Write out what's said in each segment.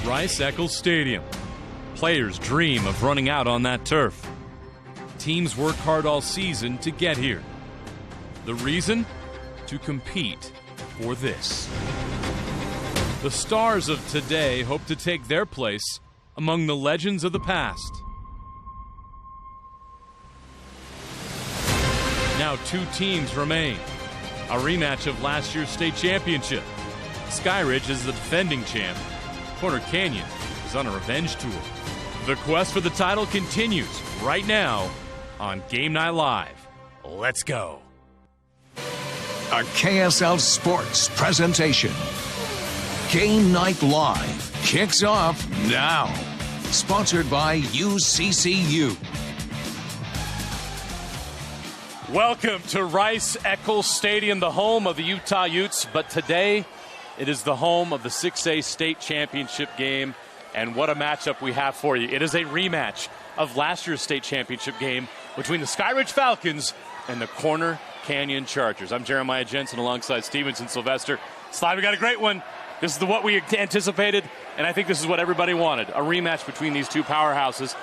Rice-Eccles Stadium. Players dream of running out on that turf. Teams work hard all season to get here. The reason? To compete for this. The stars of today hope to take their place among the legends of the past. Now 2 teams remain. A rematch of last year's state championship. Skyridge is the defending champ. Corner Canyon is on a revenge tour. The quest for the title continues right now on Game Night Live. Let's go. A KSL Sports presentation. Game Night Live kicks off now. Sponsored by UCCU. Welcome to Rice-Eccles Stadium, the home of the Utah Utes, but today it is the home of the 6A state championship game, and what a matchup we have for you. It is a rematch of last year's state championship game between the Skyridge Falcons and the Corner Canyon Chargers. I'm Jeremiah Jensen alongside Stevenson Sylvester. Sly, we got a great one. This is what we anticipated, and I think this is what everybody wanted, a rematch between these two powerhouses.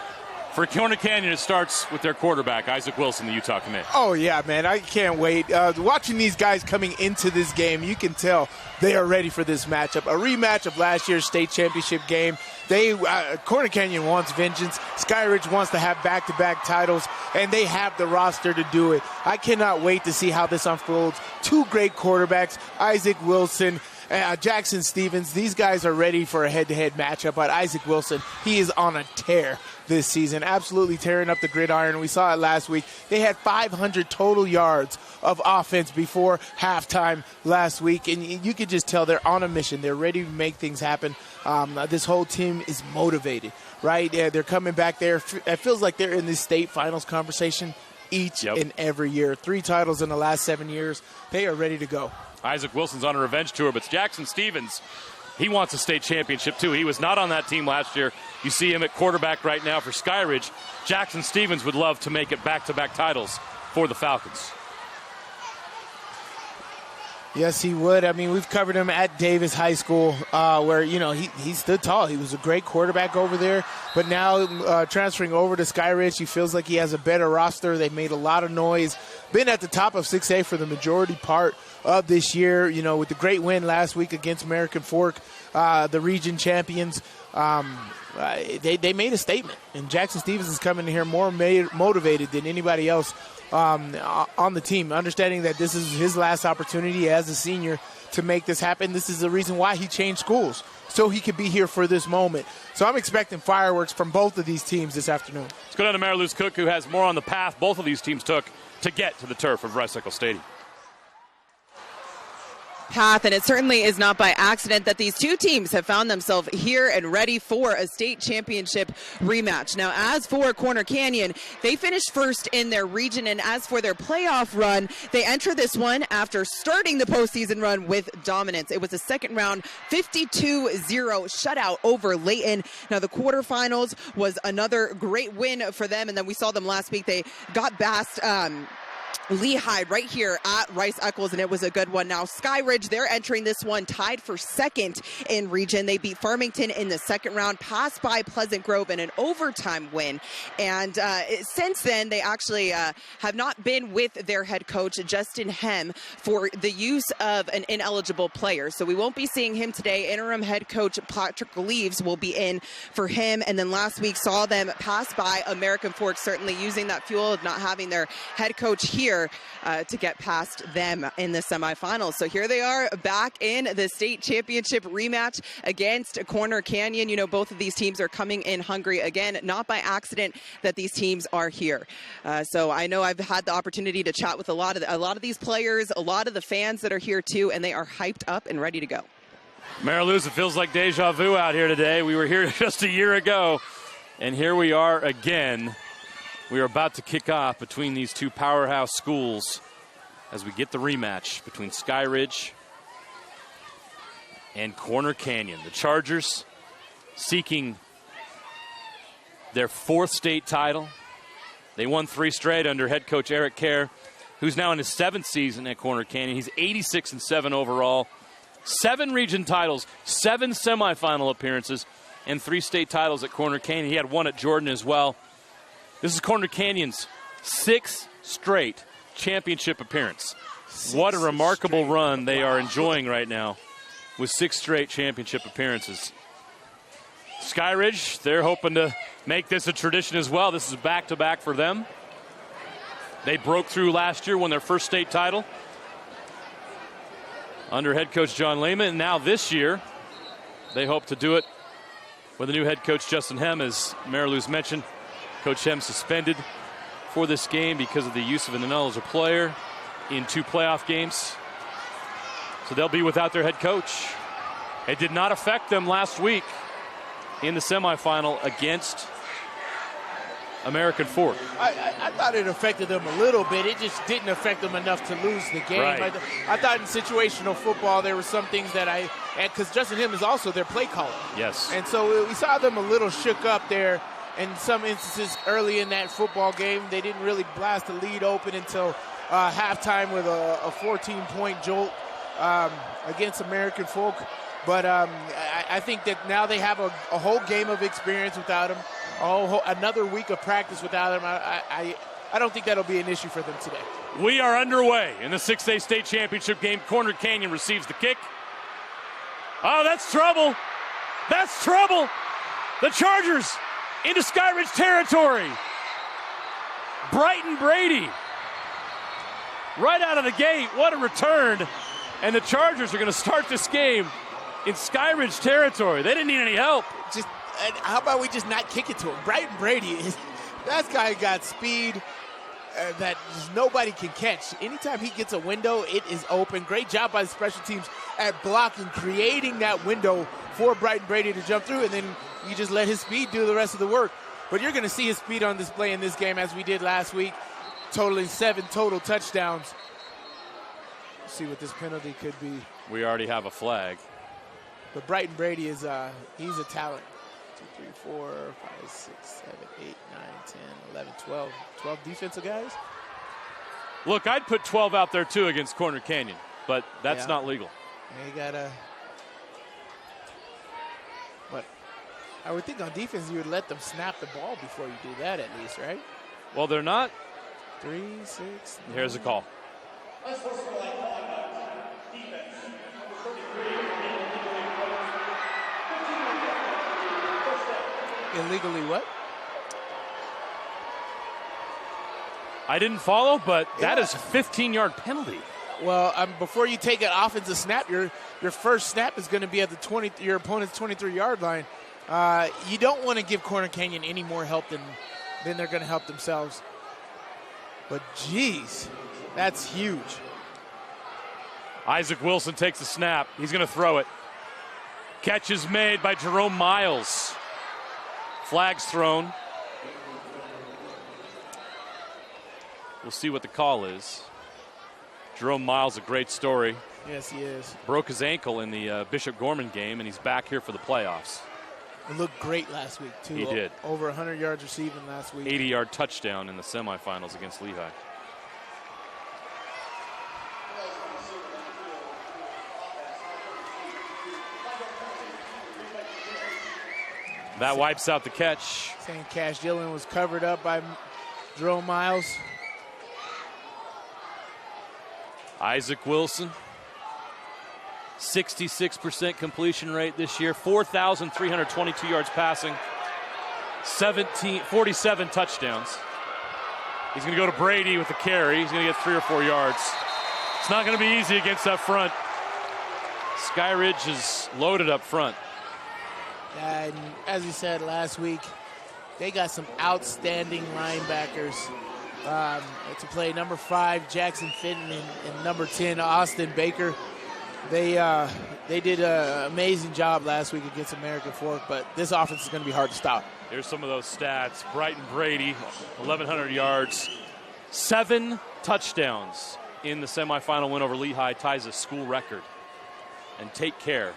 For Corner Canyon, it starts with their quarterback, Isaac Wilson, the Utah commit. Oh, yeah, man. I can't wait. Watching these guys coming into this game, you can tell they are ready for this matchup. A rematch of last year's state championship game. Corner Canyon wants vengeance. Skyridge wants to have back-to-back titles, and they have the roster to do it. I cannot wait to see how this unfolds. 2 great quarterbacks, Isaac Wilson, Jackson Stevens. These guys are ready for a head-to-head matchup, but Isaac Wilson, he is on a tear this season, absolutely tearing up the gridiron. We saw it last week. They had 500 total yards of offense before halftime last week, and you could just tell they're on a mission. They're ready to make things happen. This whole team is motivated, right? Yeah, they're coming back there. It feels like they're in this state finals conversation each and every year. 3 titles in the last 7 years. They are ready to go. Isaac Wilson's on a revenge tour, but Jackson Stevens, he wants a state championship too. He was not on that team last year. You see him at quarterback right now for Skyridge. Jackson Stevens would love to make it back-to-back titles for the Falcons. Yes, he would. I mean, we've covered him at Davis High School where, he stood tall. He was a great quarterback over there. But now transferring over to Skyridge, he feels like he has a better roster. They've made a lot of noise. Been at the top of 6A for the majority part of this year, with the great win last week against American Fork, the region champions. They made a statement. And Jackson Stevens is coming in here more motivated than anybody else on the team, understanding that this is his last opportunity as a senior to make this happen. This is the reason why he changed schools, so he could be here for this moment. So I'm expecting fireworks from both of these teams this afternoon. Let's go down to Mariluz Cook, who has more on the path both of these teams took to get to the turf of Rice-Eccles Stadium. Path, and it certainly is not by accident that these 2 teams have found themselves here and ready for a state championship rematch. Now, as for Corner Canyon, they finished first in their region, and as for their playoff run, they enter this one after starting the postseason run with dominance. It was a second-round 52-0 shutout over Layton. Now, the quarterfinals was another great win for them, and then we saw them last week. They got past Lehigh right here at Rice-Eccles, and it was a good one. Now, Skyridge, they're entering this one tied for second in region. They beat Farmington in the second round, passed by Pleasant Grove in an overtime win. And since then, they actually have not been with their head coach, Justin Hem, for the use of an ineligible player. So we won't be seeing him today. Interim head coach Patrick Leaves will be in for him. And then last week saw them pass by American Fork, certainly using that fuel of not having their head coach here to get past them in the semifinals. So here they are back in the state championship rematch against Corner Canyon. Both of these teams are coming in hungry again, not by accident that these teams are here. So I know I've had the opportunity to chat with a lot of these players, a lot of the fans that are here too, and they are hyped up and ready to go. Mariluz, it feels like deja vu out here today. We were here just a year ago, and here we are again. We are about to kick off between these 2 powerhouse schools as we get the rematch between Skyridge and Corner Canyon. The Chargers seeking their 4th state title. They won 3 straight under head coach Eric Kerr, who's now in his 7th season at Corner Canyon. He's 86-7 overall. 7 region titles, 7 semifinal appearances. and 3 state titles at Corner Canyon. He had 1 at Jordan as well. This is Corner Canyon's 6th straight championship appearance. What a remarkable run they are enjoying right now with 6 straight championship appearances. Skyridge, they're hoping to make this a tradition as well. This is back-to-back for them. They broke through last year, won their first state title under head coach John Lehman, and now this year they hope to do it with a new head coach, Justin Hem. As Marilou's mentioned, Coach Hem suspended for this game because of the use of an ineligible player in 2 playoff games. So they'll be without their head coach. It did not affect them last week in the semifinal against American Fork. I thought it affected them a little bit. It just didn't affect them enough to lose the game. Right. I thought in situational football there were some things that because Justin Hem is also their play caller. Yes. And so we saw them a little shook up there in some instances early in that football game. They didn't really blast the lead open until halftime with a 14-point jolt against American Fork. But I think that now they have a whole game of experience without him, another week of practice without him. I don't think that'll be an issue for them today. We are underway in the 6A state championship game. Corner Canyon receives the kick. Oh, that's trouble. That's trouble. The Chargers into Skyridge territory. Brighton Brady right out of the gate. What a return. And the Chargers are going to start this game in Skyridge territory. They didn't need any help. How about we just not kick it to him? Brighton Brady, that guy got speed that just nobody can catch. Anytime he gets a window, it is open. Great job by the special teams at blocking, creating that window for Brighton Brady to jump through, and then you just let his speed do the rest of the work. But you're going to see his speed on display in this game as we did last week, totaling 7 total touchdowns. Let's see what this penalty could be. We already have a flag. But Brighton Brady is he's a talent. 2, 3, 4, 5, 6, 7, 8, 9, 10, 11, 12. 12 defensive guys? Look, I'd put 12 out there too against Corner Canyon, but that's not legal. You gotta. But I would think on defense you would let them snap the ball before you do that at least, right? Well, they're not. 3, 6. 9. Here's a call. Illegally what? I didn't follow, but that is a 15-yard penalty. Well, before you take an offensive snap, your first snap is going to be at your opponent's 23-yard line. You don't want to give Corner Canyon any more help than they're going to help themselves. But, geez, that's huge. Isaac Wilson takes the snap. He's going to throw it. Catch is made by Jerome Miles. Flag's thrown. We'll see what the call is. Jerome Miles, a great story. Yes, he is. Broke his ankle in the Bishop Gorman game, and he's back here for the playoffs. He looked great last week, too. He did. Over 100 yards receiving last week. 80-yard touchdown in the semifinals against Lehigh. That wipes out the catch. Saying Cash Dillon was covered up by Jerome Miles. Isaac Wilson, 66% completion rate this year, 4,322 yards passing, 47 touchdowns. He's going to go to Brady with the carry. He's going to get 3 or 4 yards. It's not going to be easy against that front. Skyridge is loaded up front. And as we said last week, they got some outstanding linebackers to play. Number 5, Jackson Fenton, and number 10, Austin Baker. They did an amazing job last week against American Fork, but this offense is going to be hard to stop. Here's some of those stats. Brighton Brady, 1,100 yards, 7 touchdowns in the semifinal win over Lehigh, ties a school record. And Take Care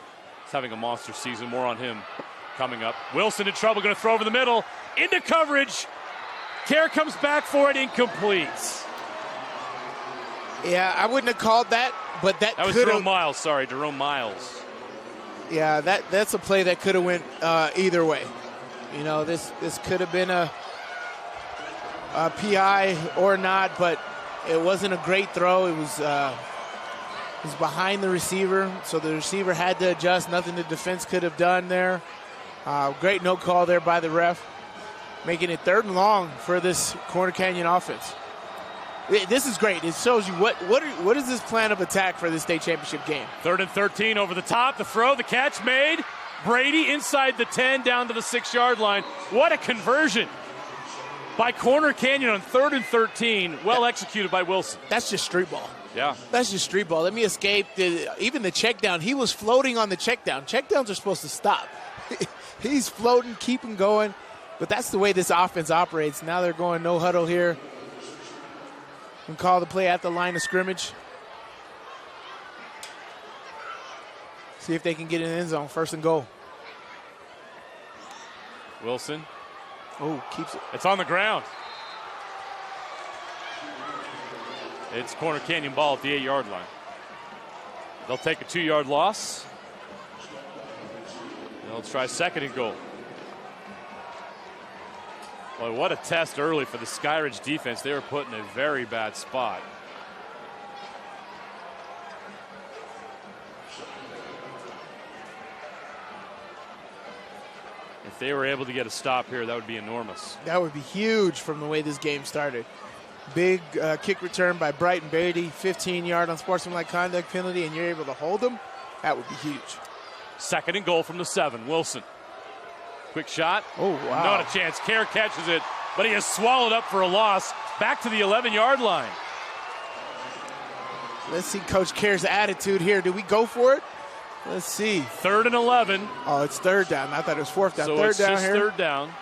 is having a monster season. More on him coming up. Wilson in trouble, going to throw over the middle, into coverage. Care comes back for it, incomplete. Yeah, I wouldn't have called that, but that was Jerome Miles. Sorry, Jerome Miles. Yeah, that's a play that could have went either way. You know, this could have been a PI or not, but it wasn't a great throw. It was behind the receiver, so the receiver had to adjust. Nothing the defense could have done there. Great no call there by the ref, making it 3rd and long for this Corner Canyon offense. This is great. It shows you what is this plan of attack for this state championship game. 3rd and 13 over the top. The throw, the catch made. Brady inside the 10 down to the 6-yard line. What a conversion by Corner Canyon on 3rd and 13. Well executed by Wilson. That's just street ball. Yeah. That's just street ball. Let me escape. Even the check down, he was floating on the check down. Check downs are supposed to stop. He's floating, keep him going. But that's the way this offense operates. Now they're going no huddle here. And call the play at the line of scrimmage. See if they can get in the end zone. 1st and goal. Wilson. Oh, keeps it. It's on the ground. It's Corner Canyon ball at the 8-yard line. They'll take a 2-yard loss. They'll try 2nd and goal. Boy, what a test early for the Skyridge defense. They were put in a very bad spot. If they were able to get a stop here, that would be enormous. That would be huge from the way this game started. Big kick return by Brighton Beatty, 15-yard unsportsmanlike conduct penalty, and you're able to hold them. That would be huge. 2nd and goal from the 7. Wilson. Quick shot. Oh, wow. Not a chance. Kerr catches it, but he is swallowed up for a loss. Back to the 11-yard line. Let's see Coach Kerr's attitude here. Do we go for it? Let's see. 3rd and 11. Oh, it's 3rd down. I thought it was 4th down. So 3rd it's down just here. 3rd down.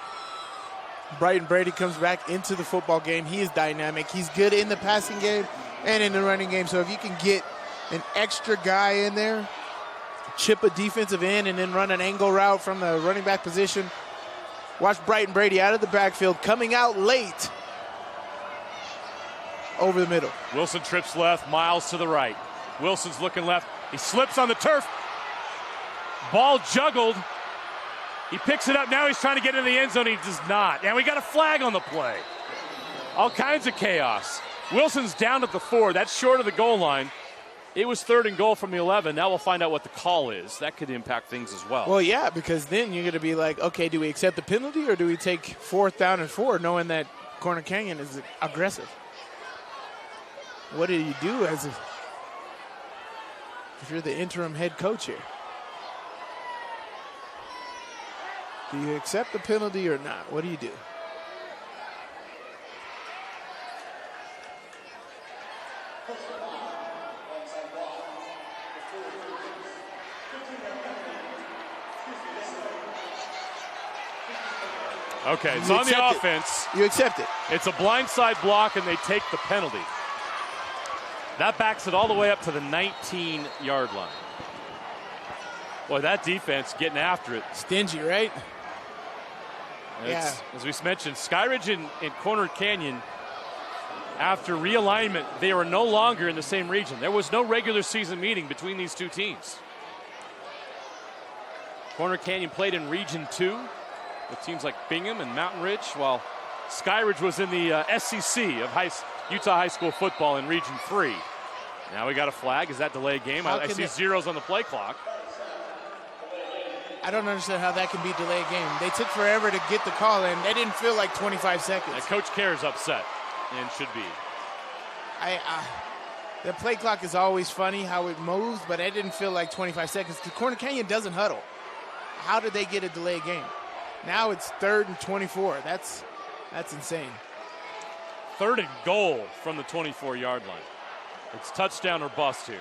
Brighton Brady comes back into the football game. He is dynamic. He's good in the passing game and in the running game. So if you can get an extra guy in there, chip a defensive end, and then run an angle route from the running back position. Watch Brighton Brady out of the backfield, coming out late over the middle. Wilson trips left, Miles to the right. Wilson's looking left. He slips on the turf. Ball juggled. He picks it up. Now he's trying to get into the end zone. He does not. And we got a flag on the play. All kinds of chaos. Wilson's down at the 4. That's short of the goal line. It was 3rd and goal from the 11. Now we'll find out what the call is. That could impact things as well. Well, yeah, because then you're going to be like, okay, do we accept the penalty or do we take 4th down and 4, knowing that Corner Canyon is aggressive? What do you do if you're the interim head coach here? Do you accept the penalty or not? What do you do? Okay, it's You on the accept it. offense. You accept it. It's a blindside block, and they take the penalty. That backs it all the way up to the 19-yard line. Boy, that defense getting after it. Stingy, right? Yeah. As we mentioned, Skyridge and Corner Canyon, after realignment, they were no longer in the same region. There was no regular season meeting between these two teams. Corner Canyon played in Region 2 with teams like Bingham and Mountain Ridge, while Skyridge was in the SEC of Utah High School football in Region 3. Now we got a flag. Is that delay game? I see zeros on the play clock. I don't understand how that can be delay game. They took forever to get the call in. They didn't feel like 25 seconds. Coach Kerr's upset and should be. The play clock is always funny how it moves, but it didn't feel like 25 seconds. The Corner Canyon doesn't huddle. How did they get a delay game? Now it's 3rd and 24. That's insane. 3rd and goal from the 24-yard line. It's touchdown or bust here.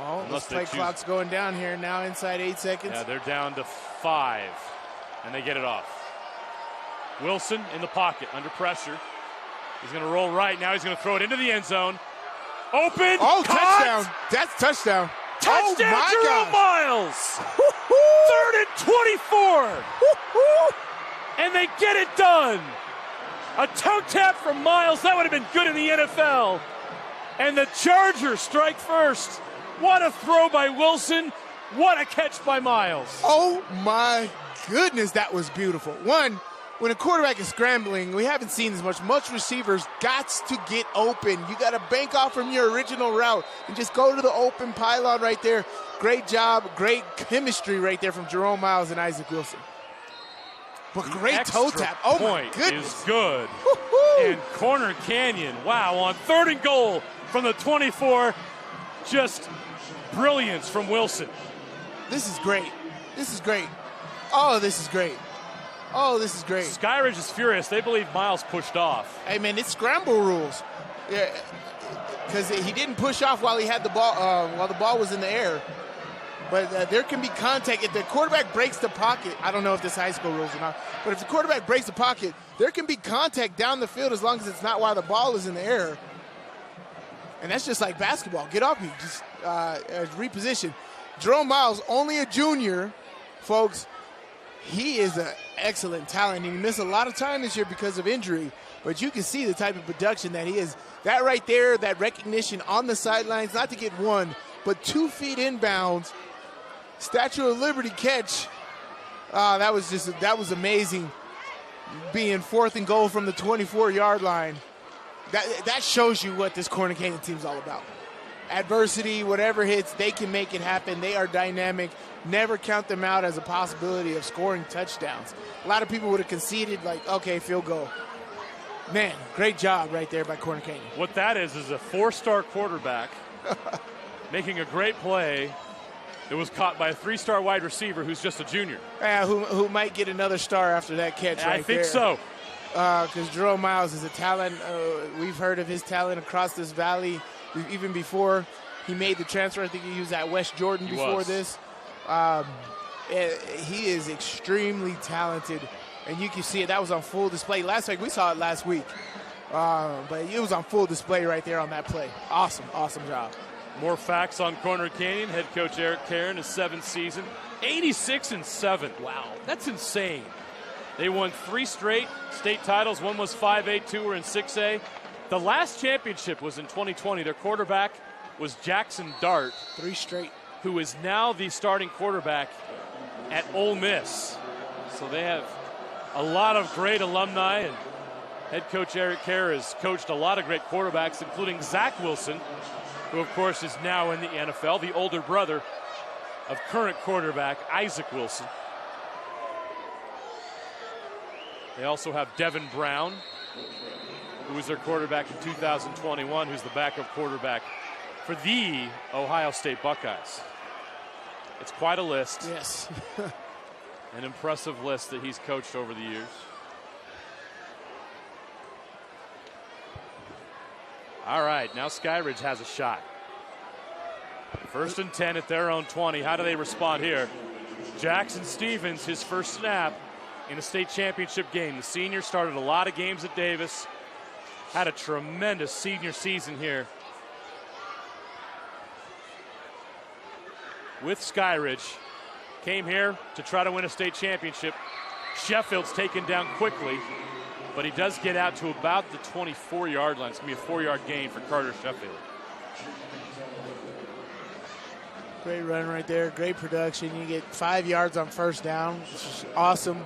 Oh, this play clock's going down here now inside 8 seconds. Yeah, they're down to 5, and they get it off. Wilson in the pocket under pressure. He's going to roll right. Now he's going to throw it into the end zone. Open. Oh, caught. touchdown. That's touchdown. Touchdown, oh, Jerome Miles. 3rd and 24. And they get it done. A toe tap from Miles. That would have been good in the NFL. And the Chargers strike first. What a throw by Wilson. What a catch by Miles. Oh, my goodness, that was beautiful. One, when a quarterback is scrambling, we haven't seen as much. Most receivers got to get open. You got to bank off from your original route and just go to the open pylon right there. Great job, great chemistry right there from Jerome Miles and Isaac Wilson. But great toe tap. Oh, my goodness. Is good. Woo-hoo. And Corner Canyon, wow, on 3rd and goal from the 24, just brilliance from Wilson. This is great. This is great. Oh, this is great. Oh, this is great. Skyridge is furious. They believe Miles pushed off. Hey, man, it's scramble rules. Yeah, because he didn't push off while he had the ball, while the ball was in the air. But there can be contact. If the quarterback breaks the pocket, I don't know if this high school rules or not, but if the quarterback breaks the pocket, there can be contact down the field as long as it's not while the ball is in the air. And that's just like basketball. Get off me. Just reposition. Jerome Miles, only a junior, folks. He is an excellent talent. He missed a lot of time this year because of injury, but you can see the type of production that he is. That right there, that recognition on the sidelines, not to get one, but 2 feet inbounds, Statue of Liberty catch. That was amazing. Being 4th and goal from the 24-yard line. That shows you what this Corner Canyon team's all about. Adversity, whatever hits, they can make it happen. They are dynamic. Never count them out as a possibility of scoring touchdowns. A lot of people would have conceded, like, okay, field goal. Man, great job right there by Corner Canyon. What that is a 4-star quarterback making a great play that was caught by a 3-star wide receiver who's just a junior. Yeah, who might get another star after that catch right there. I think so. Because Jerome Miles is a talent. We've heard of his talent across this valley even before he made the transfer. I think he was at West Jordan before this. He is extremely talented, and you can see it. That was on full display last week. We saw it last week, but it was on full display right there on that play. Awesome job. More facts on Corner Canyon. Head coach Eric Caron, his 7th season, 86-7. Wow, that's insane. They won 3 straight state titles. One was 5A, 2 were in 6A. The last championship was in 2020. Their quarterback was Jackson Dart. 3 straight. Who is now the starting quarterback at Ole Miss. So they have a lot of great alumni, and head coach Eric Kerr has coached a lot of great quarterbacks, including Zach Wilson, who of course is now in the NFL, the older brother of current quarterback Isaac Wilson. They also have Devin Brown, who was their quarterback in 2021, who's the backup quarterback for the Ohio State Buckeyes. It's quite a list. Yes. An impressive list that he's coached over the years. All right, now Skyridge has a shot. 1st and 10 at their own 20. How do they respond here? Jackson Stevens, his first snap in a state championship game. The senior started a lot of games at Davis. Had a tremendous senior season here with Skyridge. Came here to try to win a state championship. Sheffield's taken down quickly, but he does get out to about the 24-yard line. It's going to be a 4-yard gain for Carter Sheffield. Great run right there. Great production. You get 5 yards on 1st down, which is awesome.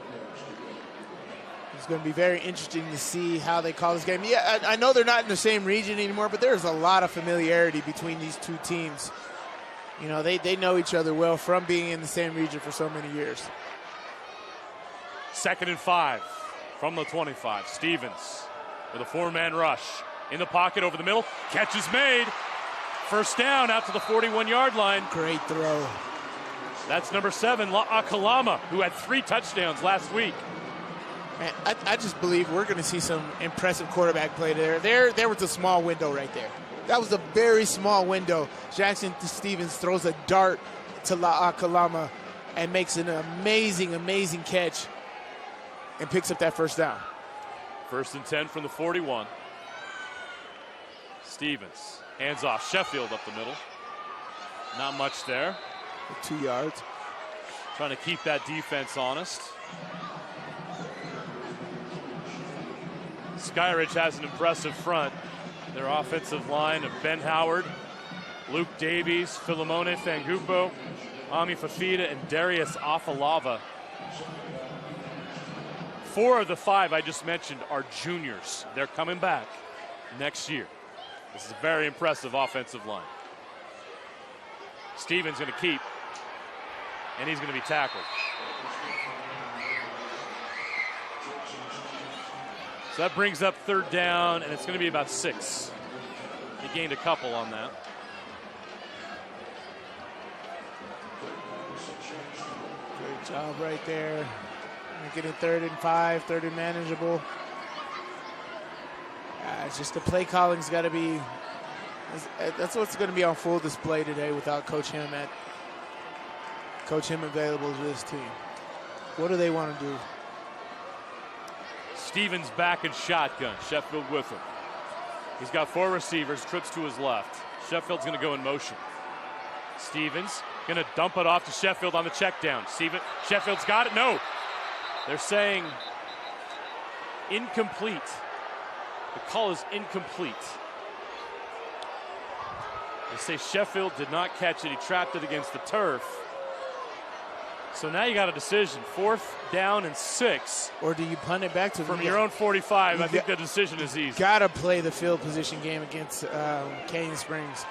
It's going to be very interesting to see how they call this game. Yeah, I know they're not in the same region anymore, but there's a lot of familiarity between these two teams. You know, they know each other well from being in the same region for so many years. 2nd and 5 from the 25. Stevens with a 4-man rush. In the pocket over the middle. Catch is made. 1st down out to the 41-yard line. Great throw. That's number 7, La'akalama, who had 3 touchdowns last week. Man, I just believe we're going to see some impressive quarterback play there. There was a small window right there. That was a very small window. Jackson Stevens throws a dart to La'akalama and makes an amazing, amazing catch and picks up that 1st down. 1st and 10 from the 41. Stevens hands off. Sheffield up the middle. Not much there. 2 yards. Trying to keep that defense honest. Skyridge has an impressive front. Their offensive line of Ben Howard, Luke Davies, Philemone Fangupo, Ami Fafita and Darius Afalava. 4 of the 5 I just mentioned are juniors. They're coming back next year. This is a very impressive offensive line. Stevens going to keep, and he's going to be tackled. So that brings up 3rd down, and it's going to be about 6. He gained a couple on that. Great job right there. Getting 3rd and 5, 3rd and manageable. It's just the play calling's got to be. That's what's going to be on full display today without Coach Him available to this team. What do they want to do? Stevens back in shotgun. Sheffield with him. He's got 4 receivers. Trips to his left. Sheffield's going to go in motion. Stevens going to dump it off to Sheffield on the check down. Sheffield's got it. No. They're saying incomplete. The call is incomplete. They say Sheffield did not catch it. He trapped it against the turf. So now you got a decision. 4th down and 6. Or do you punt it back to from your own 45? I think the decision is easy. Got to play the field position game against Canyon Springs.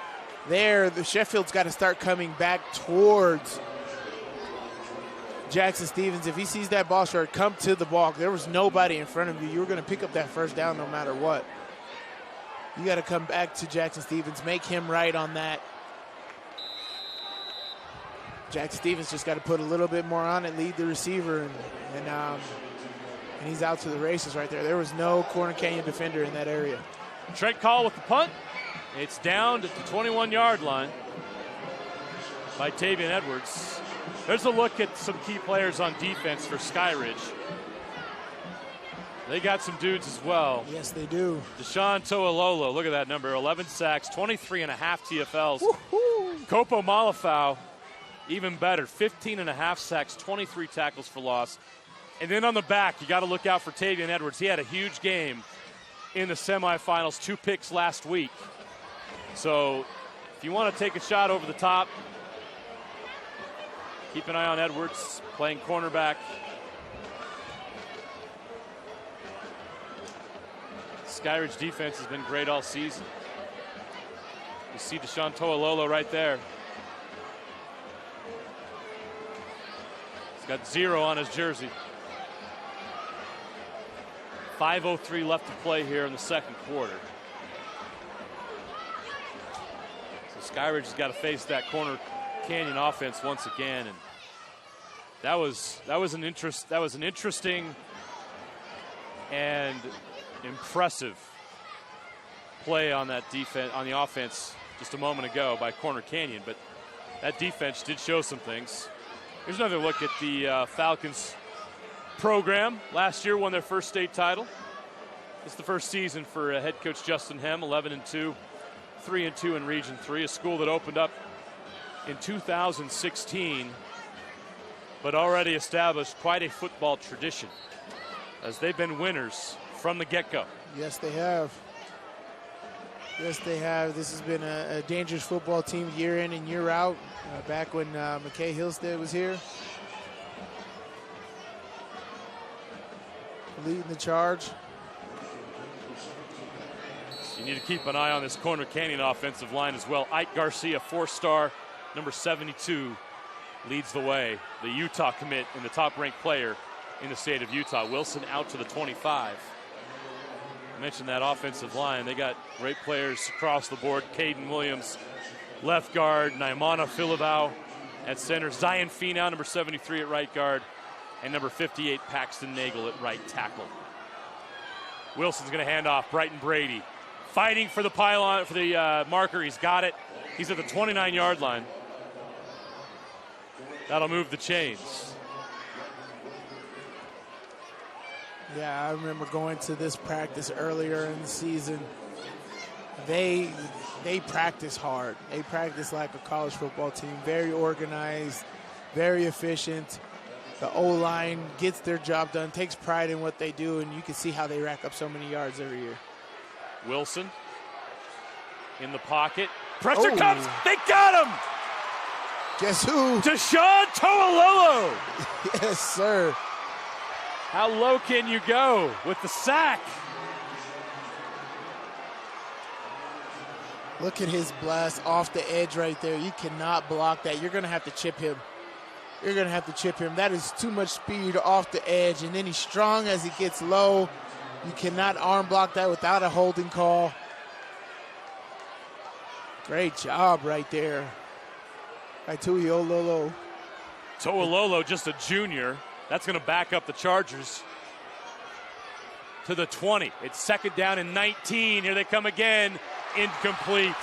There, the Sheffield's got to start coming back towards Jackson Stevens. If he sees that ball short, come to the ball. There was nobody in front of you. You were going to pick up that 1st down no matter what. You got to come back to Jackson Stevens, make him right on that. Jackson Stevens just got to put a little bit more on it, lead the receiver, and he's out to the races right there. There was no Corner Canyon defender in that area. Trent Call with the punt. It's down to the 21-yard line by Tavian Edwards. There's a look at some key players on defense for Skyridge. They got some dudes as well. Yes, they do. Deshaun To'ololo, look at that number, 11 sacks, 23 and a half TFLs. Woo-hoo. Kopo Malafau, even better, 15 and a half sacks, 23 tackles for loss. And then on the back, you got to look out for Tavian Edwards. He had a huge game in the semifinals, 2 picks last week. So if you want to take a shot over the top, keep an eye on Edwards, playing cornerback. Skyridge defense has been great all season. You see Deshaun To'ololo right there. He's got 0 on his jersey. 5:03 left to play here in the 2nd quarter. So Skyridge has got to face that Corner Canyon offense once again, and that was an interesting and impressive play on that defense, on the offense just a moment ago by Corner Canyon, but that defense did show some things. Here's another look at the Falcons program. Last year won their 1st state title. It's the 1st season for head coach Justin Hem, 11-2, 3-2 in Region 3, a school that opened up in 2016, but already established quite a football tradition as they've been winners from the get-go. Yes, they have. Yes, they have. This has been a dangerous football team year in and year out. Back when McKay Hillstead was here, leading the charge. You need to keep an eye on this Corner Canyon offensive line as well. Ike Garcia, 4-star, number 72, leads the way. The Utah commit and the top-ranked player in the state of Utah. Wilson out to the 25. I mentioned that offensive line. They got great players across the board. Caden Williams, left guard. Naimana Filibau at center. Zion Finau, number 73 at right guard. And number 58, Paxton Nagel at right tackle. Wilson's going to hand off. Brighton Brady fighting for the pylon, for the marker. He's got it. He's at the 29-yard line. That'll move the chains. Yeah, I remember going to this practice earlier in the season. They practice hard. They practice like a college football team. Very organized, very efficient. The O-line gets their job done, takes pride in what they do, and you can see how they rack up so many yards every year. Wilson in the pocket. Pressure comes. They got him. Guess who? Deshaun To'ololo. Yes, sir. How low can you go with the sack? Look at his blast off the edge right there. You cannot block that. You're going to have to chip him. You're going to have to chip him. That is too much speed off the edge. And then he's strong as he gets low. You cannot arm block that without a holding call. Great job right there by To'ololo. To'ololo, just a junior. That's going to back up the Chargers to the 20. It's second down and 19. Here they come again. Incomplete.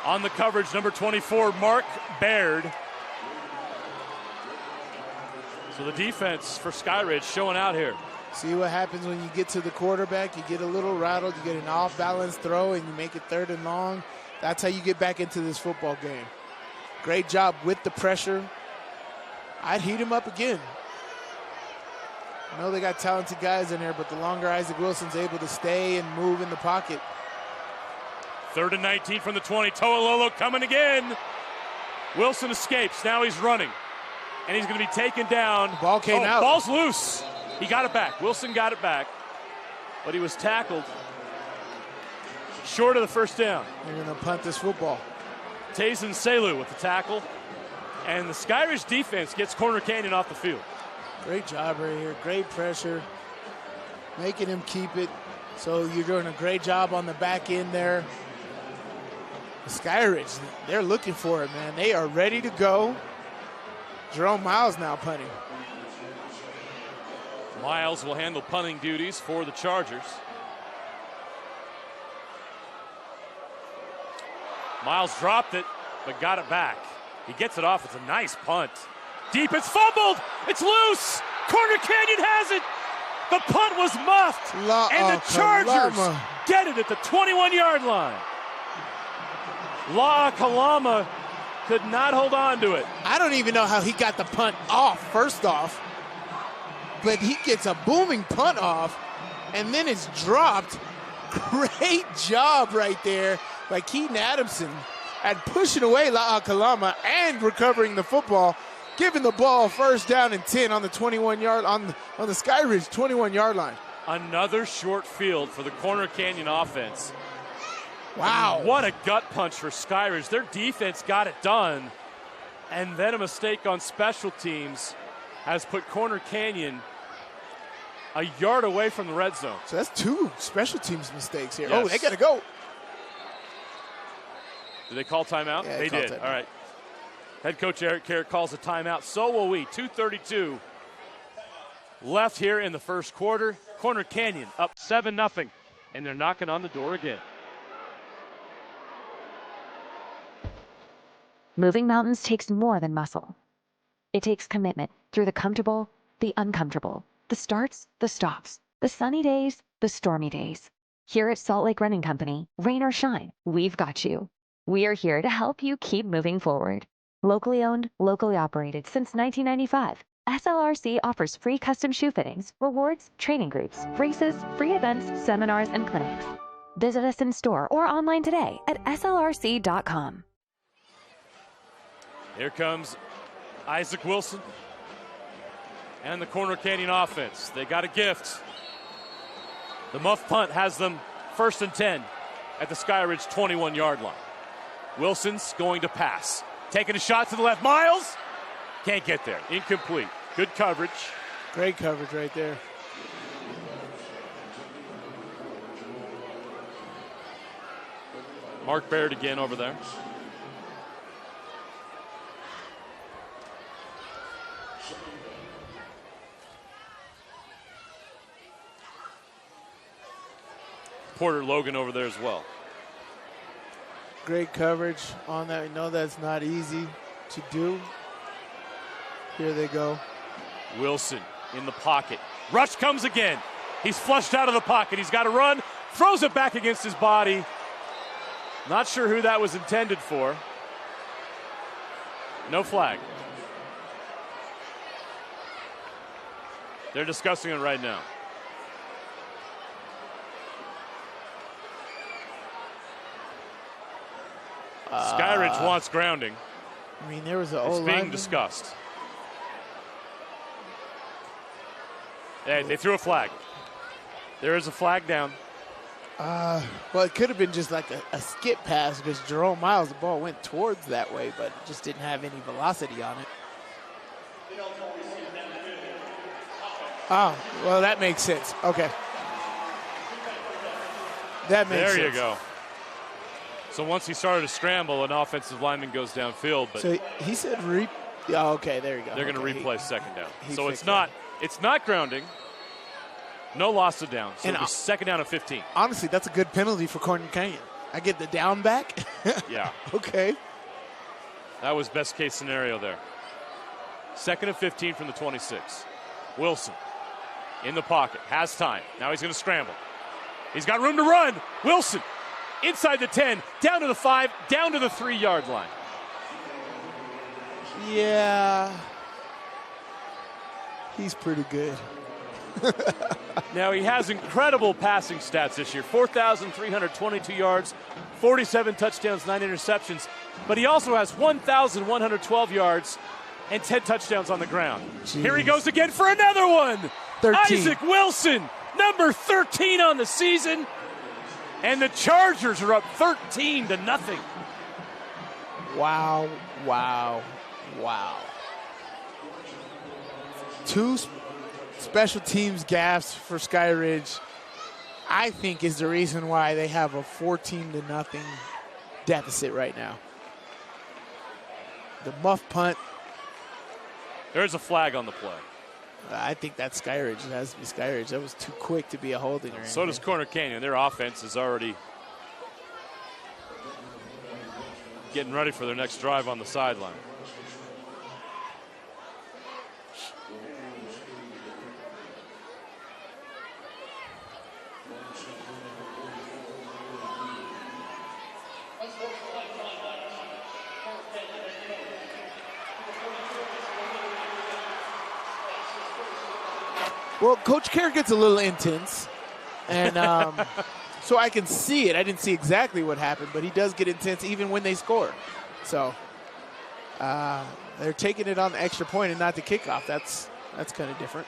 On the coverage, number 24, Mark Baird. So the defense for Skyridge showing out here. See what happens when you get to the quarterback. You get a little rattled. You get an off-balance throw, and you make it 3rd and long. That's how you get back into this football game. Great job with the pressure. I'd heat him up again. I know they got talented guys in there, but the longer Isaac Wilson's able to stay and move in the pocket. 3rd and 19 from the 20. To'ololo coming again. Wilson escapes. Now he's running. And he's going to be taken down. Ball came out. Ball's loose. He got it back. Wilson got it back. But he was tackled short of the first down. They're going to punt this football. Tayson Selu with the tackle. And the Skyridge defense gets Corner Canyon off the field. Great job right here. Great pressure. Making him keep it. So you're doing a great job on the back end there. The Skyridge, they're looking for it, man. They are ready to go. Jerome Miles now punting. Miles will handle punting duties for the Chargers. Miles dropped it, but got it back. He gets it off. It's a nice punt. Deep, it's fumbled. It's loose. Corner Canyon has it. The punt was muffed. And the Chargers get it at the 21-yard line. La Kalama could not hold on to it. I don't even know how he got the punt off, first off. But he gets a booming punt off, and then it's dropped. Great job right there by Keaton Adamson at pushing away La Kalama and recovering the football, giving the ball first down and 10 on the 21-yard on the Skyridge 21-yard line. Another short field for the Corner Canyon offense. Wow. I mean, what a gut punch for Skyridge. Their defense got it done. And then a mistake on special teams has put Corner Canyon a yard away from the red zone. So that's 2 special teams mistakes here. Yes. Oh, they got to go. Did they call timeout? Yeah, they did. timeout. All right. Head coach Eric Carrick calls a timeout. So will we. 2:32 left here in the first quarter. Corner Canyon up 7-0, and they're knocking on the door again. Moving mountains takes more than muscle. It takes commitment through the comfortable, the uncomfortable, the starts, the stops, the sunny days, the stormy days. Here at Salt Lake Running Company, rain or shine, we've got you. We are here to help you keep moving forward. Locally owned, locally operated since 1995, SLRC offers free custom shoe fittings, rewards, training groups, races, free events, seminars, and clinics. Visit us in store or online today at slrc.com. Here comes Isaac Wilson and the Corner Canyon offense. They got a gift. The muff punt has them 1st and 10 at the Skyridge 21-yard line. Wilson's going to pass. Taking a shot to the left. Miles can't get there. Incomplete. Good coverage. Great coverage right there. Mark Baird again over there. Porter Logan over there as well. Great coverage on that. We know that's not easy to do. Here they go. Wilson in the pocket. Rush comes again. He's flushed out of the pocket. He's got to run. Throws it back against his body. Not sure who that was intended for. No flag. They're discussing it right now. Skyridge wants grounding. I mean, there was an It's old being lineman. discussed. Hey, they threw a flag. There is a flag down. Well, it could have been just like a skip pass because Jerome Miles, the ball went towards that way, but it just didn't have any velocity on it. Oh, well, that makes sense. Okay. That makes sense. There you go. So once he started to scramble, an offensive lineman goes downfield, but So he said oh, okay, there you go. they're going Okay, to replay second down. he So fixed it's not grounding. No loss of down. So And it'll be second down and 15. honestly, that's a good penalty for Corning Canyon. I get the down back. Yeah. Okay. That was best case scenario there. Second and 15 from the 26. Wilson in the pocket, has time. Now he's going to scramble. He's got room to run. Wilson inside the 10, down to the 5, down to the 3-yard line. Yeah. He's pretty good. Now he has incredible passing stats this year. 4,322 yards, 47 touchdowns, 9 interceptions. But he also has 1,112 yards and 10 touchdowns on the ground. Jeez. Here he goes again for another one. 13. Isaac Wilson, number 13 on the season. And the Chargers are up 13-0. Wow, wow, wow. 2 special teams gaffes for Skyridge, I think, is the reason why they have a 14-0 deficit right now. The muff punt, There's a flag on the play. I think that's Skyridge. It has to be Skyridge. That was too quick to be a holding or anything. So does Corner Canyon. Their offense is already getting ready for their next drive on the sideline. Well, Coach Kerr gets a little intense, and so I can see it. I didn't see exactly what happened, but he does get intense even when they score. So they're taking it on the extra point and not the kickoff. That's kind of different.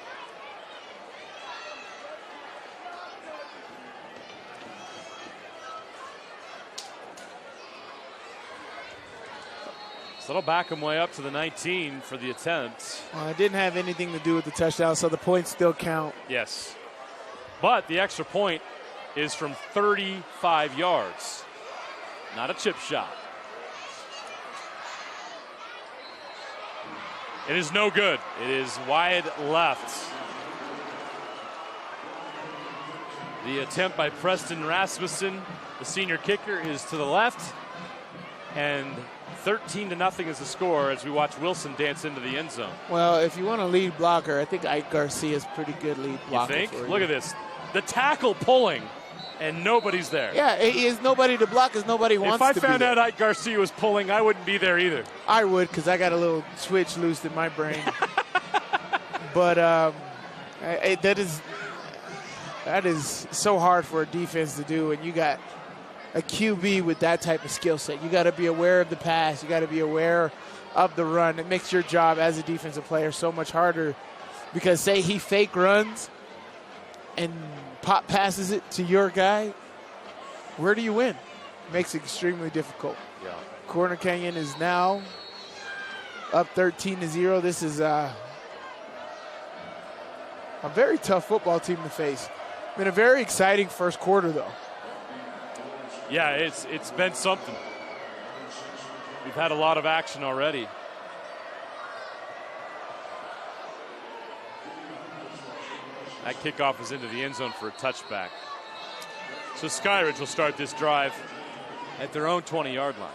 So they'll back him way up to the 19 for the attempt. Well, it didn't have anything to do with the touchdown, so the points still count. Yes. But the extra point is from 35 yards. Not a chip shot. It is no good. It is wide left. The attempt by Preston Rasmussen, the senior kicker, is to the left. And 13-0 is the score as we watch Wilson dance into the end zone. Well, if you want a lead blocker, I think Ike Garcia's pretty good lead blocker. You think? For you. Look at this. The tackle pulling, and nobody's there. Yeah, he is nobody to block because nobody wants to If I be found there. out Ike Garcia was pulling, I wouldn't be there either. I would, because I got a little switch loose in my brain. But that is so hard for a defense to do, and you got a QB with that type of skill set. You got to be aware of the pass. You got to be aware of the run. It makes your job as a defensive player so much harder because say he fake runs and pop passes it to your guy, where do you win? Makes it extremely difficult. Yeah. Corner Canyon is now up 13-0. This is a very tough football team to face. Been a very exciting first quarter, though. Yeah, it's been something. We've had a lot of action already. That kickoff is into the end zone for a touchback. So Skyridge will start this drive at their own 20-yard line.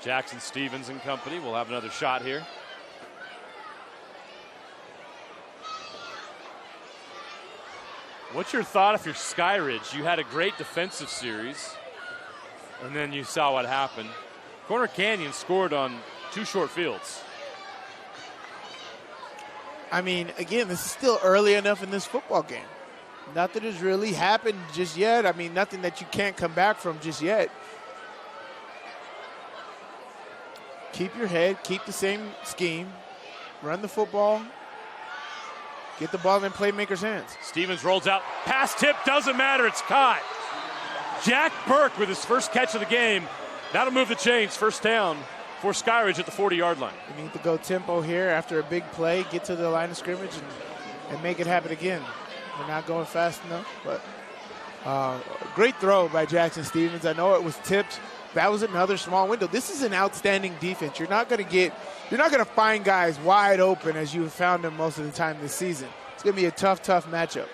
Jackson Stevens and company will have another shot here. What's your thought if you're Skyridge? You had a great defensive series, and then you saw what happened. Corner Canyon scored on 2 short fields. I mean, again, this is still early enough in this football game. Nothing has really happened just yet. I mean, nothing that you can't come back from just yet. Keep your head, keep the same scheme, run the football, get the ball in playmakers' hands. Stevens rolls out, pass tip, doesn't matter, it's caught. Jack Burke with his first catch of the game. That'll move the chains, first down for Skyridge at the 40-yard line. We need to go tempo here after a big play, get to the line of scrimmage and make it happen again. We're not going fast enough, but great throw by Jackson Stevens. I know it was tipped. That was another small window. This is an outstanding defense. You're not going to find guys wide open as you've found them most of the time this season. It's going to be a tough matchup.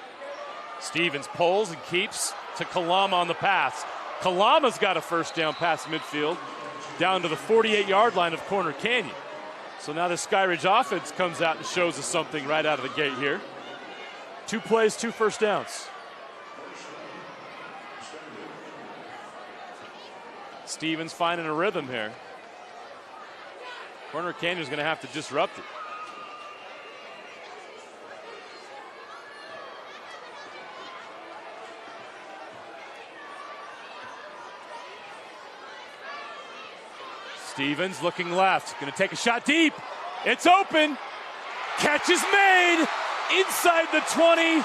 Stevens pulls and keeps to Kalama on the pass. Kalama's got a first down past midfield down to the 48-yard line of Corner Canyon. So now the Skyridge offense comes out and shows us something right out of the gate here. 2 plays, 2 first downs. Stevens finding a rhythm here. Corner Canyon's going to have to disrupt it. Stevens looking left, going to take a shot deep. It's open. Catch is made inside the 20,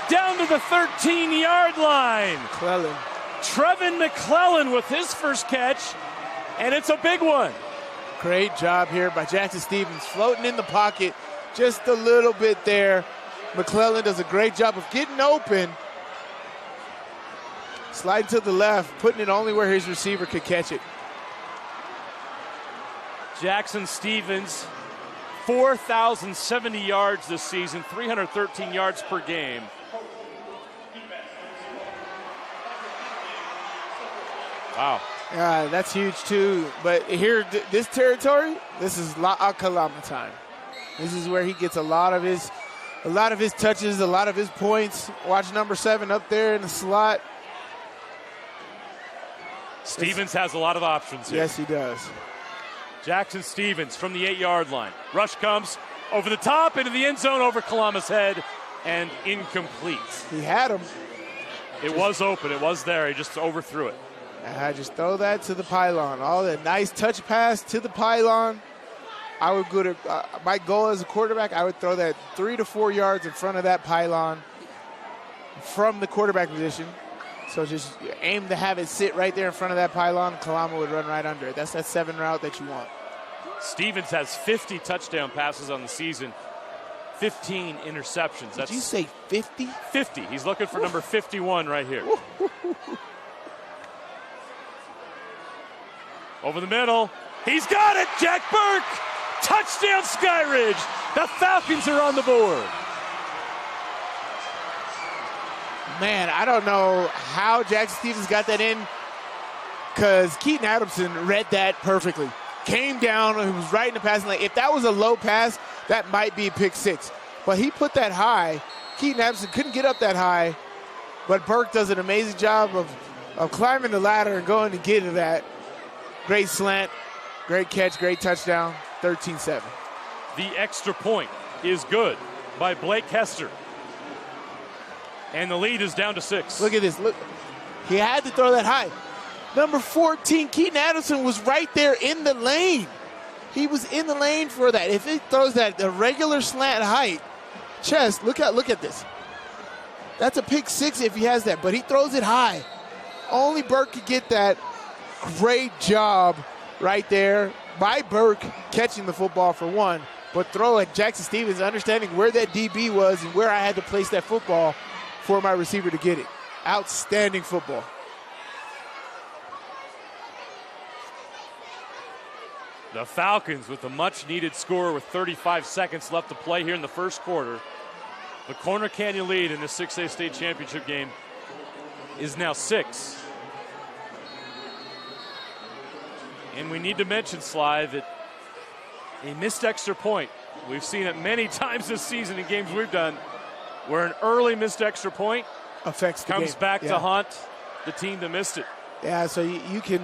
down to the 13-yard line. McClellan. Trevin McClellan with his first catch, and it's a big one. Great job here by Jackson Stevens, floating in the pocket just a little bit there. McClellan does a great job of getting open, sliding to the left, putting it only where his receiver could catch it. Jackson Stevens, 4,070 yards this season, 313 yards per game. Wow. Yeah, that's huge too. But here, this territory, this is La Kalama time. This is where he gets a lot of his touches, a lot of his points. Watch number 7 up there in the slot. Stevens has a lot of options here. Yes, he does. Jackson Stevens from the 8-yard line. Rush comes over the top into the end zone over Kalama's head and incomplete. He had him. It was open. It was there. He just overthrew it. I just throw that to the pylon. All that nice touch pass to the pylon. I would go to my goal as a quarterback. I would throw that 3 to 4 yards in front of that pylon from the quarterback position. So just aim to have it sit right there in front of that pylon. Kalama would run right under it. That's that 7 route that you want. Stevens has 50 touchdown passes on the season, 15 interceptions. Did you say 50? 50. He's looking for number 51 right here. Over the middle. He's got it. Jack Burke. Touchdown Skyridge. The Falcons are on the board. Man, I don't know how Jackson Stevens got that in because Keaton Adamson read that perfectly. Came down, he was right in the passing lane. If that was a low pass, that might be a pick 6. But he put that high. Keaton Adamson couldn't get up that high, but Burke does an amazing job of climbing the ladder and going to get to that. Great slant, great catch, great touchdown, 13-7. The extra point is good by Blake Hester. And the lead is down to 6. Look at this. Look, he had to throw that high. Number 14, Keaton Adamson, was right there in the lane. He was in the lane for that. If he throws that a regular slant height, chest, look at this. That's a pick 6 if he has that, but he throws it high. Only Burke could get that. Great job right there by Burke catching the football for 1, but throw at Jackson Stevens, understanding where that DB was and where I had to place that football for my receiver to get it. Outstanding football. The Falcons with a much-needed score with 35 seconds left to play here in the first quarter. The Corner Canyon lead in the 6A state championship game is now 6. And we need to mention, Sly, that a missed extra point. We've seen it many times this season in games we've done where an early missed extra point affects the comes game. back to haunt the team that missed it. Yeah, so you can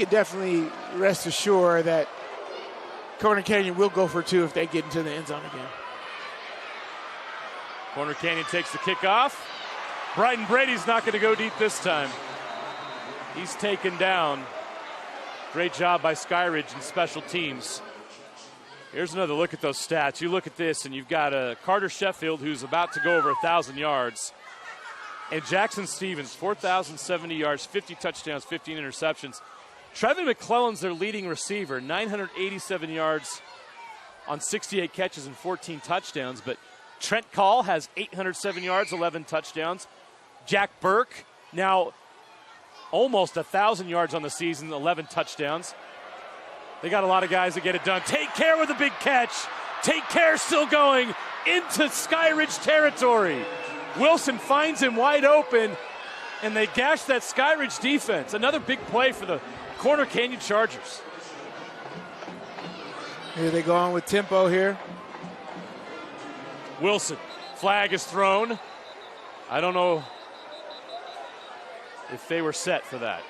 definitely rest assured that Corner Canyon will go for 2 if they get into the end zone again. Corner Canyon takes the kickoff. Bryton Brady's not going to go deep this time. He's taken down. Great job by Skyridge and special teams. Here's another look at those stats. You look at this, and you've got Carter Sheffield, who's about to go over 1,000 yards. And Jackson Stevens, 4,070 yards, 50 touchdowns, 15 interceptions. Trevin McClellan's their leading receiver, 987 yards on 68 catches and 14 touchdowns. But Trent Call has 807 yards, 11 touchdowns. Jack Burke, now almost 1,000 yards on the season, 11 touchdowns. They got a lot of guys that get it done. Take Care with a big catch. Take Care still going into Skyridge territory. Wilson finds him wide open, and they gash that Skyridge defense. Another big play for the Corner Canyon Chargers. Here they go on with tempo here. Wilson, flag is thrown. I don't know if they were set for that.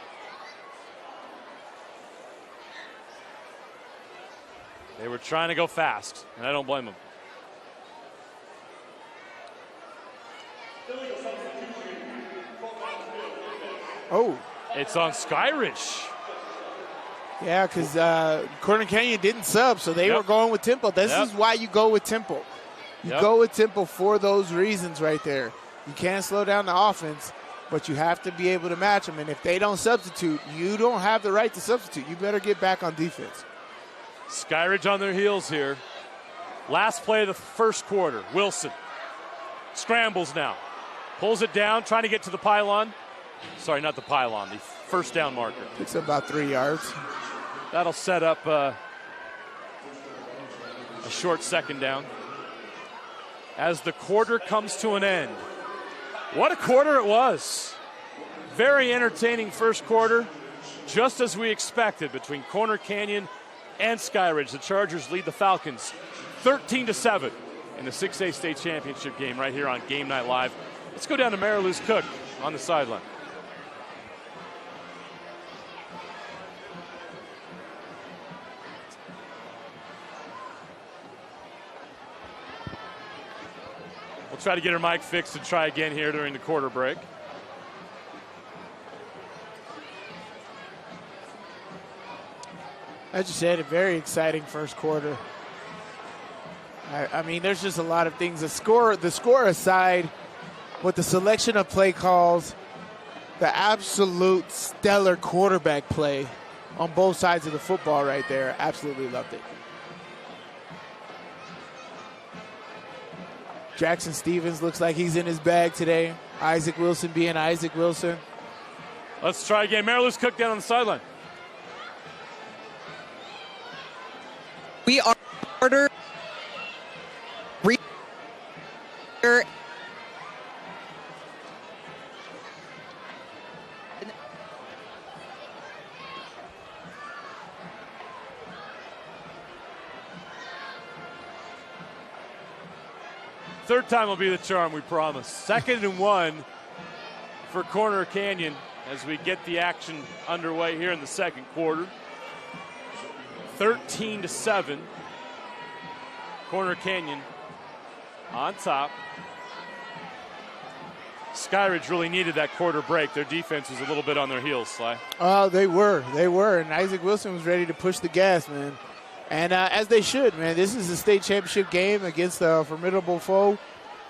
They were trying to go fast, and I don't blame them. Oh. It's on Skyridge. Yeah, because Corner Canyon didn't sub, so they were going with tempo. This is why you go with tempo. You go with tempo for those reasons right there. You can't slow down the offense, but you have to be able to match them. And if they don't substitute, you don't have the right to substitute. You better get back on defense. Skyridge on their heels here. Last play of the first quarter. Wilson scrambles now. Pulls it down, trying to get to the pylon. Sorry, not the pylon, the first down marker. It's about 3 yards. That'll set up a short second down. As the quarter comes to an end. What a quarter it was. Very entertaining first quarter, just as we expected between Corner Canyon and Skyridge. The Chargers lead the Falcons 13-7 in the 6A state championship game right here on Game Night Live. Let's go down to Mary Lou's Cook on the sideline. We'll try to get her mic fixed and try again here during the quarter break. As you said, a very exciting first quarter. I mean, there's just a lot of things. The score aside, with the selection of play calls, the absolute stellar quarterback play on both sides of the football right there, absolutely loved it. Jackson Stevens looks like he's in his bag today. Isaac Wilson being Isaac Wilson. Let's try again. Mary Lou's Cook down on the sideline. We are order. Third time will be the charm, we promise. 2nd and 1 for Corner Canyon as we get the action underway here in the second quarter. 13-7. Corner Canyon on top. Skyridge really needed that quarter break. Their defense was a little bit on their heels, Sly. They were. And Isaac Wilson was ready to push the gas, man. And as they should, man. This is a state championship game against a formidable foe.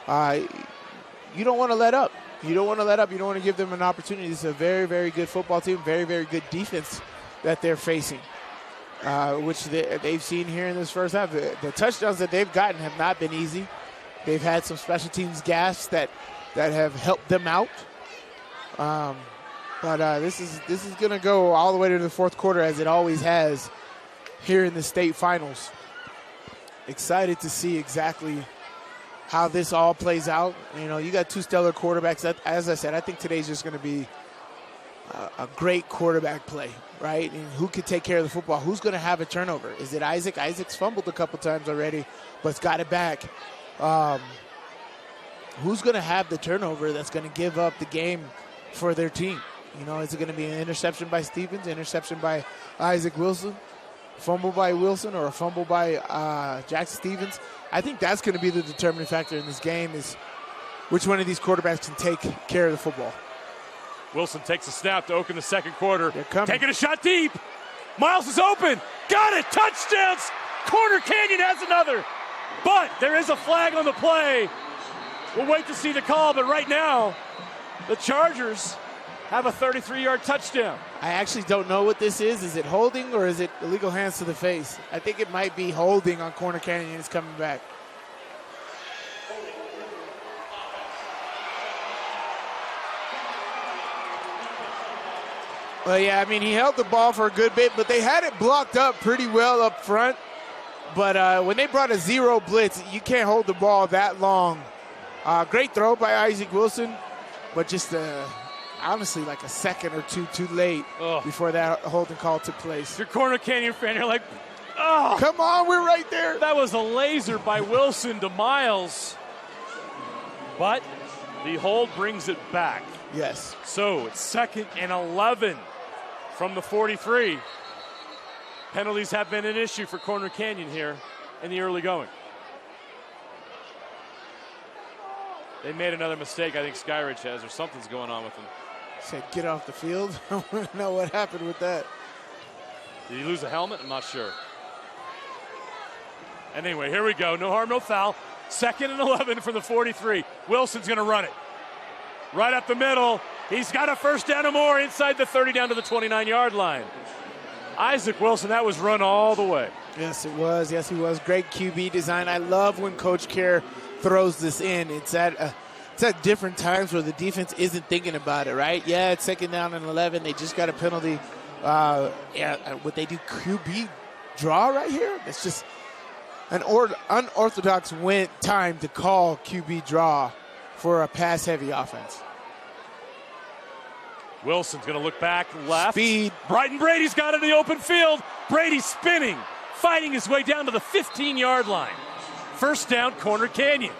You don't want to let up. You don't want to give them an opportunity. It's a very, very good football team, very, very good defense that they're facing, which they've seen here in this first half. The touchdowns that they've gotten have not been easy. They've had some special teams gaffes that have helped them out. But this is going to go all the way to the fourth quarter, as it always has here in the state finals. Excited to see exactly how this all plays out. You know, you got two stellar quarterbacks. As I said, I think today's just going to be a great quarterback play, right? And who can take care of the football? Who's going to have a turnover? Is it Isaac? Isaac's fumbled a couple times already, but's got it back. Who's going to have the turnover that's going to give up the game for their team? You know, is it going to be an interception by Stevens, interception by Isaac Wilson, fumble by Wilson, or a fumble by Jackson Stevens? I think that's going to be the determining factor in this game, is which one of these quarterbacks can take care of the football. Wilson takes a snap to open the second quarter. coming. Taking a shot deep. Miles is open. Got it. Touchdowns. Corner Canyon has another. But there is a flag on the play. We'll wait to see the call, but right now, the Chargers have a 33-yard touchdown. I actually don't know what this is. Is it holding or is it illegal hands to the face? I think it might be holding on Corner Canyon. It's coming back. Well, yeah, I mean, he held the ball for a good bit, but they had it blocked up pretty well up front. But when they brought a zero blitz, you can't hold the ball that long. Great throw by Isaac Wilson, but just honestly like a second or two too late before that holding call took place. If you're Corner Canyon fan, you're like, oh. Come on, we're right there. That was a laser by Wilson to Miles. But the hold brings it back. Yes. So it's 2nd and 11 from the 43. Penalties have been an issue for Corner Canyon here in the early going. They made another mistake, I think Skyridge has, or something's going on with him. Said get off the field. I want to know what happened with that. Did he lose a helmet? I'm not sure. Anyway, here we go. No harm, no foul. 2nd and 11 from the 43. Wilson's going to run it. Right up the middle. He's got a first down or more inside the 30 down to the 29-yard line. Isaac Wilson, that was run all the way. Yes, it was. Yes, he was. Great QB design. I love when Coach Kerr throws this in. It's at different times where the defense isn't thinking about it, right? Yeah, it's 2nd down and 11. They just got a penalty. Would they do QB draw right here? It's just an unorthodox time to call QB draw for a pass-heavy offense. Wilson's going to look back left. Speed. Brighton Brady's got it in the open field. Brady spinning, fighting his way down to the 15-yard line. First down, Corner Canyon.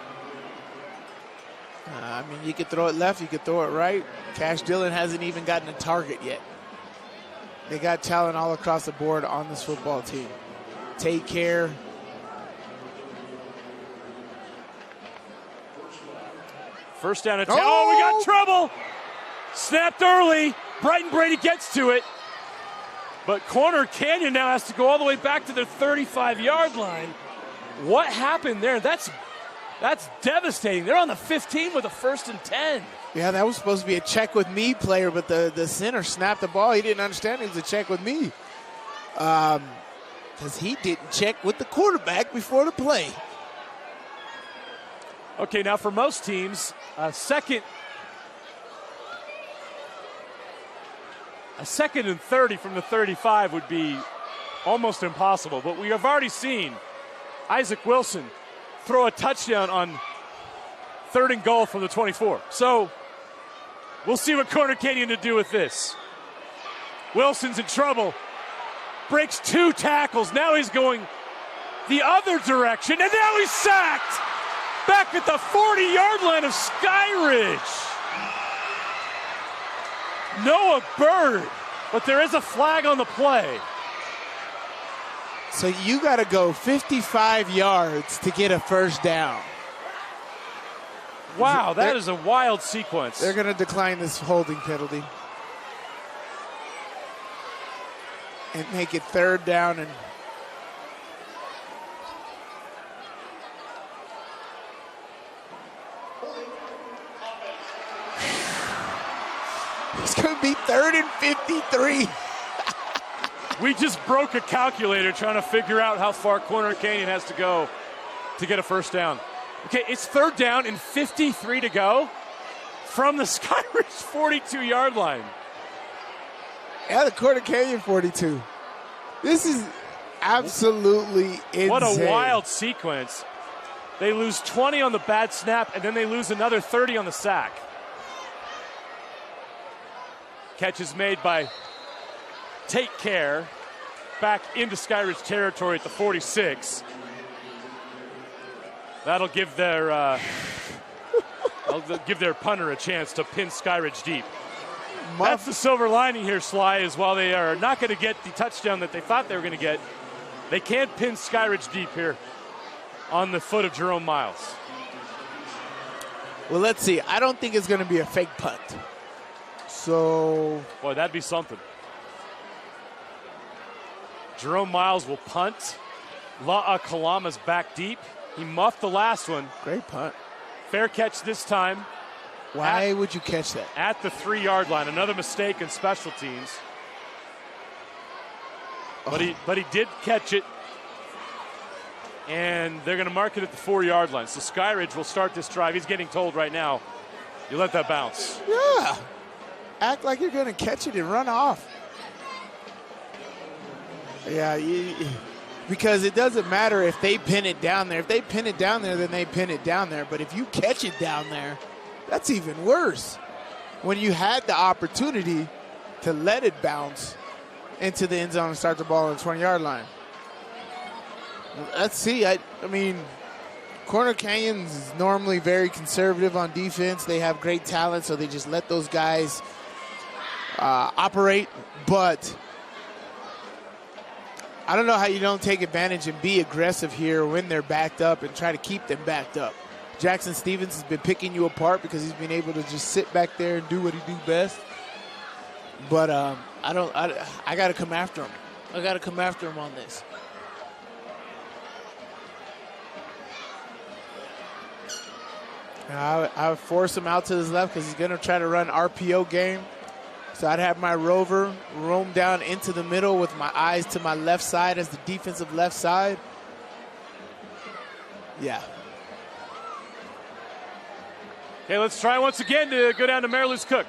I mean, you could throw it left, you could throw it right. Cash Dillon hasn't even gotten a target yet. They got talent all across the board on this football team. Take care. First down and 10. Oh, we got trouble. Snapped early. Brighton Brady gets to it. But Corner Canyon now has to go all the way back to their 35-yard line. What happened there? That's devastating. They're on the 15 with a 1st and 10. Yeah, that was supposed to be a check with me player, but the center snapped the ball. He didn't understand it was a check with me. Because he didn't check with the quarterback before the play. Okay, now for most teams, a second and 30 from the 35 would be almost impossible. But we have already seen Isaac Wilson throw a touchdown on 3rd and goal from the 24. So we'll see what Corner Canyon to do with this. Wilson's in trouble. Breaks 2 tackles. Now he's going the other direction, and now he's sacked. Back at the 40-yard line of Skyridge. Noah Bird, but there is a flag on the play. So you got to go 55 yards to get a first down. Wow, that is a wild sequence. They're going to decline this holding penalty. And make it 3rd down and... It's going to be 3rd and 53. We just broke a calculator trying to figure out how far Corner Canyon has to go to get a first down. Okay, it's 3rd down and 53 to go from the Skyridge 42-yard line. Yeah, the Corner Canyon 42. This is absolutely insane. What a wild sequence. They lose 20 on the bad snap, and then they lose another 30 on the sack. Catch is made by Take Care back into Skyridge territory at the 46. That'll give their punter a chance to pin Skyridge deep. That's the silver lining here, Sly, is while they are not going to get the touchdown that they thought they were going to get, they can't pin Skyridge deep here on the foot of Jerome Miles. Well, let's see. I don't think it's going to be a fake punt. So. Boy, that'd be something. Jerome Miles will punt. La'a Kalama's back deep. He muffed the last one. Great punt. Fair catch this time. Why would you catch that? At the 3-yard line. Another mistake in special teams. But he did catch it. And they're going to mark it at the 4-yard line. So Skyridge will start this drive. He's getting told right now, you let that bounce. Yeah. Act like you're going to catch it and run off. Yeah, because it doesn't matter if they pin it down there. If they pin it down there, then they pin it down there. But if you catch it down there, that's even worse. When you had the opportunity to let it bounce into the end zone and start the ball on the 20-yard line. Let's see. I mean, Corner Canyons is normally very conservative on defense. They have great talent, so they just let those guys operate. But I don't know how you don't take advantage and be aggressive here when they're backed up and try to keep them backed up. Jackson Stevens has been picking you apart because he's been able to just sit back there and do what he do best. But I got to come after him. I got to come after him on this. I would force him out to his left because he's going to try to run RPO game. So I'd have my rover roam down into the middle with my eyes to my left side as the defensive left side. Yeah. Okay, let's try once again to go down to Marilyn Cook.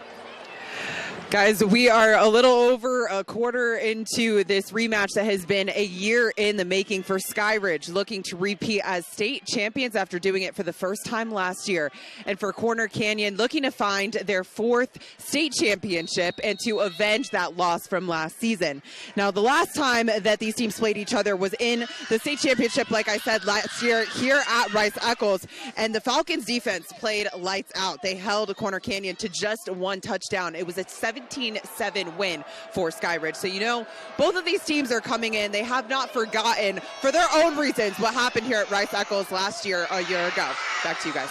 Guys, we are a little over a quarter into this rematch that has been a year in the making for Skyridge, looking to repeat as state champions after doing it for the first time last year. And for Corner Canyon, looking to find their 4th state championship and to avenge that loss from last season. Now, the last time that these teams played each other was in the state championship, like I said, last year here at Rice-Eccles. And the Falcons defense played lights out. They held Corner Canyon to just 1 touchdown. It was a 17-7 win for Skyridge. So, you know, both of these teams are coming in. They have not forgotten, for their own reasons, what happened here at Rice-Eccles last year, a year ago. Back to you guys.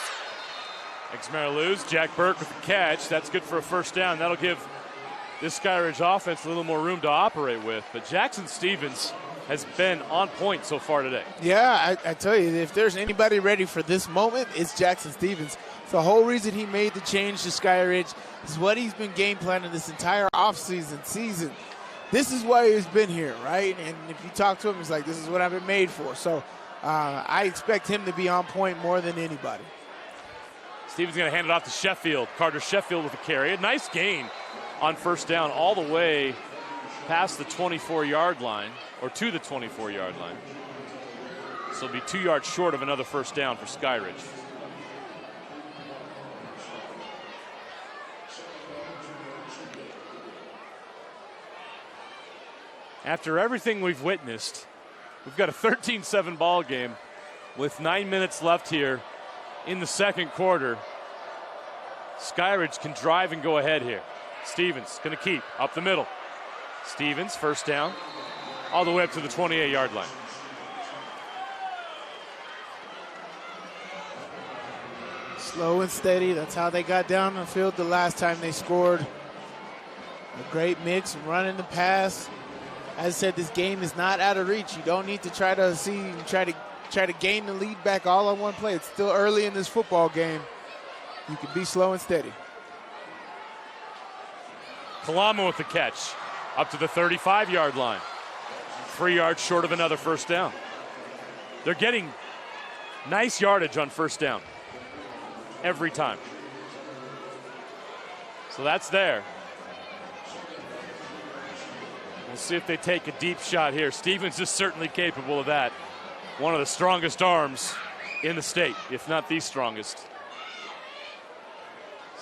Thanks, Mariluz. Jack Burke with the catch. That's good for a first down. That'll give this Skyridge offense a little more room to operate with. But Jackson Stevens has been on point so far today. Yeah, I tell you, if there's anybody ready for this moment, it's Jackson Stevens. It's the whole reason he made the change to Skyridge. This is what he's been game planning this entire offseason season. This is why he's been here, right? And if you talk to him, he's like, this is what I've been made for. So I expect him to be on point more than anybody. Stevens going to hand it off to Sheffield. Carter Sheffield with a carry. A nice gain on first down all the way past the 24-yard line, or to the 24-yard line. So it'll be 2 yards short of another first down for Skyridge. After everything we've witnessed, we've got a 13-7 ball game with 9 minutes left here in the second quarter. Skyridge can drive and go ahead here. Stevens going to keep up the middle. Stevens, first down, all the way up to the 28-yard line. Slow and steady. That's how they got down the field the last time they scored. A great mix, running the pass. As I said, this game is not out of reach. You don't need to try to gain the lead back all on one play. It's still early in this football game. You can be slow and steady. Kalama with the catch up to the 35-yard line. 3 yards short of another first down. They're getting nice yardage on first down every time. So that's there. We'll see if they take a deep shot here. Stevens is certainly capable of that. One of the strongest arms in the state, if not the strongest.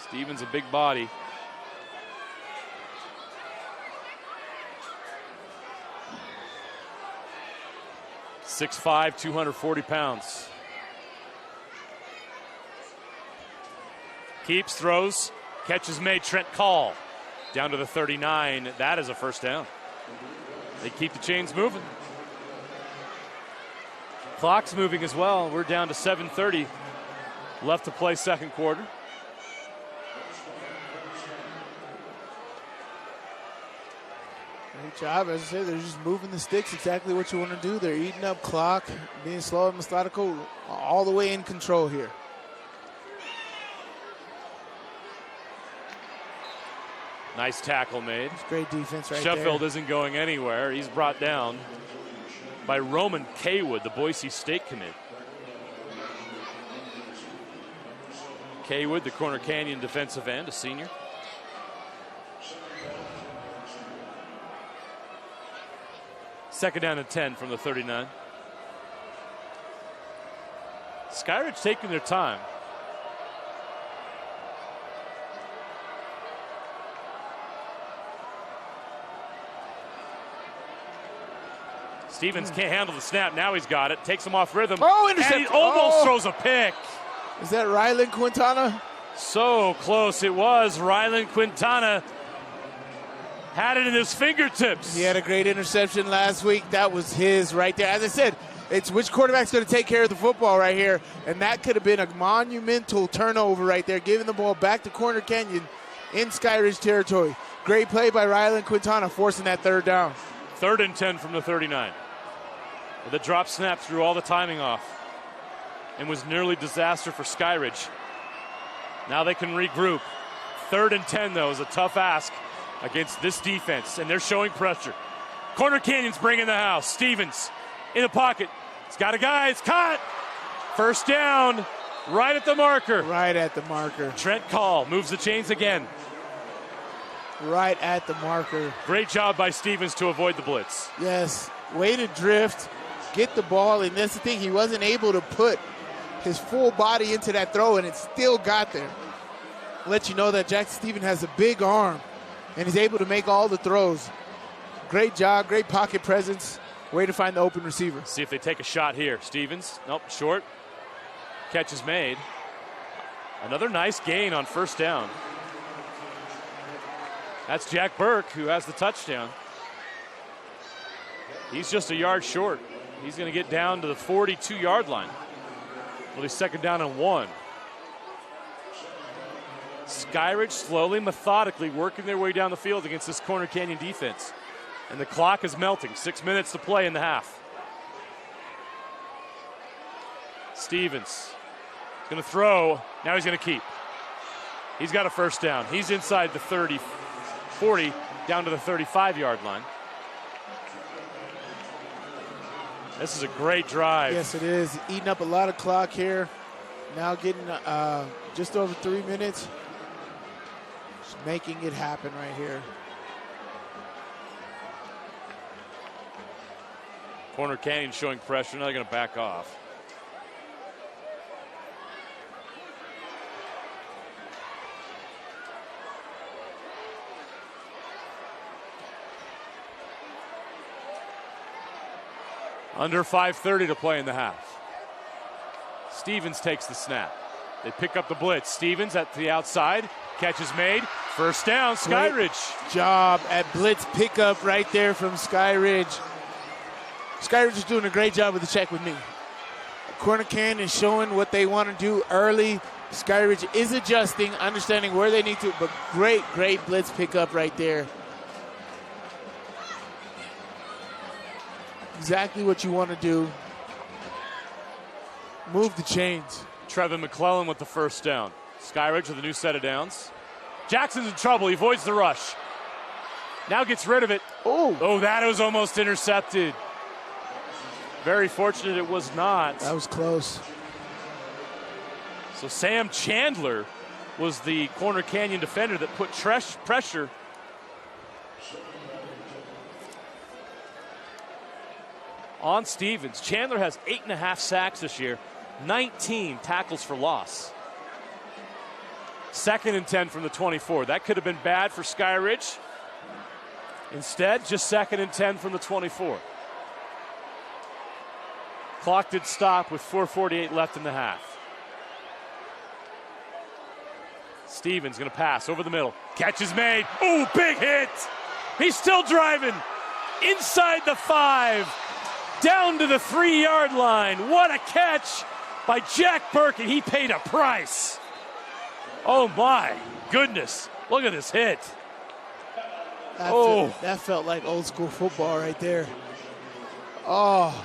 Stevens, a big body. .6'5", 240 pounds. Keeps, throws, catch is made. Trent Call down to the 39. That is a first down. They keep the chains moving. Clock's moving as well. We're down to 7:30 left to play second quarter. job. As I said, they're just moving the sticks, exactly what you want to do. They're eating up clock, being slow and methodical, all the way in control here. Nice tackle made. It's great defense right there. Sheffield isn't going anywhere. He's brought down by Roman Kaywood, the Boise State commit. Kaywood, the Corner Canyon defensive end, a senior. Second down and 10 from the 39. Skyridge taking their time. Stevens can't handle the snap. Now he's got it. Takes him off rhythm. Oh, intercepted. And he almost throws a pick. Is that Rylan Quintana? So close it was. Rylan Quintana had it in his fingertips. He had a great interception last week. That was his right there. As I said, it's which quarterback's going to take care of the football right here. And that could have been a monumental turnover right there, giving the ball back to Corner Canyon in Skyridge territory. Great play by Rylan Quintana, forcing that third down. 3rd and 10 from the 39. The drop snap threw all the timing off and was nearly disaster for Skyridge. Now they can regroup. 3rd and 10, though, is a tough ask against this defense, and they're showing pressure. Corner Canyon's bringing the house. Stevens in the pocket. He's got a guy. It's caught. First down, right at the marker. Right at the marker. Trent Call moves the chains again. Right at the marker. Great job by Stevens to avoid the blitz. Yes, way to drift, get the ball, and that's the thing. He wasn't able to put his full body into that throw, and it still got there. Let you know that Jackson Stevens has a big arm, and he's able to make all the throws. Great job, great pocket presence. Way to find the open receiver. See if they take a shot here. Stevens, nope, short. Catch is made. Another nice gain on first down. That's Jack Burke, who has the touchdown. He's just a yard short. He's going to get down to the 42-yard line. Well, he's second down and 1. Skyridge slowly, methodically working their way down the field against this Corner Canyon defense. And the clock is melting. 6 minutes to play in the half. Stevens is going to throw. Now he's going to keep. He's got a first down. He's inside the 30, 40, down to the 35-yard line. This is a great drive. Yes, it is. Eating up a lot of clock here. Now getting just over 3 minutes. Just making it happen right here. Corner Canyon showing pressure. Now they're going to back off. Under 5:30 to play in the half. Stevens takes the snap. They pick up the blitz. Stevens at the outside. Catch is made. First down, Skyridge. Great job at blitz pickup right there from Skyridge. Skyridge is doing a great job with the check with me. Corner Canyon is showing what they want to do early. Skyridge is adjusting, understanding where they need to, but great blitz pickup right there. Exactly what you want to do. Move the chains. Trevin McClellan with the first down. Skyridge with a new set of downs. Jackson's in trouble. He avoids the rush. Now gets rid of it. Oh, that was almost intercepted. Very fortunate it was not. That was close. So Sam Chandler was the Corner Canyon defender that put pressure on Stevens. Chandler has 8.5 sacks this year, 19 tackles for loss. Second and 10 from the 24. That could have been bad for Skyridge. Instead, just second and 10 from the 24. Clock did stop with 4:48 left in the half. Stevens going to pass over the middle. Catch is made. Oh, big hit. He's still driving. Inside the 5. Down to the 3-yard line. What a catch by Jack Burke, and he paid a price. Oh, my goodness. Look at this hit. That felt like old school football right there. Oh,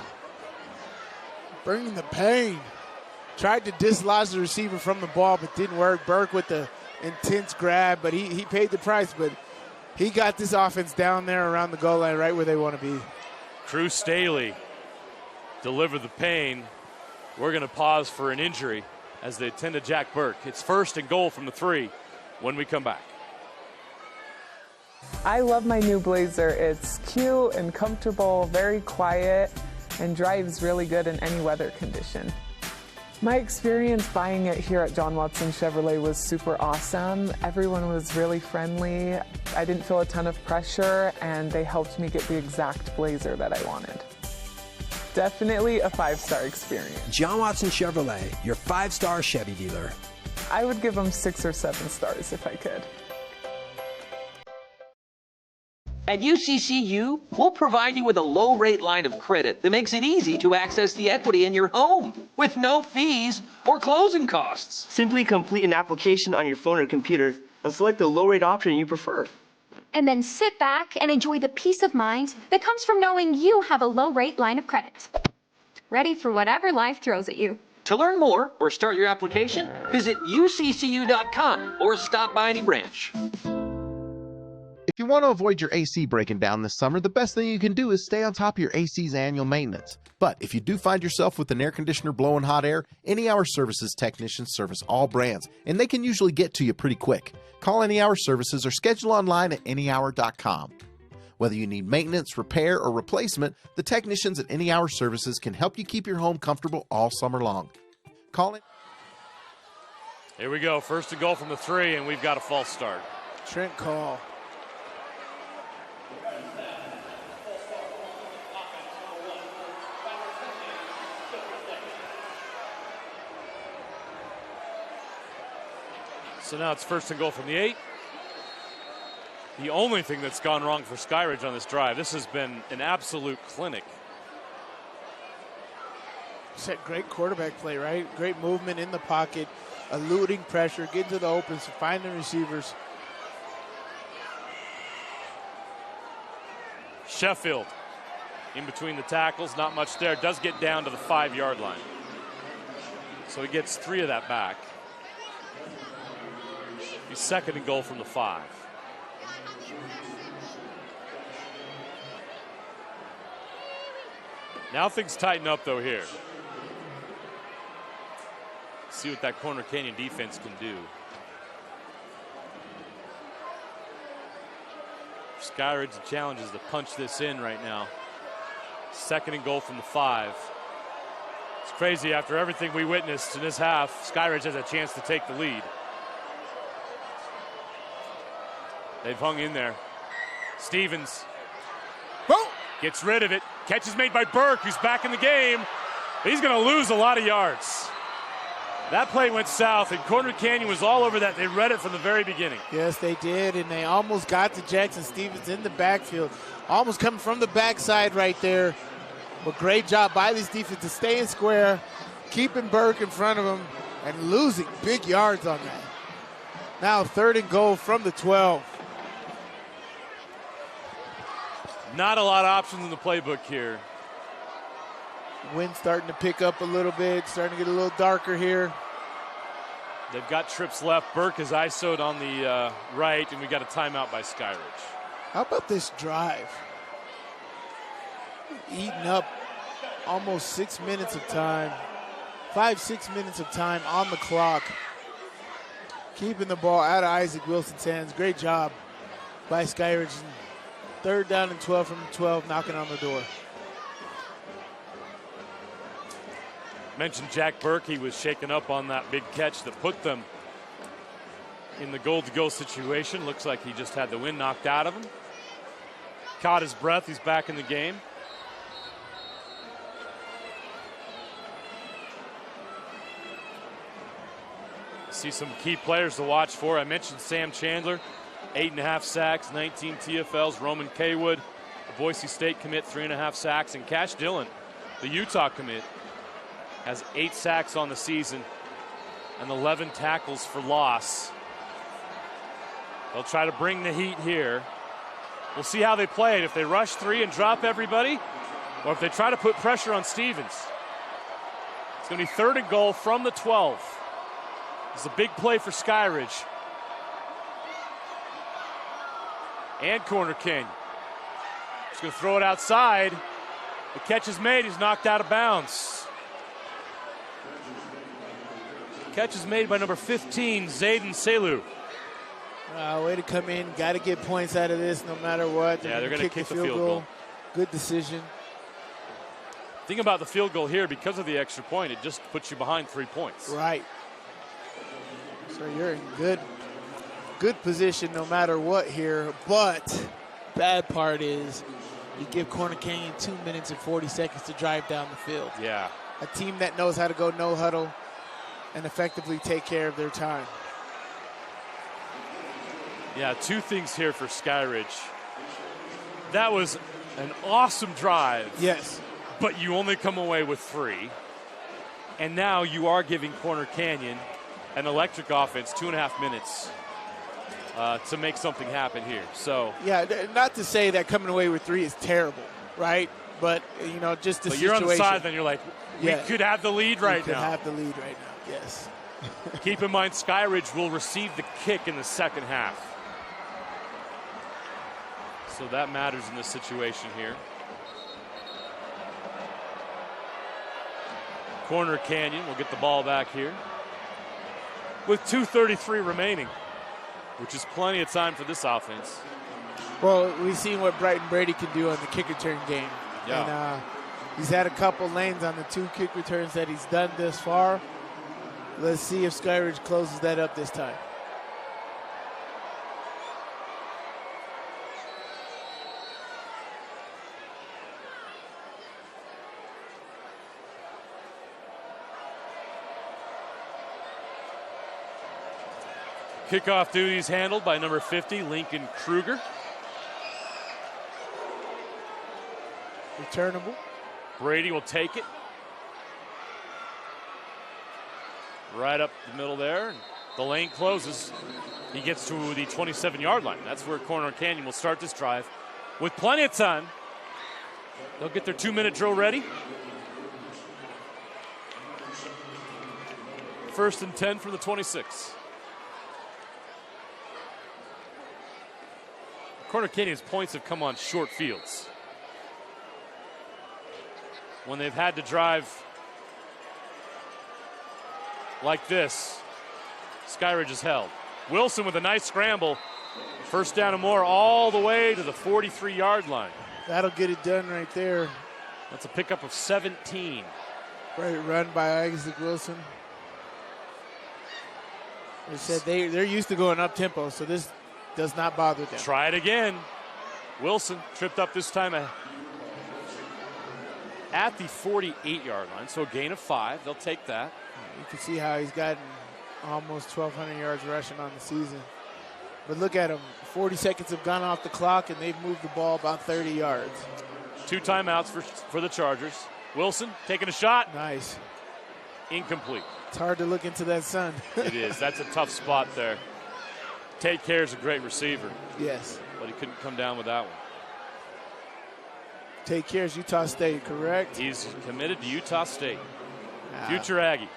bringing the pain. Tried to dislodge the receiver from the ball, but didn't work. Burke with the intense grab, but he paid the price. But he got this offense down there around the goal line right where they want to be. Crew Staley delivered the pain. We're going to pause for an injury as they attend to Jack Burke. It's 1st and goal from the 3 when we come back. I love my new Blazer. It's cute and comfortable, very quiet, and drives really good in any weather condition. My experience buying it here at John Watson Chevrolet was super awesome. Everyone was really friendly. I didn't feel a ton of pressure, and they helped me get the exact Blazer that I wanted. Definitely a 5-star experience. John Watson Chevrolet, your 5-star Chevy dealer. I would give them 6 or 7 stars if I could. At UCCU, we'll provide you with a low-rate line of credit that makes it easy to access the equity in your home with no fees or closing costs. Simply complete an application on your phone or computer and select the low-rate option you prefer. And then sit back and enjoy the peace of mind that comes from knowing you have a low-rate line of credit. Ready for whatever life throws at you. To learn more or start your application, visit uccu.com or stop by any branch. If you want to avoid your AC breaking down this summer, the best thing you can do is stay on top of your AC's annual maintenance. But if you do find yourself with an air conditioner blowing hot air, Any Hour Services technicians service all brands, and they can usually get to you pretty quick. Call Any Hour Services or schedule online at anyhour.com. Whether you need maintenance, repair, or replacement, the technicians at Any Hour Services can help you keep your home comfortable all summer long. Call it. Here we go. 1st and goal from the 3, and we've got a false start. Trent Call. So now it's 1st and goal from the 8. The only thing that's gone wrong for Skyridge on this drive. This has been an absolute clinic. Set great quarterback play, right? Great movement in the pocket, eluding pressure, getting to the opens, finding receivers. Sheffield in between the tackles, not much there. Does get down to the 5-yard line. So he gets 3 of that back. He's 2nd and goal from the 5. Now things tighten up though here. See what that Corner Canyon defense can do. Skyridge, the challenge is to punch this in right now. 2nd and goal from the 5. It's crazy after everything we witnessed in this half. Skyridge has a chance to take the lead. They've hung in there. Stevens gets rid of it. Catch is made by Burke, who's back in the game. He's going to lose a lot of yards. That play went south, and Corner Canyon was all over that. They read it from the very beginning. Yes, they did, and they almost got to Jackson Stevens in the backfield. Almost coming from the backside right there. But great job by this defense to stay in square, keeping Burke in front of him, and losing big yards on that. Now 3rd and goal from the 12. Not a lot of options in the playbook here. Wind starting to pick up a little bit, starting to get a little darker here. They've got trips left. Burke is ISO'd on the right, and we got a timeout by Skyridge. How about this drive? Eating up almost 6 minutes of time. 5-6 minutes of time on the clock. Keeping the ball out of Isaac Wilson's hands. Great job by Skyridge. 3rd down and 12 from the 12, knocking on the door. Mentioned Jack Burke. He was shaken up on that big catch that put them in the goal-to-go situation. Looks like he just had the wind knocked out of him. Caught his breath. He's back in the game. See some key players to watch for. I mentioned Sam Chandler, 8.5 sacks, 19 TFLs. Roman Kaywood, the Boise State commit, 3.5 sacks. And Cash Dillon, the Utah commit, has 8 sacks on the season and 11 tackles for loss. They'll try to bring the heat here. We'll see how they play it. If they rush three and drop everybody, or if they try to put pressure on Stevens. It's going to be 3rd and goal from the 12. It's a big play for Skyridge. And Corner Canyon. He's going to throw it outside. The catch is made. He's knocked out of bounds. Catch is made by number 15, Zayden Selu. Way to come in. Got to get points out of this no matter what. They're going to kick the field goal. Good decision. Think about the field goal here. Because of the extra point, it just puts you behind 3 points. Right. So you're in good position no matter what here. But bad part is you give Corner Canyon 2 minutes and 40 seconds to drive down the field. Yeah. A team that knows how to go no huddle and effectively take care of their time. Yeah, 2 things here for Skyridge. That was an awesome drive. Yes. But you only come away with 3. And now you are giving Corner Canyon an electric offense, 2.5 minutes to make something happen here. So yeah, not to say that coming away with 3 is terrible, right? But, just the situation. You're on the side, then you're like, we could have the lead right now. We could have the lead right now, yes. Keep in mind, Skyridge will receive the kick in the second half. So that matters in this situation here. Corner Canyon will get the ball back here with 2:33 remaining, which is plenty of time for this offense. Well, we've seen what Brighton Brady can do on the kick return game. Yeah. And he's had a couple lanes on the 2 kick returns that he's done this far. Let's see if Skyridge closes that up this time. Kickoff duties handled by number 50, Lincoln Kruger. Returnable. Brady will take it. Right up the middle there. And the lane closes. He gets to the 27-yard line. That's where Corner Canyon will start this drive with plenty of time. They'll get their 2-minute drill ready. 1st and 10 from the 26. Corner Canyon's points have come on short fields. When they've had to drive like this, Skyridge is held. Wilson with a nice scramble. 1st down and more all the way to the 43-yard line. That'll get it done right there. That's a pickup of 17. Great run by Isaac Wilson. They said they're used to going up tempo, so this does not bother them. Try it again. Wilson tripped up this time at the 48-yard line, so a gain of 5. They'll take that. You can see how he's gotten almost 1,200 yards rushing on the season. But look at him. 40 seconds have gone off the clock, and they've moved the ball about 30 yards. 2 timeouts for the Chargers. Wilson taking a shot. Nice. Incomplete. It's hard to look into that sun. It is. That's a tough spot there. Take Care is a great receiver. Yes. But he couldn't come down with that one. Take Care is Utah State, correct? He's committed to Utah State. Future Aggie.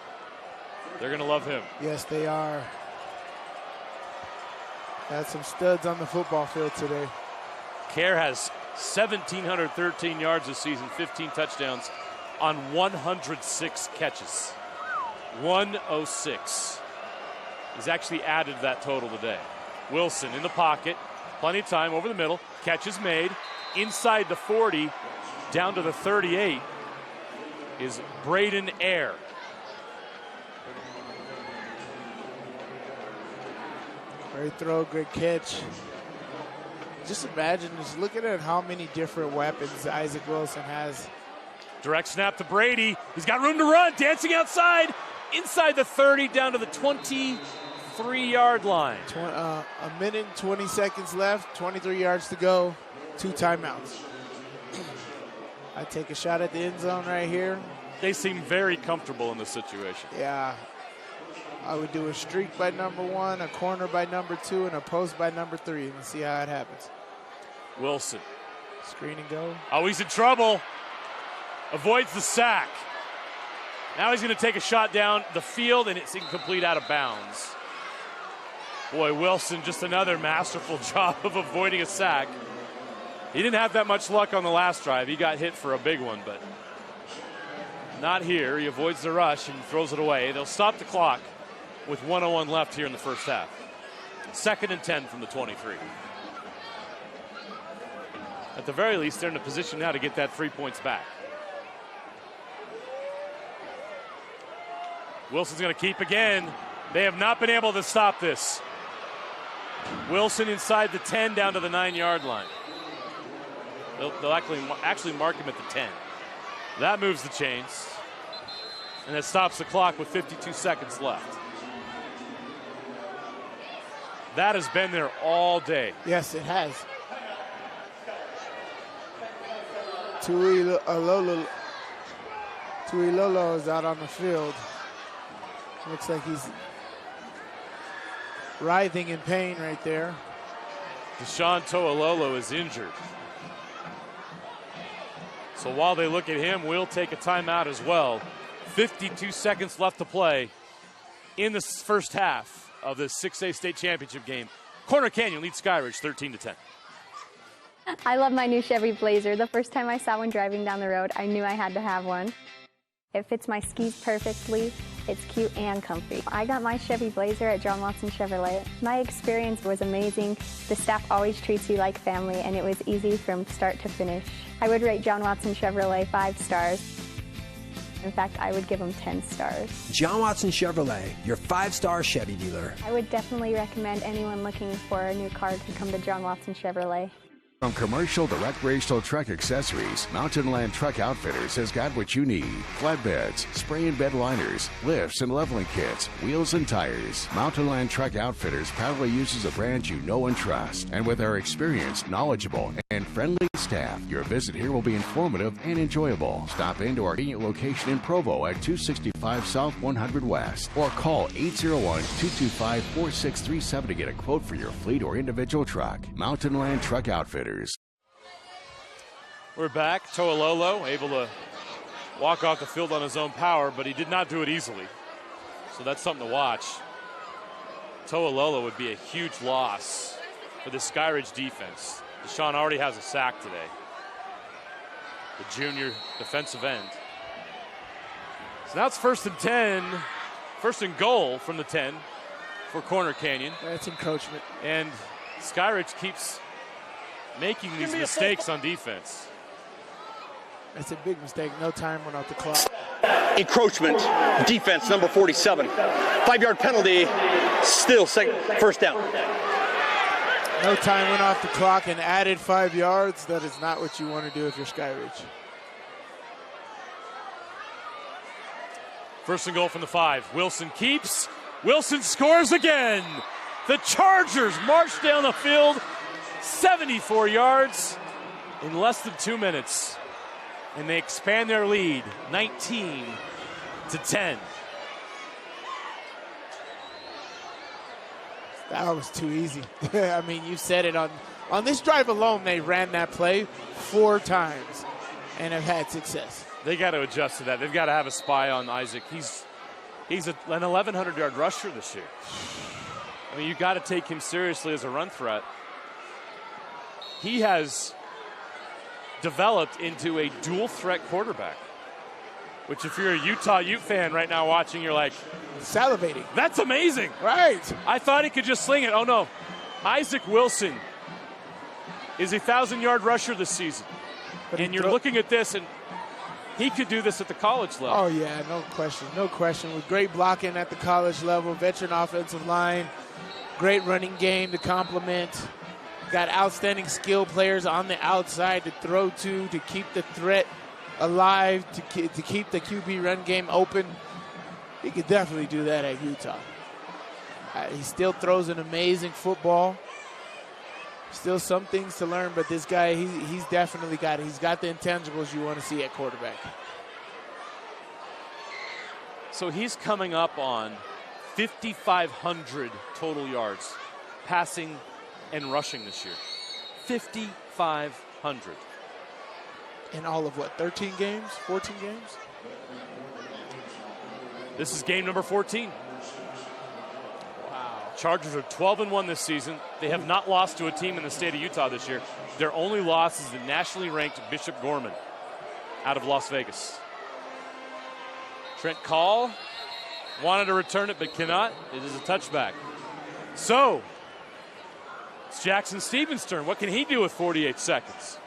They're going to love him. Yes, they are. Had some studs on the football field today. Care has 1,713 yards this season, 15 touchdowns on 106 catches. 106. He's actually added that total today. Wilson in the pocket. Plenty of time over the middle. Catch is made. Inside the 40, down to the 38, is Braden Ayer. Great throw, great catch. Just imagine, just looking at how many different weapons Isaac Wilson has. Direct snap to Brady. He's got room to run, dancing outside. Inside the 30, down to the 23-yard line. A minute and 20 seconds left, 23 yards to go, 2 timeouts. I take a shot at the end zone right here. They seem very comfortable in this situation. Yeah. I would do a streak by number 1, a corner by number 2, and a post by number 3, and see how it happens. Wilson. Screen and go. Oh, he's in trouble. Avoids the sack. Now he's going to take a shot down the field, and it's incomplete, out of bounds. Boy, Wilson, just another masterful job of avoiding a sack. He didn't have that much luck on the last drive. He got hit for a big one, but not here. He avoids the rush and throws it away. They'll stop the clock with 1:01 left here in the first half. 2nd and 10 from the 23. At the very least, they're in a position now to get that 3 points back. Wilson's going to keep again. They have not been able to stop this. Wilson inside the 10 down to the 9-yard line. They'll actually mark him at the 10. That moves the chains. And that stops the clock with 52 seconds left. That has been there all day. Yes, it has. Tuilolo is out on the field. Looks like he's writhing in pain right there. Deshaun To'ololo is injured. So while they look at him, we'll take a timeout as well. 52 seconds left to play in the first half of the 6A state championship game. Corner Canyon leads Skyridge 13-10. I love my new Chevy Blazer. The first time I saw one driving down the road, I knew I had to have one. It fits my skis perfectly. It's cute and comfy. I got my Chevy Blazer at John Watson Chevrolet. My experience was amazing. The staff always treats you like family, and it was easy from start to finish. I would rate John Watson Chevrolet 5 stars. In fact, I would give them 10 stars. John Watson Chevrolet, your 5-star Chevy dealer. I would definitely recommend anyone looking for a new car to come to John Watson Chevrolet. From commercial to recreational truck accessories, Mountain Land Truck Outfitters has got what you need. Flatbeds, spray and bed liners, lifts and leveling kits, wheels and tires. Mountain Land Truck Outfitters proudly uses a brand you know and trust. And with our experienced, knowledgeable, and friendly staff, your visit here will be informative and enjoyable. Stop into our convenient location in Provo at 265 South 100 West or call 801-225-4637 to get a quote for your fleet or individual truck. Mountain Land Truck Outfitters. We're back. To'ololo able to walk off the field on his own power, but he did not do it easily. So that's something to watch. To'ololo would be a huge loss for the Skyridge defense. Deshaun already has a sack today. The junior defensive end. So now it's 1st and 10. 1st and goal from the 10 for Corner Canyon. That's encroachment. And Skyridge keeps making these mistakes on defense. That's a big mistake. No time went off the clock. Encroachment, defense, number 47. 5-yard penalty, still first down. No time went off the clock and added 5 yards. That is not what you want to do if you're Skyridge. 1st and goal from the 5. Wilson keeps. Wilson scores again. The Chargers march down the field 74 yards in less than 2 minutes. And they expand their lead 19-10. That was too easy. I mean, you said it on this drive alone. They ran that play 4 times and have had success. They got to adjust to that. They've got to have a spy on Isaac. He's an 1,100-yard rusher this year. I mean, you got to take him seriously as a run threat. He has developed into a dual threat quarterback, which if you're a Utah Ute fan right now watching, you're like salivating. That's amazing. Right. I thought he could just sling it. Oh no. Isaac Wilson is a 1,000-yard rusher this season. And you're looking at this and he could do this at the college level. Oh yeah, no question. No question. With great blocking at the college level, veteran offensive line, great running game to complement. Got outstanding skill players on the outside to throw to keep the threat alive, to keep the QB run game open. He could definitely do that at Utah. He still throws an amazing football. Still some things to learn, but this guy, he's definitely got it. He's got the intangibles you want to see at quarterback. So he's coming up on 5,500 total yards, passing and rushing this year. 500. In all of what, 13 games, 14 games? This is game number 14. Wow. Chargers are 12-1 this season. They have not lost to a team in the state of Utah this year. Their only loss is the nationally ranked Bishop Gorman out of Las Vegas. Trent Call wanted to return it but cannot. It is a touchback. So, it's Jackson Stevens' turn. What can he do with 48 seconds?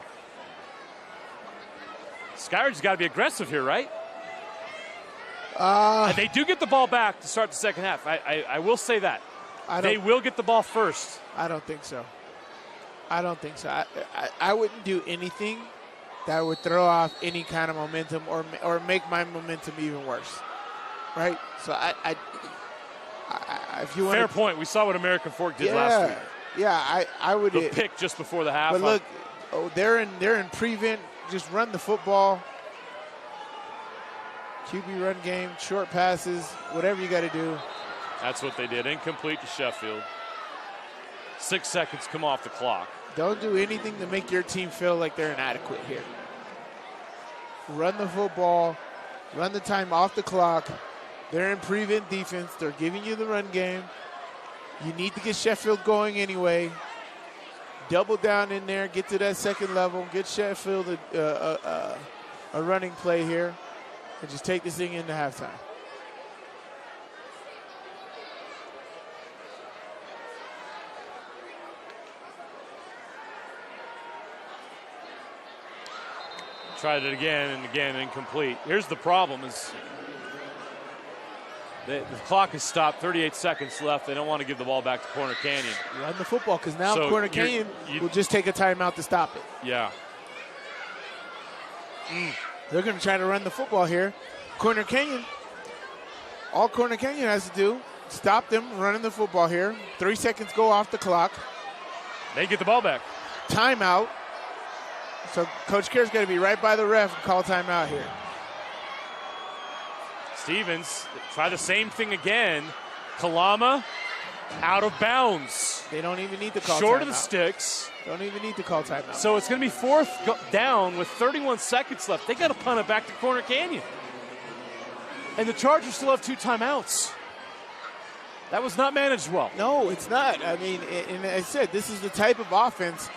Skyridge's got to be aggressive here, right? And they do get the ball back to start the second half. I will say that. They will get the ball first. I don't think so. I don't think so. I wouldn't do anything that would throw off any kind of momentum or make my momentum even worse. Right? So if you want fair point. We saw what American Fork did last week. Yeah, I would. The pick just before the half. But look, they're in prevent. Just run the football. QB run game, short passes, whatever you got to do. That's what they did. Incomplete to Sheffield. 6 seconds come off the clock. Don't do anything to make your team feel like they're inadequate here. Run the football, run the time off the clock. They're in prevent defense. They're giving you the run game. You need to get Sheffield going anyway. Double down in there, get to that second level, get Sheffield a running play here, and just take this thing into halftime. Tried it again and again, incomplete. Here's the problem is the clock is stopped, 38 seconds left. They don't want to give the ball back to Corner Canyon. Run the football because now Corner Canyon will just take a timeout to stop it. Yeah. They're going to try to run the football here. Corner Canyon, all Corner Canyon has to do, stop them running the football here. 3 seconds go off the clock. They get the ball back. Timeout. So Coach Kerr's got to be right by the ref and call timeout here. Stevens try the same thing again. Kalama out of bounds. They don't even need to call short timeout. Of the sticks. Don't even need to call timeout. So it's going to be fourth down with 31 seconds left. They got to punt it back to Corner Canyon. And the Chargers still have 2 timeouts. That was not managed well. No, it's not. I mean, and I said, this is the type of offense.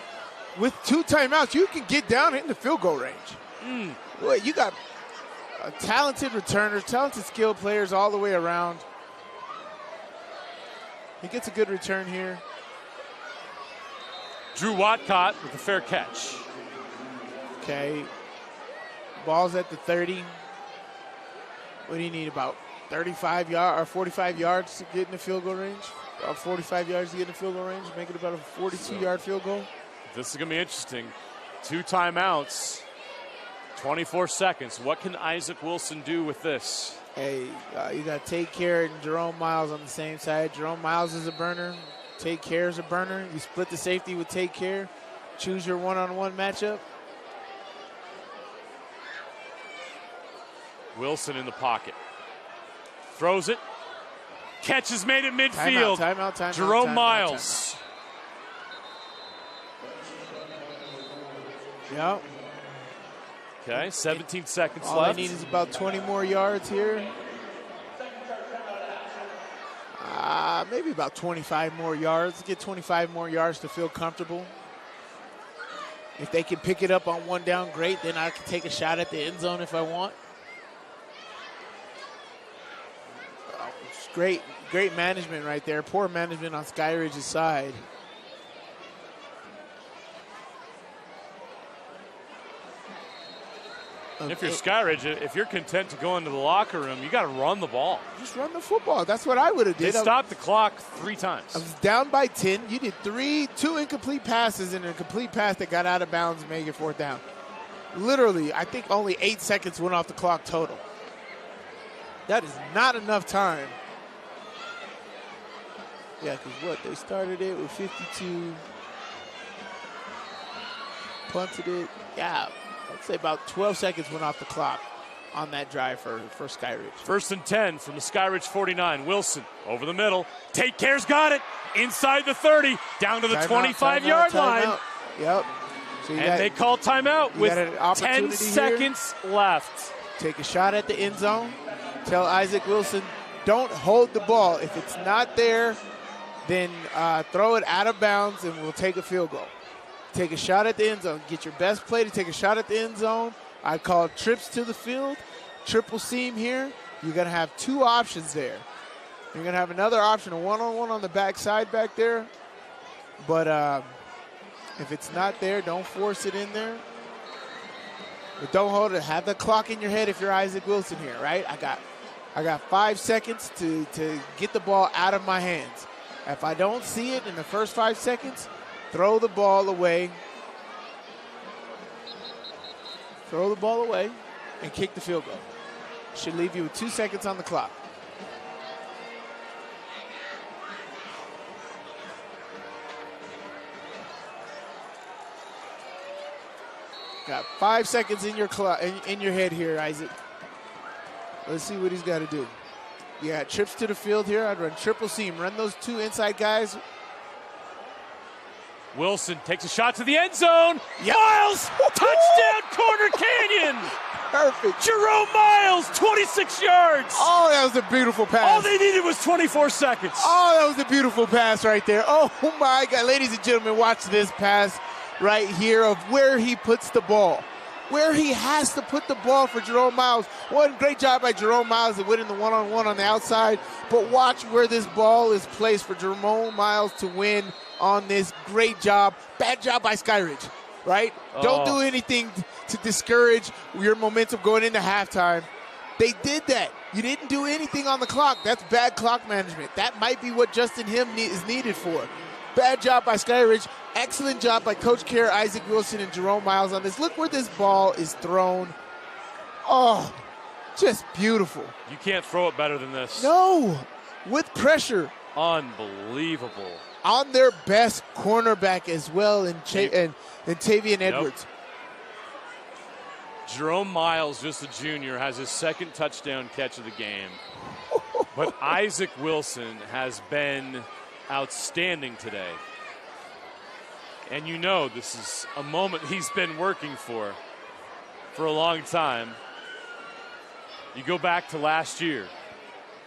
With 2 timeouts, you can get down in the field goal range. Well, you got talented returners, talented skill players all the way around. He gets a good return here. Drew Watcott with a fair catch. Okay. Ball's at the 30. What do you need, about 35 yards or 45 yards to get in the field goal range? About 45 yards to get in the field goal range, make it about a 42-yard field goal. This is going to be interesting. 2 timeouts, 24 seconds. What can Isaac Wilson do with this? Hey, you got Take Care and Jerome Miles on the same side. Jerome Miles is a burner. Take Care is a burner. You split the safety with Take Care. Choose your one-on-one matchup. Wilson in the pocket. Throws it. Catch is made at midfield. Timeout. Jerome Miles. Yep. Okay, 17 seconds All left. I need is about 20 more yards here. Maybe about 25 more yards. Get 25 more yards to feel comfortable. If they can pick it up on 1 down, great. Then I can take a shot at the end zone if I want. It's great management right there. Poor management on Skyridge's side. If you're Skyridge, if you're content to go into the locker room, you got to run the ball. Just run the football. That's what I would have did. They stopped the clock 3 times. I was down by 10. You did 2 incomplete passes and a complete pass that got out of bounds and made it 4th down. Literally, I think only 8 seconds went off the clock total. That is not enough time. Yeah, because they started it with 52. Punted it. Yeah. I'd say about 12 seconds went off the clock on that drive for Skyridge. 1st and 10 from the Skyridge 49. Wilson over the middle. Take Care's got it. Inside the 30. Down to the 25-yard line. Yep. So they call timeout with an 10 opportunity seconds left. Take a shot at the end zone. Tell Isaac Wilson, don't hold the ball. If it's not there, then throw it out of bounds and we'll take a field goal. Take a shot at the end zone. Get your best play to take a shot at the end zone. I call trips to the field, triple seam here. You're going to have two options there. You're going to have another option, a one-on-one on the backside back there. But if it's not there, don't force it in there. But don't hold it. Have the clock in your head if you're Isaac Wilson here, right? I got 5 seconds to get the ball out of my hands. If I don't see it in the first 5 seconds, throw the ball away. Throw the ball away and kick the field goal. Should leave you with 2 seconds on the clock. Got 5 seconds in your head here, Isaac. Let's see what he's got to do. You got trips to the field here. I'd run triple seam. Run those two inside guys. Wilson takes a shot to the end zone. Yep. Miles, touchdown, Corner Canyon. Perfect. Jerome Miles, 26 yards. Oh, that was a beautiful pass. All they needed was 24 seconds. Oh, that was a beautiful pass right there. Oh, my God. Ladies and gentlemen, watch this pass right here of where he puts the ball. Where he has to put the ball for Jerome Miles. One great job by Jerome Miles to win in the one-on-one on the outside. But watch where this ball is placed for Jerome Miles to win on this. Great job. Bad job by Skyridge, right? Don't do anything to discourage your momentum going into halftime. They did that. You didn't do anything on the clock. That's bad clock management. That might be what Justin Him is needed for. Bad job by Skyridge. Excellent job by Coach Kerr, Isaac Wilson, and Jerome Miles on this. Look where this ball is thrown. Oh, just beautiful. You can't throw it better than this. No, with pressure. Unbelievable. On their best cornerback as well, and Tavian Edwards. Jerome Miles, just a junior, has his second touchdown catch of the game. But Isaac Wilson has been outstanding today. And you know this is a moment he's been working for a long time. You go back to last year,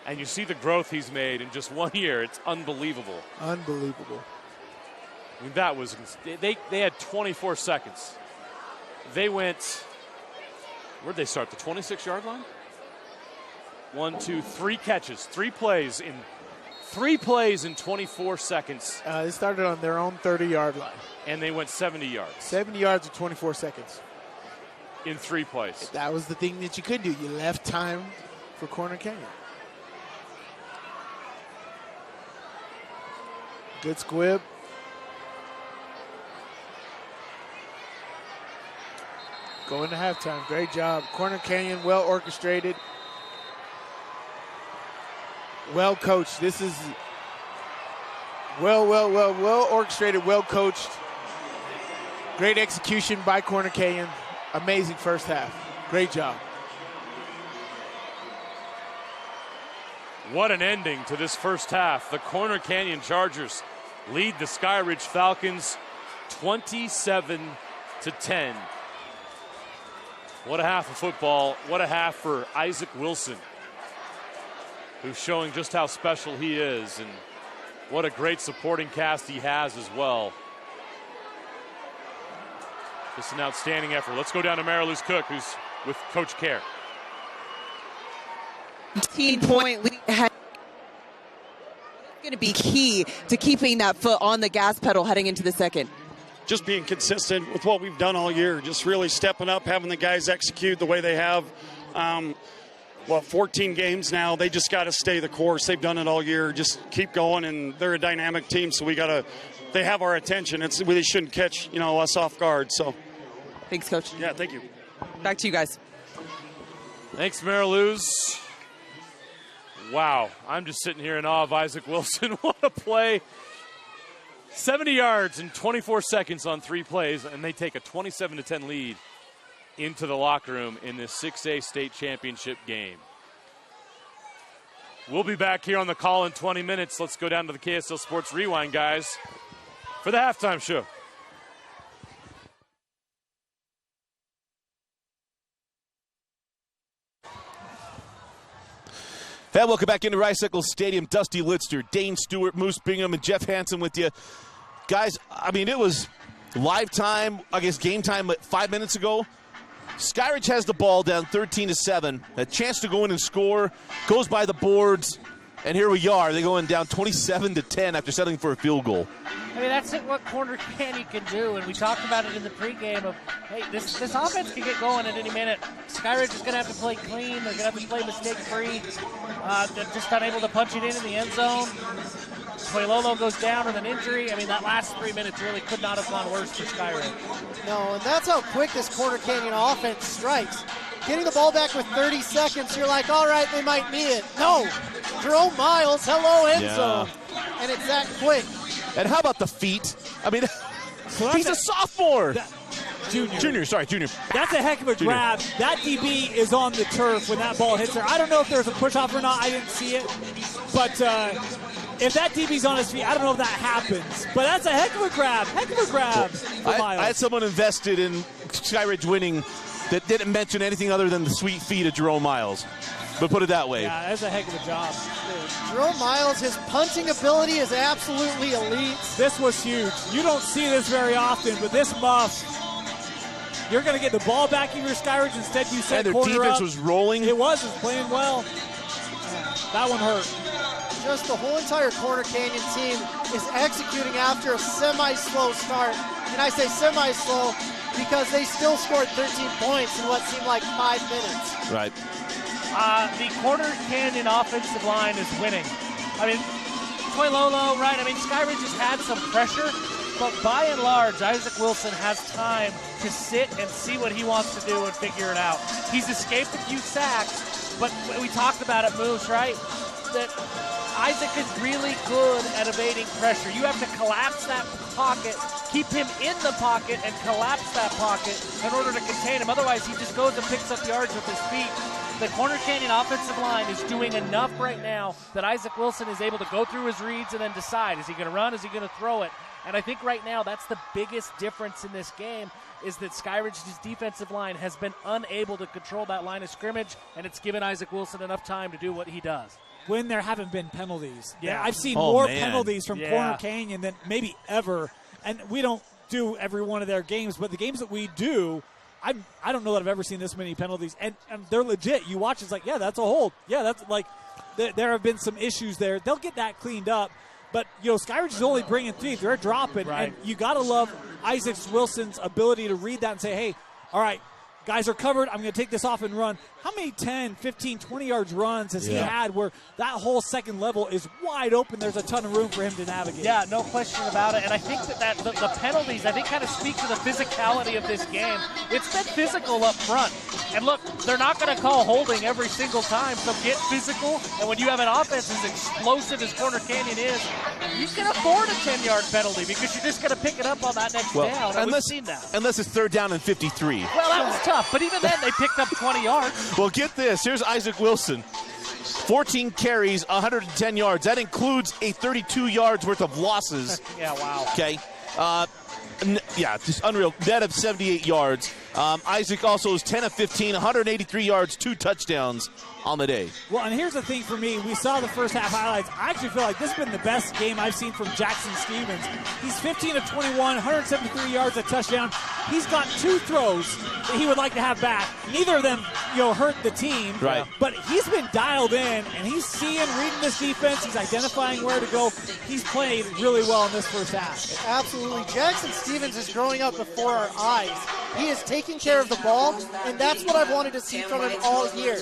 and you see the growth he's made in just 1 year. It's unbelievable. Unbelievable. I mean, that was they had 24 seconds. They went, where'd they start? The 26-yard line? 1, 2, 3 catches, 3 plays in 24 seconds. They started on their own 30-yard line. And they went 70 yards. 70 yards in 24 seconds. In 3 plays. That was the thing that you could do. You left time for Corner Canyon. Good squib. Going to halftime. Great job. Corner Canyon, well orchestrated. Well coached. This is well orchestrated, well coached. Great execution by Corner Canyon. Amazing first half. Great job. What an ending to this first half. The Corner Canyon Chargers lead the Skyridge Falcons 27-10. What a half of football. What a half for Isaac Wilson, who's showing just how special he is, and what a great supporting cast he has as well. Just an outstanding effort. Let's go down to Mariluz Cook, who's with Coach Kerr. 18-point lead. It's going to be key to keeping that foot on the gas pedal heading into the second. Just being consistent with what we've done all year, just really stepping up, having the guys execute the way they have. 14 games now. They just got to stay the course. They've done it all year. Just keep going, and they're a dynamic team, so they have our attention. They shouldn't catch, us off guard. So, thanks, Coach. Yeah, thank you. Back to you guys. Thanks, Mariluz. Wow, I'm just sitting here in awe of Isaac Wilson. What a play. 70 yards in 24 seconds on 3 plays, and they take a 27-10 lead into the locker room in this 6A state championship game. We'll be back here on the call in 20 minutes. Let's go down to the KSL Sports Rewind, guys, for the halftime show. Hey, welcome back into Rice-Eccles Stadium. Dusty Litster, Dane Stewart, Moose Bingham, and Jeff Hansen with you. Guys, I mean, it was live time, I guess game time 5 minutes ago. Skyridge has the ball down 13-7. A chance to go in and score. Goes by the boards. And here we are. They go in down 27-10 after settling for a field goal. I mean, that's what Corner Canyon can do, and we talked about it in the pregame of, hey, this offense can get going at any minute. Skyridge is going to have to play clean. They're going to have to play mistake-free. They're just unable to punch it in the end zone. Toilolo goes down with an injury. I mean, that last 3 minutes really could not have gone worse for Skyridge. No, and that's how quick this Corner Canyon offense strikes. Getting the ball back with 30 seconds, you're like, all right, they might need it. No, Jerome Miles, hello, end zone. And it's that quick. And how about the feet? I mean, he's a sophomore. Junior. That's a heck of a grab. That DB is on the turf when that ball hits her. I don't know if there's a push-off or not. I didn't see it. But if that DB's on his feet, I don't know if that happens. But that's a heck of a grab. I had someone invested in Skyridge winning that didn't mention anything other than the sweet feet of Jerome Miles. But put it that way. Yeah, that's a heck of a job. Jerome Miles, his punching ability is absolutely elite. This was huge. You don't see this very often, but this muff, you're going to get the ball back in your Skyridge. Instead, you said corner up. And their defense was rolling. It was playing well. That one hurt. Just the whole entire Corner Canyon team is executing after a semi-slow start. And I say semi-slow because they still scored 13 points in what seemed like 5 minutes. Right. The Corner Canyon offensive line is winning. I mean, Toilolo, right? I mean, Skyridge has had some pressure, but by and large, Isaac Wilson has time to sit and see what he wants to do and figure it out. He's escaped a few sacks, but we talked about it, Moose, right? That Isaac is really good at evading pressure. You have to collapse that pocket, keep him in the pocket, and collapse that pocket in order to contain him. Otherwise, he just goes and picks up yards with his feet. The Corner Canyon offensive line is doing enough right now that Isaac Wilson is able to go through his reads and then decide, is he going to run, is he going to throw it? And I think right now that's the biggest difference in this game is that Skyridge's defensive line has been unable to control that line of scrimmage, and it's given Isaac Wilson enough time to do what he does. When there haven't been penalties. Yeah. I've seen more penalties from Corner Canyon than maybe ever. And we don't do every one of their games, but the games that we do, I don't know that I've ever seen this many penalties. And they're legit. You watch, it's like, yeah, that's a hold. Yeah, that's like, there have been some issues there. They'll get that cleaned up. But, Skyridge is only bringing 3. They're dropping. Right. And you got to love Isaac Wilson's ability to read that and say, hey, all right, guys are covered. I'm going to take this off and run. How many 10, 15, 20 yards runs has he had where that whole second level is wide open? There's a ton of room for him to navigate. Yeah, no question about it. And I think that the penalties, I think, kind of speak to the physicality of this game. It's been physical up front. And look, they're not going to call holding every single time, so get physical. And when you have an offense as explosive as Corner Canyon is, you can afford a 10-yard penalty because you're just going to pick it up on that next down. And we've seen that. Unless it's 3rd down and 53. Well, that was tough. But even then, they picked up 20 yards. Well, get this. Here's Isaac Wilson. 14 carries, 110 yards. That includes a 32 yards worth of losses. Yeah, wow. Okay. Just unreal. Net of 78 yards. Isaac also is 10 of 15, 183 yards, 2 touchdowns on the day. Well, and here's the thing for me. We saw the first half highlights. I actually feel like this has been the best game I've seen from Jackson Stevens. He's 15 of 21, 173 yards, a touchdown. He's got 2 throws that he would like to have back. Neither of them, hurt the team. Right. But he's been dialed in, and he's reading this defense. He's identifying where to go. He's played really well in this first half. Absolutely. Jackson Stevens is growing up before our eyes. He is taking care of the ball, and that's what I've wanted to see from him all year.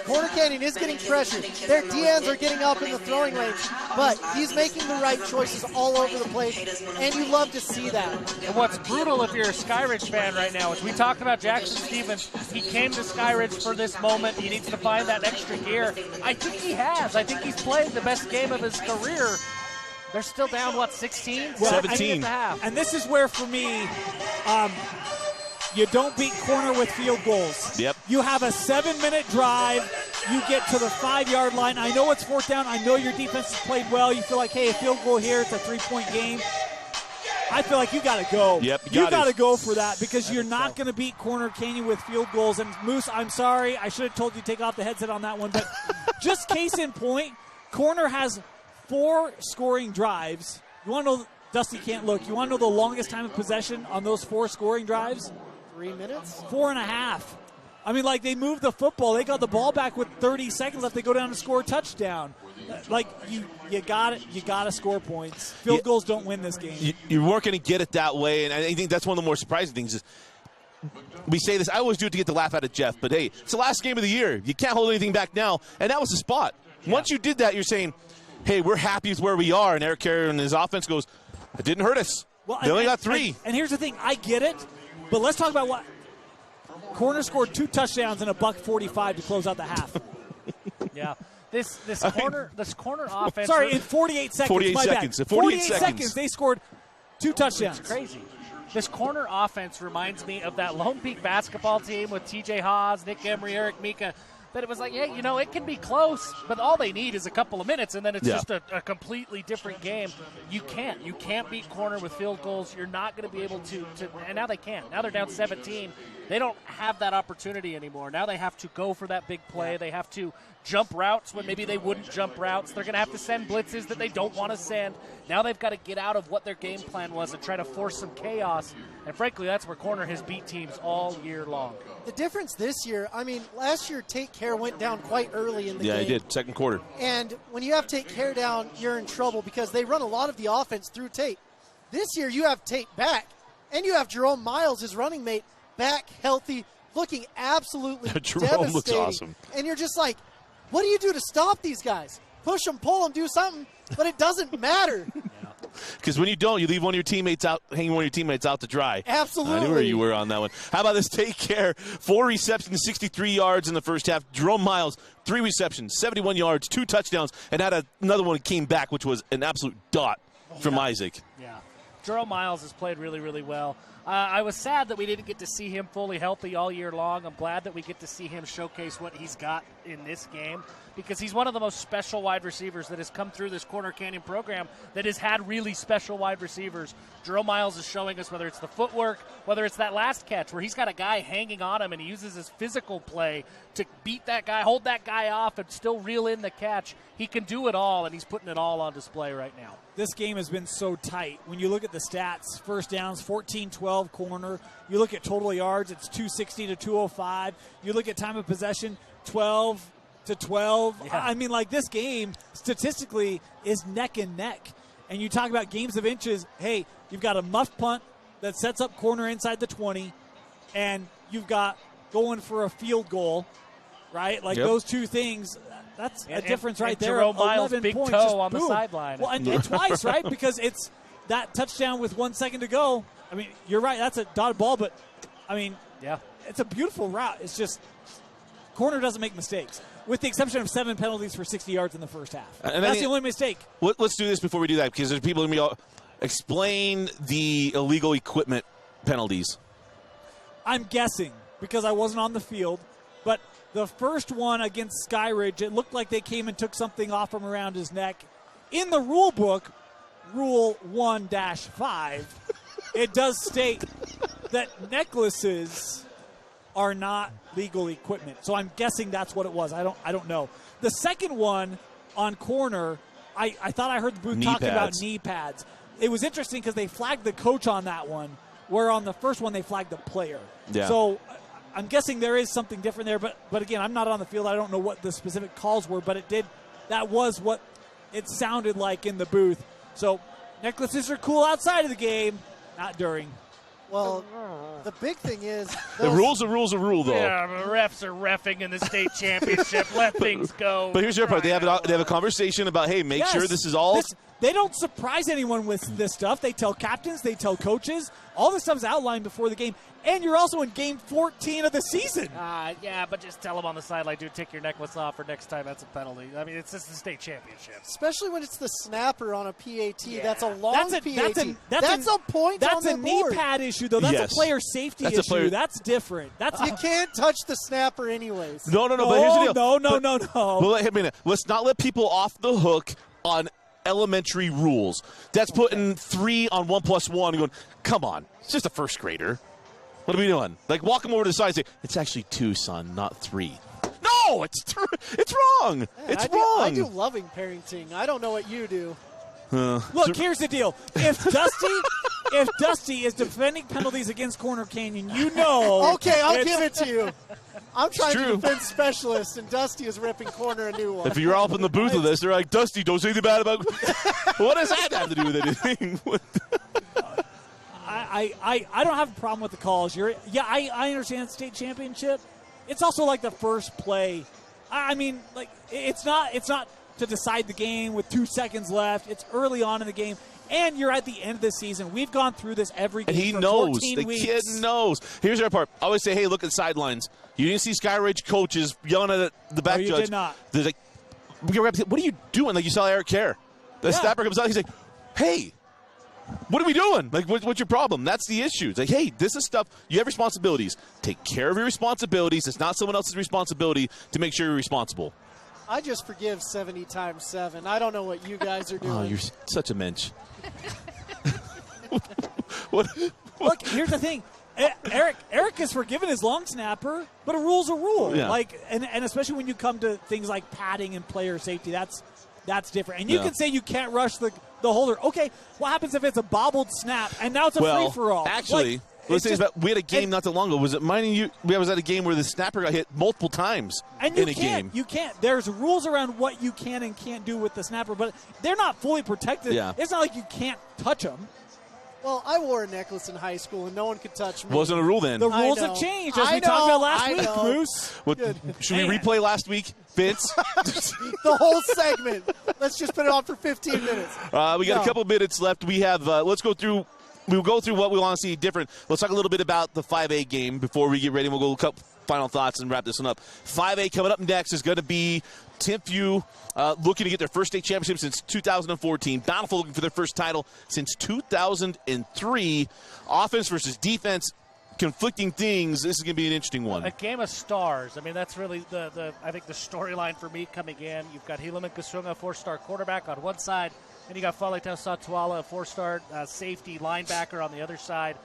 Corner Canyon is getting pressured. Their DNs are getting up in the throwing range, but he's making the right choices all over the place, and you love to see that. And what's brutal if you're a Skyridge fan right now is we talked about Jackson Stevens. He came to Skyridge for this moment. He needs to find that extra gear. I think he has. I think he's played the best game of his career. They're still down, 16? 17. And this is where, for me, you don't beat corner with field goals. Yep. You have a 7-minute drive. You get to the 5-yard line. I know it's 4th down. I know your defense has played well. You feel like, hey, a field goal here, it's a 3-point game. I feel like you got to go. Yep, you got to go for that because you're not going to beat Corner Canyon with field goals. And Moose, I'm sorry, I should have told you to take off the headset on that one, but just case in point, Corner has 4 scoring drives. You want to know, Dusty can't look, you want to know the longest time of possession on those 4 scoring drives? 3 minutes? 4.5. I mean, like, they moved the football. They got the ball back with 30 seconds left. They go down and score a touchdown. Like, you got it. You got to score points. Field goals don't win this game. You weren't going to get it that way, and I think that's one of the more surprising things is we say this. I always do it to get the laugh out of Jeff, but, hey, it's the last game of the year. You can't hold anything back now, and that was the spot. Yeah. Once you did that, you're saying, hey, we're happy with where we are, and Eric Carrier and his offense goes, it didn't hurt us. Well, they only got 3. And here's the thing. I get it, but let's talk about what Corner scored 2 touchdowns and $1.45 to close out the half. Yeah. This corner offense. Sorry, in 48 seconds. 48 my seconds. bad. 48 seconds. They scored 2 touchdowns. It's crazy. This corner offense reminds me of that Lone Peak basketball team with T.J. Haas, Nick Emery, Eric Mika. That it was like, yeah, it can be close, but all they need is a couple of minutes, and then it's just a completely different game. You can't beat Corner with field goals. You're not going to be able to, and now they can. Now they're down 17. They don't have that opportunity anymore. Now they have to go for that big play. They have to jump routes when maybe they wouldn't jump routes. They're going to have to send blitzes that they don't want to send. Now they've got to get out of what their game plan was and try to force some chaos. And frankly, that's where Corner has beat teams all year long. The difference this year, I mean, last year Take Care went down quite early in the game. Yeah, he did, second quarter. And when you have Take Care down, you're in trouble because they run a lot of the offense through Tate. This year you have Tate back, and you have Jerome Miles, his running mate, back, healthy, looking absolutely Jerome devastating. looks awesome. And you're just like, what do you do to stop these guys? Push them, pull them, do something, but it doesn't matter. Because when you don't, you leave one of your teammates out, hanging one of your teammates out to dry. Absolutely. I knew where you were on that one. How about this? Take Care. 4 receptions, 63 yards in the first half. Jerome Miles, 3 receptions, 71 yards, 2 touchdowns, and had another one that came back, which was an absolute dot from Isaac. Yeah. Jerome Miles has played really, really well. I was sad that we didn't get to see him fully healthy all year long. I'm glad that we get to see him showcase what he's got in this game because he's one of the most special wide receivers that has come through this Corner Canyon program that has had really special wide receivers. Jerome Miles is showing us whether it's the footwork, whether it's that last catch where he's got a guy hanging on him and he uses his physical play to beat that guy, hold that guy off, and still reel in the catch. He can do it all, and he's putting it all on display right now. This game has been so tight. When you look at the stats, first downs, 14-12 Corner. You look at total yards, it's 260 to 205. You look at time of possession, 12 to 12. Yeah. I mean, like, this game statistically is neck and neck. And you talk about games of inches. Hey, you've got a muffed punt that sets up Corner inside the 20, and you've got going for a field goal, right? Like, those two things, that's a difference right there. Jerome Miles' big points, toe on the sideline. Well, and twice, right? Because it's that touchdown with 1 second to go. I mean, you're right. That's a dotted ball, but, I mean, it's a beautiful route. It's just Corner doesn't make mistakes, with the exception of 7 penalties for 60 yards in the first half. And that's the only mistake. Let's do this before we do that, because there's people going to be explain the illegal equipment penalties. I'm guessing, because I wasn't on the field, but the first one against Skyridge, it looked like they came and took something off from around his neck. In the rule book, Rule 1-5, it does state that necklaces are not legal equipment. So I'm guessing that's what it was. I don't know. The second one on Corner, I thought I heard the booth talking about knee pads. It was interesting because they flagged the coach on that one, where on the first one they flagged the player. Yeah. So I'm guessing there is something different there. But again, I'm not on the field. I don't know what the specific calls were, but that was what it sounded like in the booth. So necklaces are cool outside of the game, not during. Well, the big thing is the rule's a rule, though. Yeah, the refs are reffing in the state championship. Let things go. But here's your part. They have a conversation about, hey, make sure this is all. They don't surprise anyone with this stuff. They tell captains, they tell coaches. All this stuff's outlined before the game. And you're also in game 14 of the season. Yeah, but just tell them on the sideline, dude, take your necklace off for next time. That's a penalty. I mean, it's just the state championship. Especially when it's the snapper on a PAT. Yeah. That's a long PAT. That's a point That's on the a board. knee pad issue, though. That's a player safety issue. That's different. You can't touch the snapper anyways. No. But here's the deal. No. Well, let's not let people off the hook on elementary rules. That's putting 3 on 1 + 1 and going, come on, it's just a first grader. What are we doing? Like, walk him over to the side and say, it's actually 2, son, not 3. No, it's wrong. It's wrong. I do loving parenting. I don't know what you do. Look, here's the deal. If Dusty is defending penalties against Corner Canyon, you know. Okay, I'll give it to you. I'm trying to defend specialists, and Dusty is ripping Corner a new one. If you're all up in the booth with this, they're like, Dusty, don't say anything bad about. What does that have to do with anything? I don't have a problem with the calls. I understand state championship. It's also like the first play. I mean, like it's not to decide the game with 2 seconds left. It's early on in the game, and you're at the end of the season. We've gone through this every game. And he for knows. 14 The weeks. kid knows. Here's the other part. I always say, hey, look at the sidelines. You didn't see Skyridge coaches yelling at the back No, you judge. did not. They're like, what are you doing? Like you saw Eric Kerr. The snapper comes out. He's like, hey, what are we doing? Like, what's your problem? That's the issue. It's like, hey, this is stuff. You have responsibilities. Take care of your responsibilities. It's not someone else's responsibility to make sure you're responsible. I just forgive 70 times 7. I don't know what you guys are doing. Oh, you're such a mensch. Look, here's the thing. Eric is forgiven his long snapper, but a rule's a rule. Yeah. Like, and especially when you come to things like padding and player safety, that's different. And you can say you can't rush the holder. Okay, what happens if it's a bobbled snap and now it's a free for all? Actually, let's say we had a game not too long ago. Was it mine and you? We was at a game where the snapper got hit multiple times in a game. You can't. There's rules around what you can and can't do with the snapper, but they're not fully protected. Yeah. It's not like you can't touch them. Well, I wore a necklace in high school, and no one could touch me. Wasn't a rule then. The rules have changed, as we talked about last week, Moose. Should we replay last week, Vince? The whole segment. Let's just put it on for 15 minutes. We got a couple minutes left. We have. Let's go through. We'll go through what we want to see different. Let's talk a little bit about the 5A game before we get ready. We'll go a couple final thoughts and wrap this one up. 5A coming up next is going to be Timpview looking to get their first state championship since 2014. Bountiful looking for their first title since 2003. Offense versus defense, conflicting things. This is going to be an interesting one. A game of stars. I mean, that's really I think the storyline for me coming in. You've got Helaman Kasunga, 4-star quarterback on one side, and you got Faletau Satuala, a 4-star safety linebacker on the other side.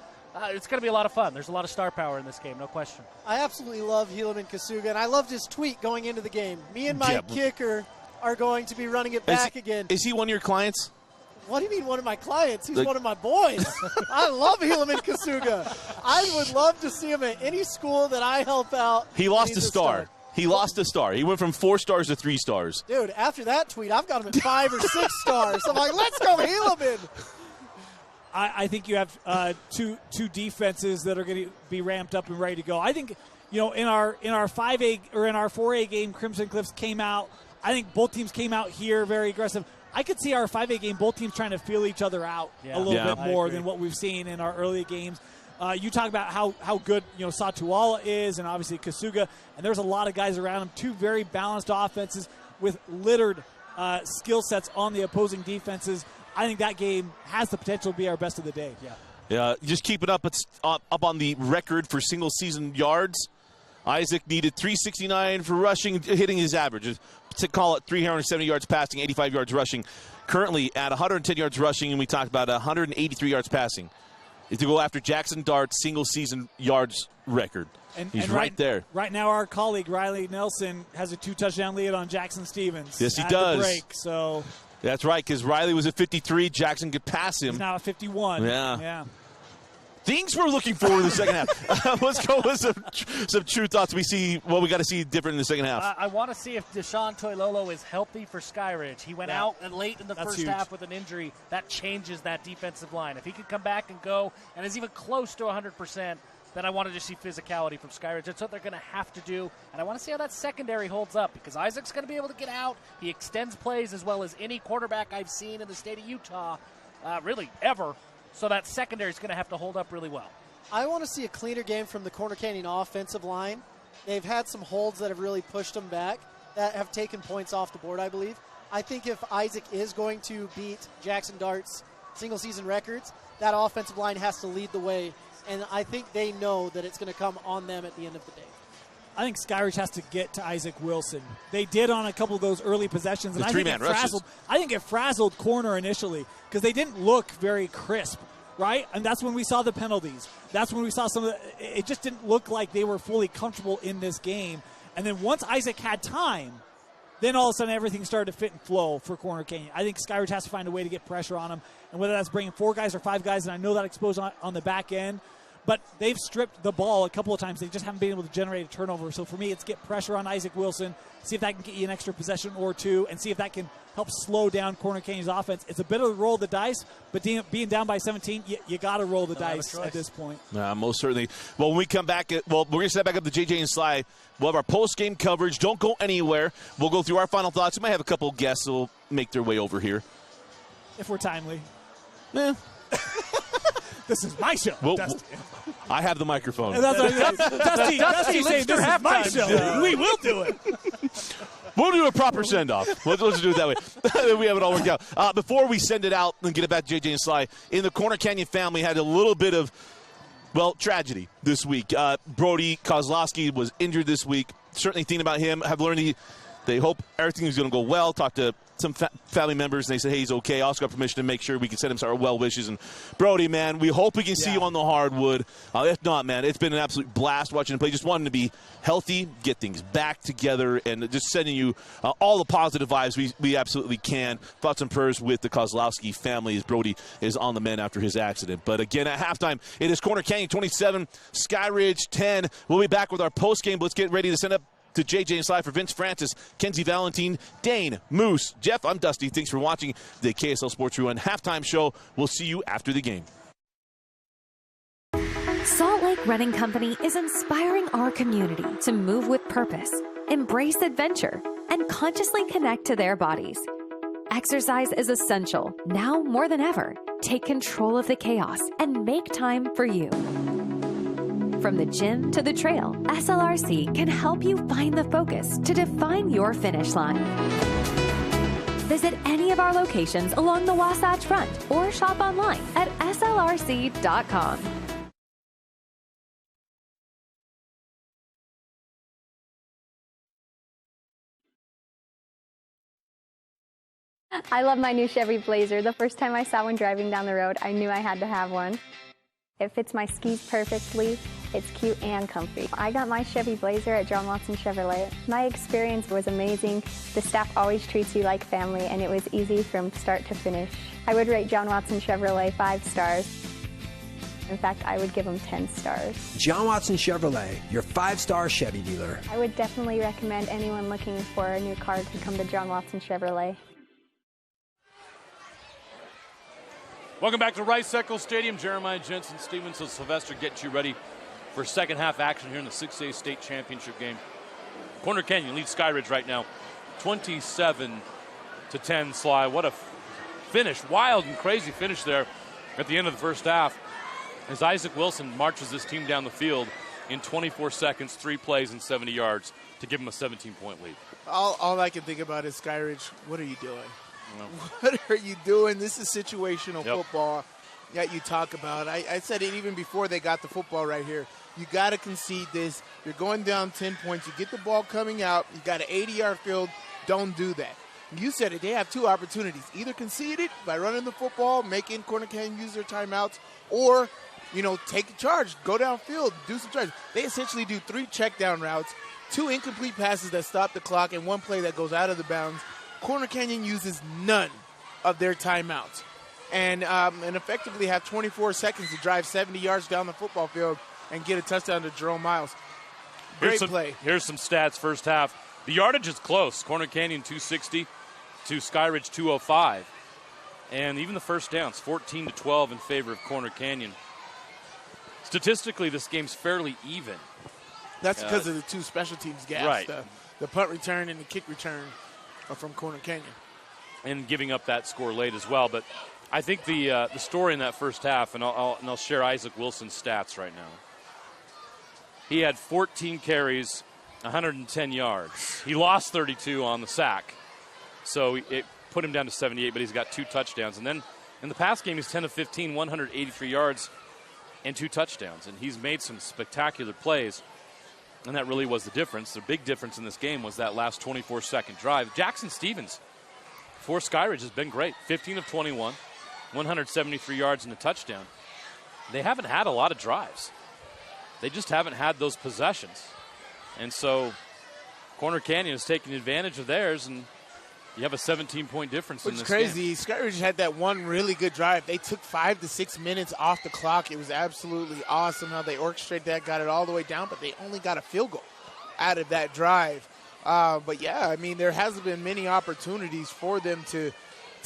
It's going to be a lot of fun. There's a lot of star power in this game, no question. I absolutely love Helaman Kasuga, and I loved his tweet going into the game. Me and my kicker are going to be running it back again. Is he one of your clients? What do you mean one of my clients? He's one of my boys. I love Helaman Kasuga. I would love to see him at any school that I help out. He lost a star. He lost a star. He went from 4 stars to 3 stars. Dude, after that tweet, I've got him at 5 or 6 stars. I'm like, let's go Helaman. I think you have two defenses that are going to be ramped up and ready to go. I think, in our 5A or in our 4A game, Crimson Cliffs came out. I think both teams came out here very aggressive. I could see our 5A game, both teams trying to feel each other out a little bit more than what we've seen in our early games. You talk about how good Satuala is, and obviously Kasuga, and there's a lot of guys around him. 2 very balanced offenses with littered skill sets on the opposing defenses. I think that game has the potential to be our best of the day. Yeah, just keep it up. It's up on the record for single-season yards. Isaac needed 369 for rushing, hitting his average. To call it 370 yards passing, 85 yards rushing. Currently at 110 yards rushing, and we talked about 183 yards passing. To go after Jackson Dart's single-season yards record. He's right there. Right now, our colleague Riley Nelson has a 2-touchdown lead on Jackson Stevens. Yes, he at does. The break, so that's right, because Riley was at 53. Jackson could pass him. He's now at 51. Yeah. Things we're looking forward to the second half. Let's go with some true thoughts. We see what we got to see different in the second half. I want to see if Deshaun Toilolo is healthy for Skyridge. He went out late in the first half with an injury. That changes that defensive line. If he can come back and go and is even close to 100%, then I want to just see physicality from Skyridge. That's what they're going to have to do. And I want to see how that secondary holds up, because Isaac's going to be able to get out. He extends plays as well as any quarterback I've seen in the state of Utah, really ever. So that secondary is going to have to hold up really well. I want to see a cleaner game from the Corner Canyon offensive line. They've had some holds that have really pushed them back, that have taken points off the board, I believe. I think if Isaac is going to beat Jackson Dart's single-season records, that offensive line has to lead the way, and I think they know that it's going to come on them at the end of the day. I think Skyridge has to get to Isaac Wilson. They did on a couple of those early possessions, and I think it frazzled Corner initially because they didn't look very crisp, right? And that's when we saw the penalties. That's when we saw some of it just didn't look like they were fully comfortable in this game. And then once Isaac had time, then all of a sudden everything started to fit and flow for Corner Canyon. I think Skyridge has to find a way to get pressure on him, and whether that's bringing 4 guys or 5 guys, and I know that exposed on the back end, but they've stripped the ball a couple of times. They just haven't been able to generate a turnover. So for me, it's get pressure on Isaac Wilson, see if that can get you an extra possession or 2, and see if that can help slow down Corner Canyon's offense. It's a bit of a roll of the dice, but being down by 17, you got to roll the dice at this point. Most certainly. Well, when we come back, we're going to set back up to JJ and Sly. We'll have our post-game coverage. Don't go anywhere. We'll go through our final thoughts. We might have a couple of guests that will make their way over here. If we're timely. Yeah. This is my show, Dusty. I have the microphone. Dusty saying this is my show. We will do it. We'll do a proper send-off. Let's do it that way. We have it all worked out. Before we send it out and get it back to JJ and Sly, in the Corner Canyon family had a little bit of, tragedy this week. Brody Kozlowski was injured this week. Certainly thinking about him. Have learned they hope everything is going to go well. Talked to some family members, and they said, hey, he's okay. I also got permission to make sure we can send him our well wishes. And Brody, man, we hope we can see you on the hardwood. If not, man, it's been an absolute blast watching him play. Just wanting to be healthy, get things back together, and just sending you all the positive vibes we absolutely can. Thoughts and prayers with the Kozlowski family as Brody is on the mend after his accident. But again, at halftime, it is Corner Canyon 27, Skyridge 10. We'll be back with our post-game. Let's get ready to send up to JJ and Sly for Vince Francis, Kenzie Valentine, Dane, Moose, Jeff. I'm Dusty. Thanks for watching the KSL Sports Run halftime show. We'll see you after the game. Salt Lake Running Company is inspiring our community to move with purpose, embrace adventure, and consciously connect to their bodies. Exercise is essential now more than ever. Take control of the chaos and make time for you. From the gym to the trail, SLRC can help you find the focus to define your finish line. Visit any of our locations along the Wasatch Front or shop online at slrc.com. I love my new Chevy Blazer. The first time I saw one driving down the road, I knew I had to have one. It fits my skis perfectly. It's cute and comfy. I got my Chevy Blazer at John Watson Chevrolet. My experience was amazing. The staff always treats you like family, and it was easy from start to finish. I would rate John Watson Chevrolet 5 stars. In fact, I would give them 10 stars. John Watson Chevrolet, your 5-star Chevy dealer. I would definitely recommend anyone looking for a new car to come to John Watson Chevrolet. Welcome back to Rice-Eccles Stadium. Jeremiah Jensen, Stevenson, Sylvester getting you ready for second half action here in the 6A state championship game. Corner Canyon leads Skyridge right now, 27-10. Sly, what a finish, wild and crazy finish there at the end of the first half, as Isaac Wilson marches this team down the field in 24 seconds, 3 plays, and 70 yards to give him a 17-point lead. All I can think about is, Skyridge, what are you doing? What are you doing? This is situational football that you talk about. I said it even before they got the football right here. You got to concede this. You're going down 10 points. You get the ball coming out. You got an 80-yard field. Don't do that. You said it. They have 2 opportunities. Either concede it by running the football, making Corner Canyon use their timeouts, or, take charge, go downfield, do some charge. They essentially do 3 check down routes, 2 incomplete passes that stop the clock, and 1 play that goes out of the bounds. Corner Canyon uses none of their timeouts and effectively have 24 seconds to drive 70 yards down the football field and get a touchdown to Jerome Miles. Great play. Here's some stats first half. The yardage is close. Corner Canyon 260 to Skyridge 205. And even the first downs, 14-12 in favor of Corner Canyon. Statistically, this game's fairly even. That's because of the 2 special teams gaps, right. The punt return and the kick return from Corner Canyon. And giving up that score late as well. But I think the story in that first half, and I'll share Isaac Wilson's stats right now. He had 14 carries, 110 yards. He lost 32 on the sack. So it put him down to 78, but he's got 2 touchdowns. And then in the past game, he's 10 of 15, 183 yards and 2 touchdowns. And he's made some spectacular plays. And that really was the difference. The big difference in this game was that last 24-second drive. Jackson Stevens for Skyridge has been great. 15 of 21, 173 yards and a touchdown. They haven't had a lot of drives. They just haven't had those possessions. And so Corner Canyon is taking advantage of theirs, and you have a 17-point difference in this game. Which is crazy. Skyridge had that one really good drive. They took 5 to 6 minutes off the clock. It was absolutely awesome how they orchestrated that, got it all the way down, but they only got a field goal out of that drive. But, yeah, I mean, there hasn't been many opportunities for them to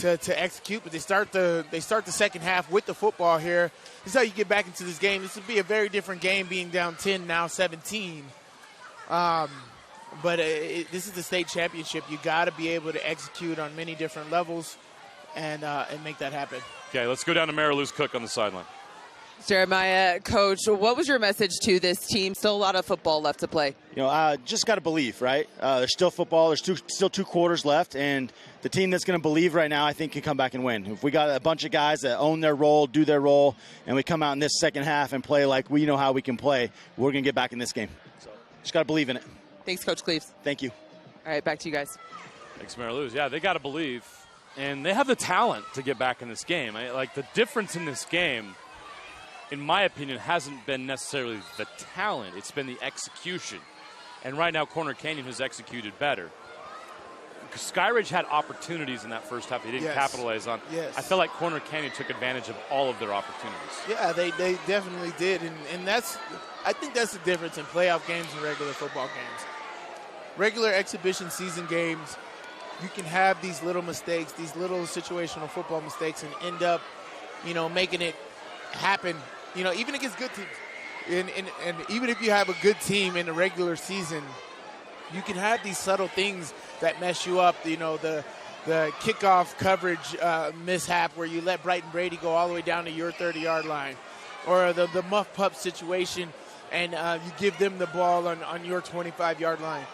execute, but they start the second half with the football here. This is how you get back into this game. This would be a very different game being down 10, now 17. But this is the state championship. You got to be able to execute on many different levels and make that happen. Okay, let's go down to Mary Lou's Cook on the sideline. Jeremiah, Coach, what was your message to this team? Still a lot of football left to play. Just got to believe, right? There's still football. There's still 2 quarters left, and the team that's going to believe right now, I think, can come back and win. If we got a bunch of guys that own their role, do their role, and we come out in this second half and play like we know how we can play, we're going to get back in this game. So just got to believe in it. Thanks, Coach Cleaves. Thank you. All right, back to you guys. Thanks, Mary Lou's. Yeah, they got to believe, and they have the talent to get back in this game. Like, the difference in this game, in my opinion, hasn't been necessarily the talent. It's been the execution. And right now, Corner Canyon has executed better. Skyridge had opportunities in that first half they didn't capitalize on. Yes. I feel like Corner Canyon took advantage of all of their opportunities. Yeah, they definitely did. And I think that's the difference in playoff games and regular football games. Regular exhibition season games, you can have these little mistakes, these little situational football mistakes, and end up, making it happen, even against good teams. And even if you have a good team in the regular season, you can have these subtle things that mess you up. The kickoff coverage mishap where you let Brighton Brady go all the way down to your 30-yard line, or the muff pup situation, and you give them the ball on your 25-yard line.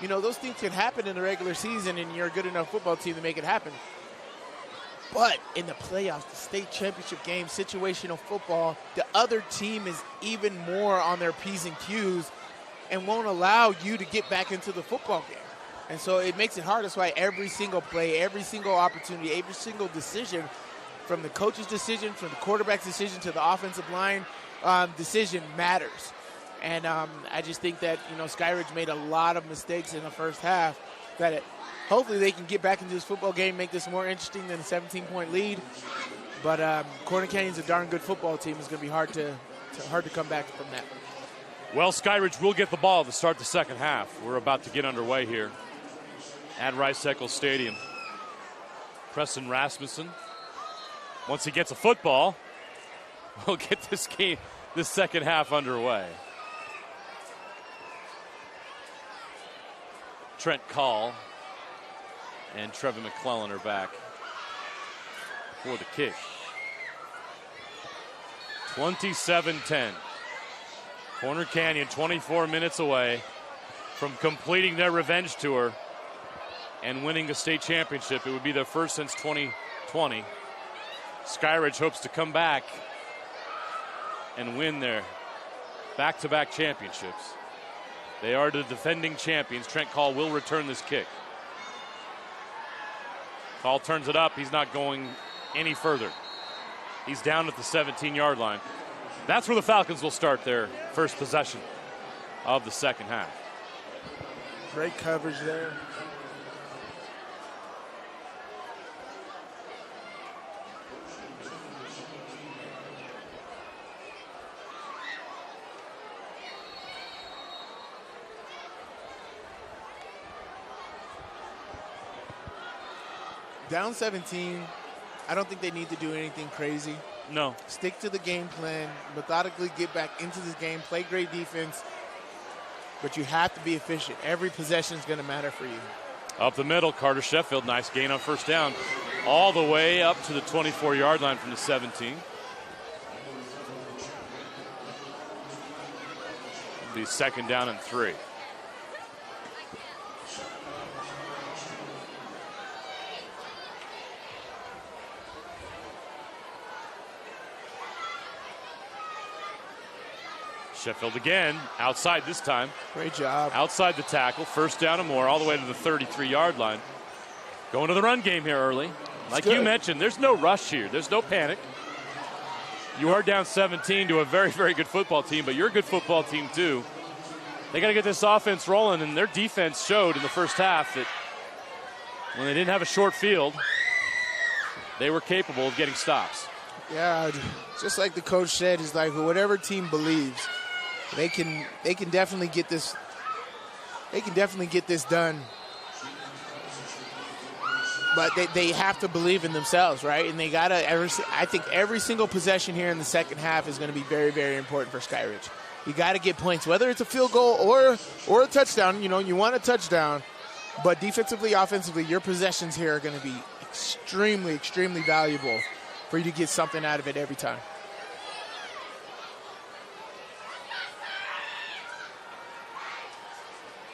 Those things can happen in the regular season, and you're a good enough football team to make it happen. But in the playoffs, the state championship game, situational football, the other team is even more on their P's and Q's and won't allow you to get back into the football game. And so it makes it hard. That's why every single play, every single opportunity, every single decision, from the coach's decision, from the quarterback's decision to the offensive line decision matters. And I just think that, Skyridge made a lot of mistakes in the first half that hopefully they can get back into this football game, make this more interesting than a 17-point lead. But Corner Canyon's a darn good football team. It's going to be hard to come back from that. Well, Skyridge will get the ball to start the second half. We're about to get underway here at Rice-Eccles Stadium. Preston Rasmussen, once he gets a football, will get this second half underway. Trent Call and Trevor McClellan are back for the kick. 27-10. Corner Canyon 24 minutes away from completing their revenge tour and winning the state championship. It would be their first since 2020. Skyridge hopes to come back and win their back-to-back championships. They are the defending champions. Trent Call will return this kick. Call turns it up. He's not going any further. He's down at the 17-yard line. That's where the Falcons will start their first possession of the second half. Great coverage there. Down 17, I don't think they need to do anything crazy. No. Stick to the game plan, methodically get back into this game, play great defense, but you have to be efficient. Every possession is going to matter for you. Up the middle, Carter Sheffield, nice gain on first down. All the way up to the 24-yard line from the 17. It'll be second down and 3. Sheffield again, outside this time. Great job. Outside the tackle, first down and more, all the way to the 33-yard line. Going to the run game here early. Like you mentioned, there's no rush here. There's no panic. You are down 17 to a very, very good football team, but you're a good football team too. They got to get this offense rolling, and their defense showed in the first half that when they didn't have a short field, they were capable of getting stops. Yeah, just like the coach said, is like whatever team believes, they can definitely get this. They can definitely get this done. But they have to believe in themselves, right? And they gotta. I think every single possession here in the second half is going to be very, very important for Skyridge. You got to get points, whether it's a field goal or a touchdown. You know, you want a touchdown, but defensively, offensively, your possessions here are going to be extremely, extremely valuable for you to get something out of it every time.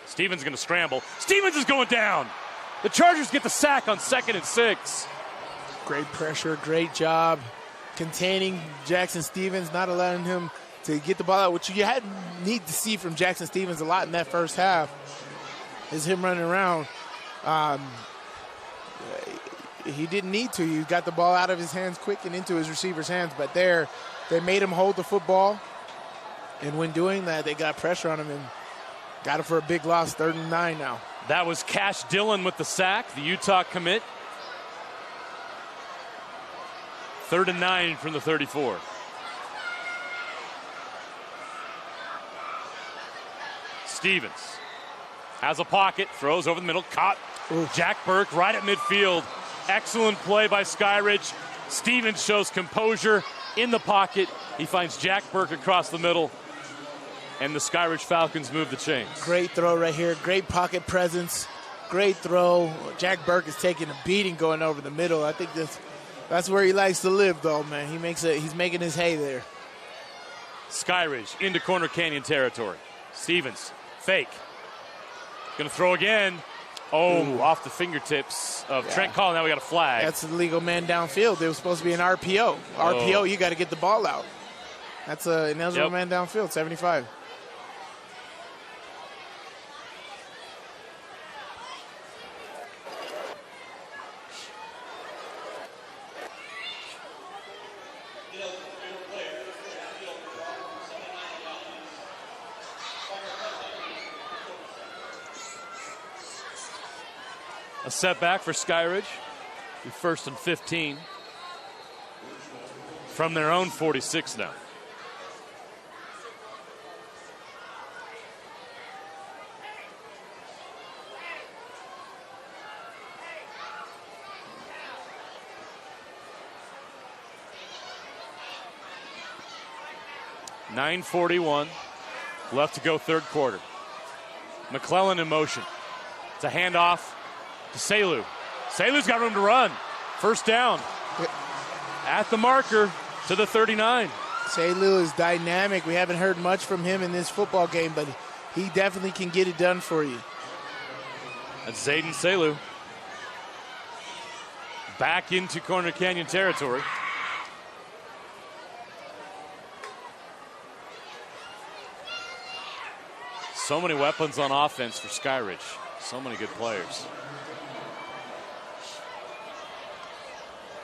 Stevens going to scramble. Stevens is going down. The Chargers get the sack on 2nd and 6. Great pressure, great job containing Jackson Stevens, not allowing him to get the ball out, which you need to see from Jackson Stevens a lot in that first half, is him running around. He didn't need to. He got the ball out of his hands quick and into his receiver's hands, but there they made him hold the football, and when doing that, they got pressure on him and got him for a big loss, 3rd and 9 now. That was Cash Dillon with the sack, the Utah commit. 3rd and 9 from the 34. Stevens has a pocket, throws over the middle, caught. Ooh. Jack Burke right at midfield. Excellent play by Skyridge. Stevens shows composure in the pocket. He finds Jack Burke across the middle, and the Skyridge Falcons move the chains. Great throw right here. Great pocket presence. Great throw. Jack Burke is taking a beating going over the middle. I think that's where he likes to live, though, man. He's making his hay there. Skyridge into Corner Canyon territory. Stevens, fake. Going to throw again. Oh, ooh, off the fingertips of Trent Collin. Now we got a flag. That's the legal man downfield. It was supposed to be an RPO. RPO, you got to get the ball out. That's an eligible man downfield, 75. A setback for Skyridge. 1st and 15. From their own 46 now. .941 left to go, 3rd quarter. McClellan in motion. It's a handoff to Selu. Selu's got room to run. 1st down. At the marker to the 39. Selu is dynamic. We haven't heard much from him in this football game, but he definitely can get it done for you. That's Zayden Selu. Back into Corner Canyon territory. So many weapons on offense for Skyridge. So many good players.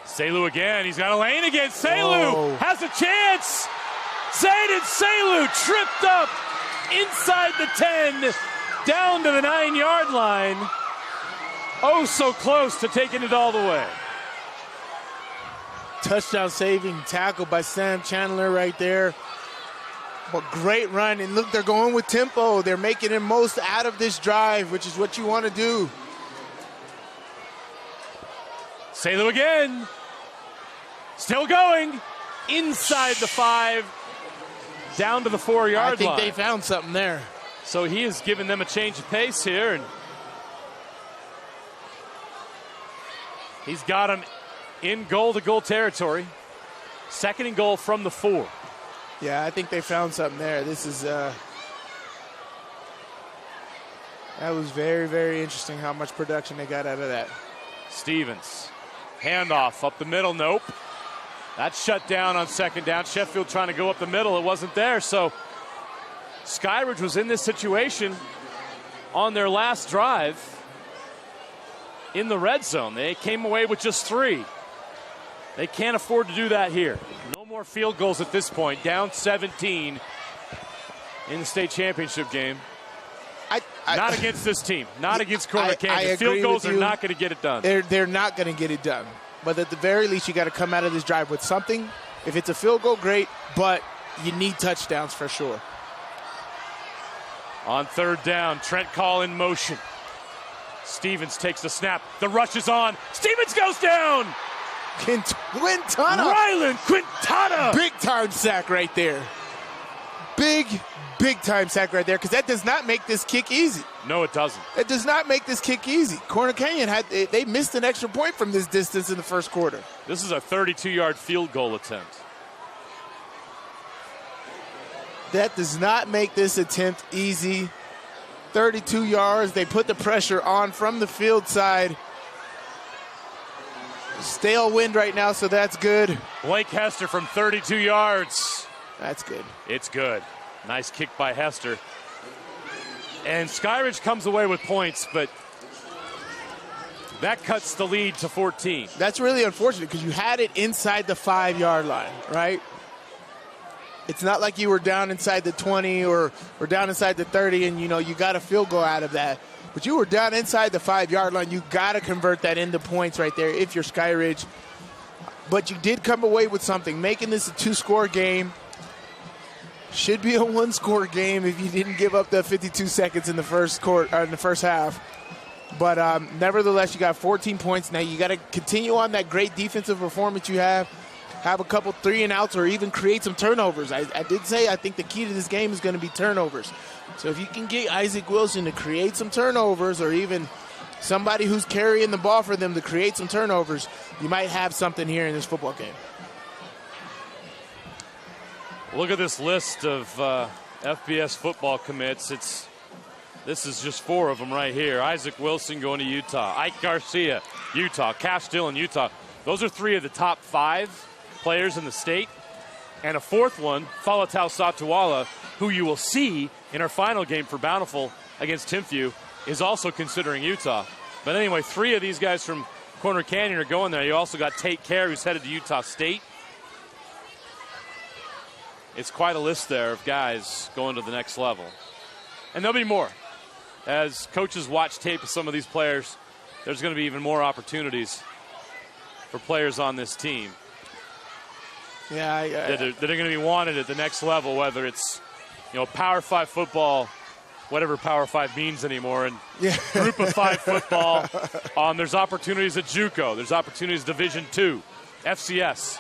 Selu again. He's got a lane again. Selu has a chance. Zayden Selu tripped up inside the 10, down to the 9-yard line. Oh, so close to taking it all the way. Touchdown saving tackle by Sam Chandler right there. But great run, and look, they're going with tempo. They're making the most out of this drive, which is what you want to do. Selu again. Still going. Inside the 5, down to the 4-yard line. I think they found something there. So he has given them a change of pace here, and he's got them in goal-to-goal territory. 2nd and goal from the 4. Yeah, I think they found something there. This is that was very, very interesting how much production they got out of that. Stevens, handoff up the middle. Nope. That's shut down on 2nd down. Sheffield trying to go up the middle. It wasn't there. So Skyridge was in this situation on their last drive in the red zone. They came away with just 3. They can't afford to do that here. No more field goals at this point. Down 17 in the state championship game. Not against this team. Not against Corner I Canyon. agree Field goals with are you. not going to get it done. They're not going to get it done. But at the very least, you got to come out of this drive with something. If it's a field goal, great, but you need touchdowns for sure. On third down, Trent Call in motion. Stevens takes the snap. The rush is on. Stevens goes down. Quintana. Ryland Quintana. Big time sack right there. Big time sack right there, because that does not make this kick easy. No, it doesn't. It does not make this kick easy. Corner Canyon they missed an extra point from this distance in the first quarter. This is a 32-yard field goal attempt. That does not make this attempt easy. 32 yards. They put the pressure on from the field side. Stale wind right now, so that's good. Blake Hester from 32 yards. That's good. It's good. Nice kick by Hester. And Skyridge comes away with points, but that cuts the lead to 14. That's really unfortunate because you had it inside the 5-yard line, right? It's not like you were down inside the 20 or down inside the 30 and, you got a field goal out of that. But you were down inside the 5-yard line. You got to convert that into points right there if you're Skyridge. But you did come away with something, making this a 2-score game. Should be a 1-score game if you didn't give up the 52 seconds in the first half. But nevertheless, you got 14 points. Now you got to continue on that great defensive performance you have a couple 3-and-outs, or even create some turnovers. I did say I think the key to this game is going to be turnovers. So if you can get Isaac Wilson to create some turnovers, or even somebody who's carrying the ball for them to create some turnovers, you might have something here in this football game. Look at this list of FBS football commits. This is just 4 of them right here. Isaac Wilson going to Utah. Ike Garcia, Utah. Cash Dillon, Utah. Those are 3 of the top 5 players in the state. And a 4th one, Falatau Satuala, who you will see in our final game for Bountiful against Timpview, is also considering Utah. But anyway, 3 of these guys from Corner Canyon are going there. You also got Tate Kerr, who's headed to Utah State. It's quite a list there of guys going to the next level. And there'll be more. As coaches watch tape of some of these players, there's going to be even more opportunities for players on this team. Yeah, that are going to be wanted at the next level, whether it's Power 5 football, whatever Power 5 means anymore, and Group of 5 football. There's opportunities at JUCO. There's opportunities Division II, FCS.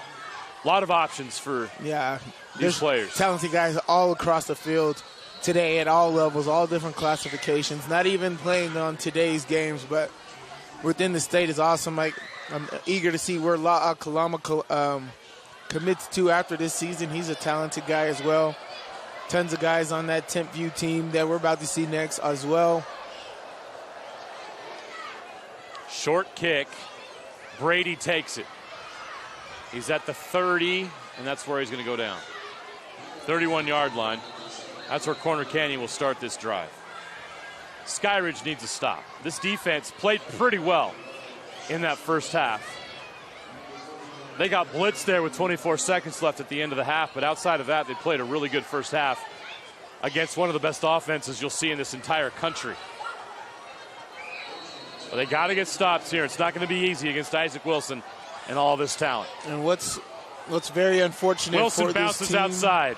A lot of options for these players. Talented guys all across the field today at all levels, all different classifications. Not even playing on today's games, but within the state is awesome. I'm eager to see where La'a Kalama commits to after this season. He's a talented guy as well. Tons of guys on that Timpview team that we're about to see next as well. Short kick. Brady takes it. He's at the 30, and that's where he's going to go down. 31-yard line. That's where Corner Canyon will start this drive. Skyridge needs to stop. This defense played pretty well in that first half. They got blitzed there with 24 seconds left at the end of the half, but outside of that, they played a really good first half against one of the best offenses you'll see in this entire country. But they got to get stops here. It's not going to be easy against Isaac Wilson and all this talent. And what's very unfortunate Wilson for bounces this team, outside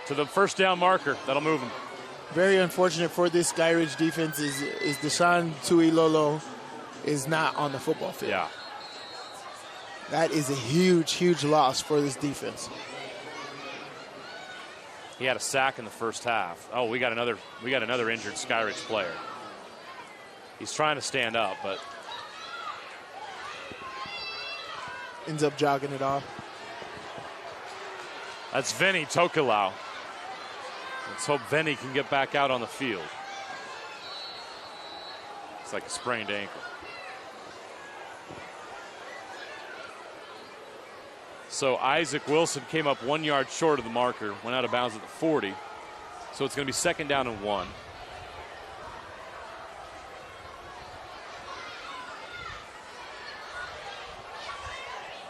to the first down marker. That'll move him. Very unfortunate for this Skyridge defense is Deshaun Tuilolo is not on the football field. Yeah. That is a huge loss for this defense. He had a sack in the first half. Oh, we got another injured Skyridge player. He's trying to stand up, but ends up jogging it off. That's Vinny Tokelau. Let's hope Vinny can get back out on the field. It's like a sprained ankle. So Isaac Wilson came up 1 yard short of the marker, went out of bounds at the 40. So it's going to be 2nd down and 1.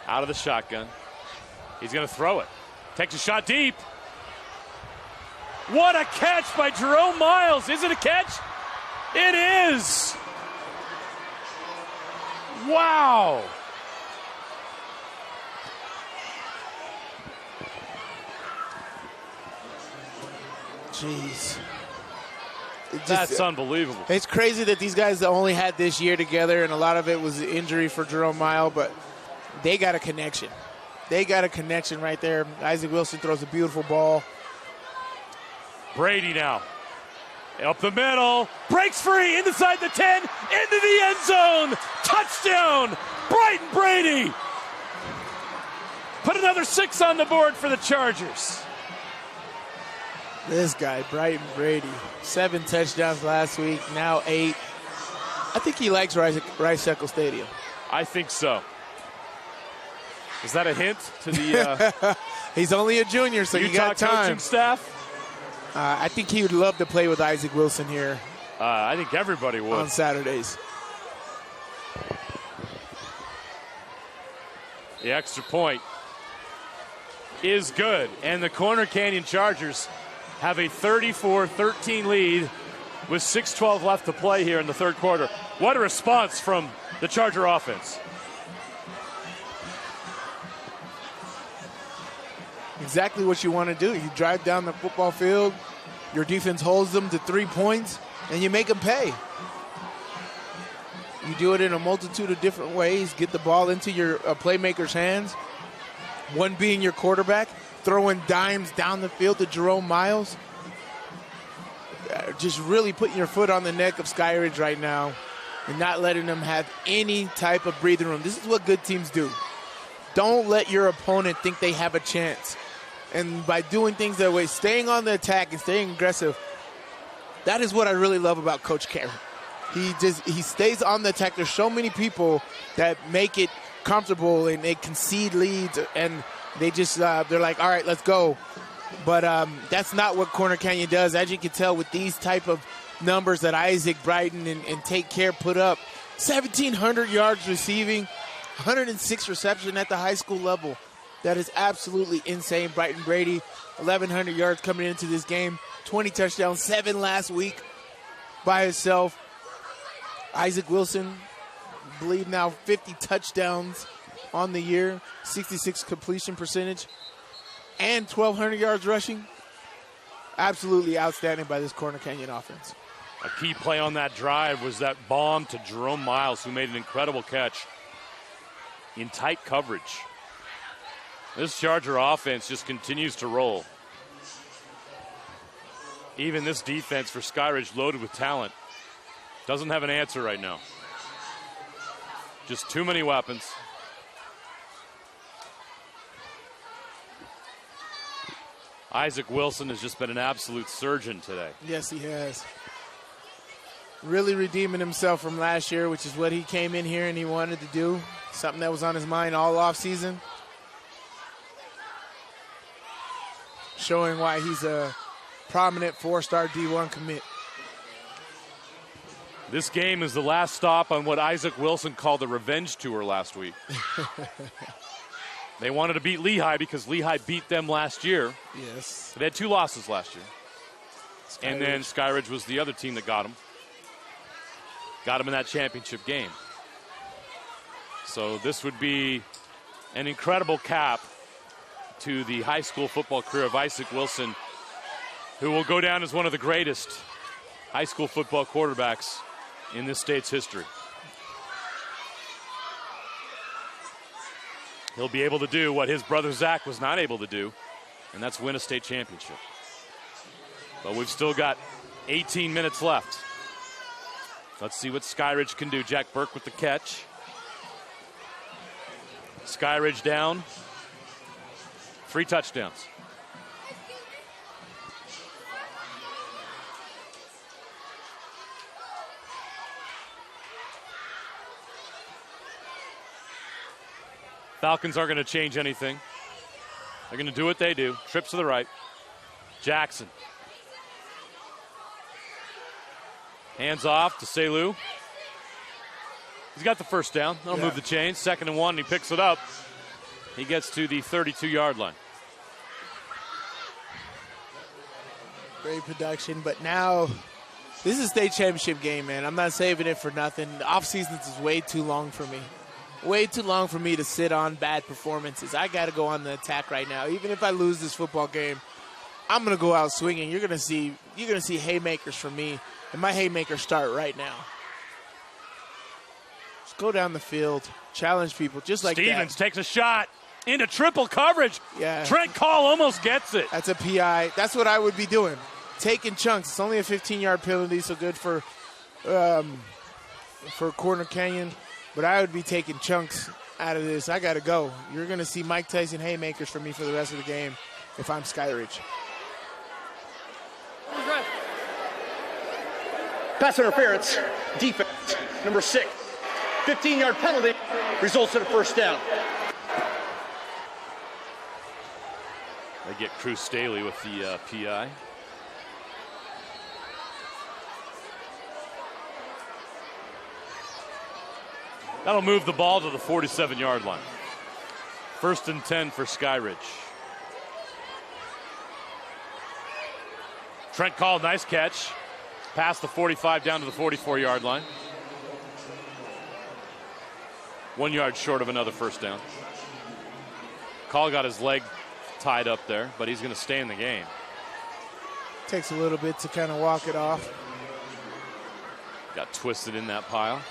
Out of the shotgun. He's going to throw it. Takes a shot deep. What a catch by Jerome Miles. Is it a catch? It is. Wow. Jeez. That's unbelievable. It's crazy that these guys only had this year together, and a lot of it was injury for Jerome Miles, but they got a connection. They got a connection right there. Isaac Wilson throws a beautiful ball. Brady now. Up the middle. Breaks free inside the 10. Into the end zone. Touchdown. Brighton Brady. Put another 6 on the board for the Chargers. This guy, Brighton Brady, 7 touchdowns last week, now 8. I think he likes Rice-Eccles Stadium. I think so. Is that a hint to the He's only a junior, so Utah you got time. coaching staff? I think he would love to play with Isaac Wilson here. I think everybody would. On Saturdays. The extra point is good, and the Corner Canyon Chargers have a 34-13 lead with 6:12 left to play here in the third quarter. What a response from the Charger offense. Exactly what you want to do. You drive down the football field, your defense holds them to 3 points, and you make them pay. You do it in a multitude of different ways. Get the ball into your playmaker's hands, one being your quarterback, throwing dimes down the field to Jerome Miles. Just really putting your foot on the neck of Skyridge right now and not letting them have any type of breathing room. This is what good teams do. Don't let your opponent think they have a chance. And by doing things that way, staying on the attack and staying aggressive, that is what I really love about Coach Carey. He stays on the attack. There's so many people that make it comfortable and they concede leads and they just they're like, all right, let's go. But that's not what Corner Canyon does. As you can tell with these type of numbers that Isaac, Brighton, and Take Care put up, 1,700 yards receiving, 106 reception at the high school level. That is absolutely insane. Brighton Brady, 1,100 yards coming into this game, 20 touchdowns, 7 last week by himself. Isaac Wilson, I believe now 50 touchdowns on the year, 66 completion percentage, and 1,200 yards rushing. Absolutely outstanding by this Corner Canyon offense. A key play on that drive was that bomb to Jerome Miles, who made an incredible catch in tight coverage. This Charger offense just continues to roll. Even this defense for Skyridge, loaded with talent, doesn't have an answer right now. Just too many weapons. Isaac Wilson has just been an absolute surgeon today. Yes, he has. Really redeeming himself from last year, which is what he came in here and he wanted to do. Something that was on his mind all offseason. Showing why he's a prominent 4-star D1 commit. This game is the last stop on what Isaac Wilson called the revenge tour last week. They wanted to beat Lehigh because Lehigh beat them last year. Yes. They had 2 losses last year. Skyridge. And then Skyridge was the other team that got them. Got them in that championship game. So this would be an incredible cap to the high school football career of Isaac Wilson, who will go down as one of the greatest high school football quarterbacks in this state's history. He'll be able to do what his brother Zach was not able to do, and that's win a state championship. But we've still got 18 minutes left. Let's see what Skyridge can do. Jack Burke with the catch. Skyridge down. 3 touchdowns. Falcons aren't going to change anything. They're going to do what they do. Trips to the right. Jackson. Hands off to Selu. He's got the first down. They'll move the chains. 2nd and 1, and he picks it up. He gets to the 32-yard line. Great production, but now this is a state championship game, man. I'm not saving it for nothing. The off-season is way too long for me. Way too long for me to sit on bad performances. I got to go on the attack right now. Even if I lose this football game, I'm going to go out swinging. You're going to see haymakers from me, and my haymakers start right now. Just go down the field, challenge people, just like Stevens takes a shot into triple coverage. Yeah. Trent Call almost gets it. That's a PI. That's what I would be doing. Taking chunks. It's only a 15-yard penalty, so good for Corner Canyon. But I would be taking chunks out of this. I got to go. You're going to see Mike Tyson haymakers for me for the rest of the game if I'm Skyridge. Pass interference, defense, number 6. 15-yard penalty results in a first down. They get Cruz Staley with the PI. That'll move the ball to the 47-yard line. 1st and 10 for Skyridge. Trent Call, nice catch. Past the 45 down to the 44-yard line. 1 yard short of another first down. Call got his leg tied up there, but he's going to stay in the game. Takes a little bit to kind of walk it off. Got twisted in that pile.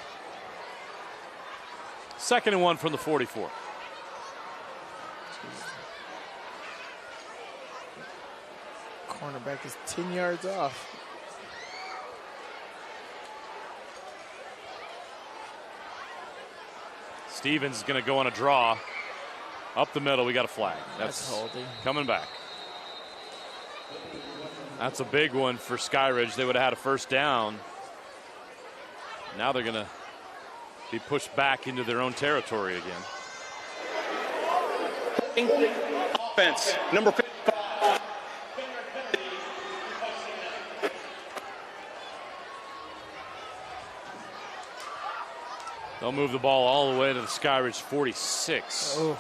2nd and 1 from the 44. Cornerback is 10 yards off. Stevens is going to go on a draw. Up the middle, we got a flag. That's holding. Coming back. That's a big one for Skyridge. They would have had a first down. Now they're going to be pushed back into their own territory again. Offense, number 55. They'll move the ball all the way to the Skyridge 46. Oh.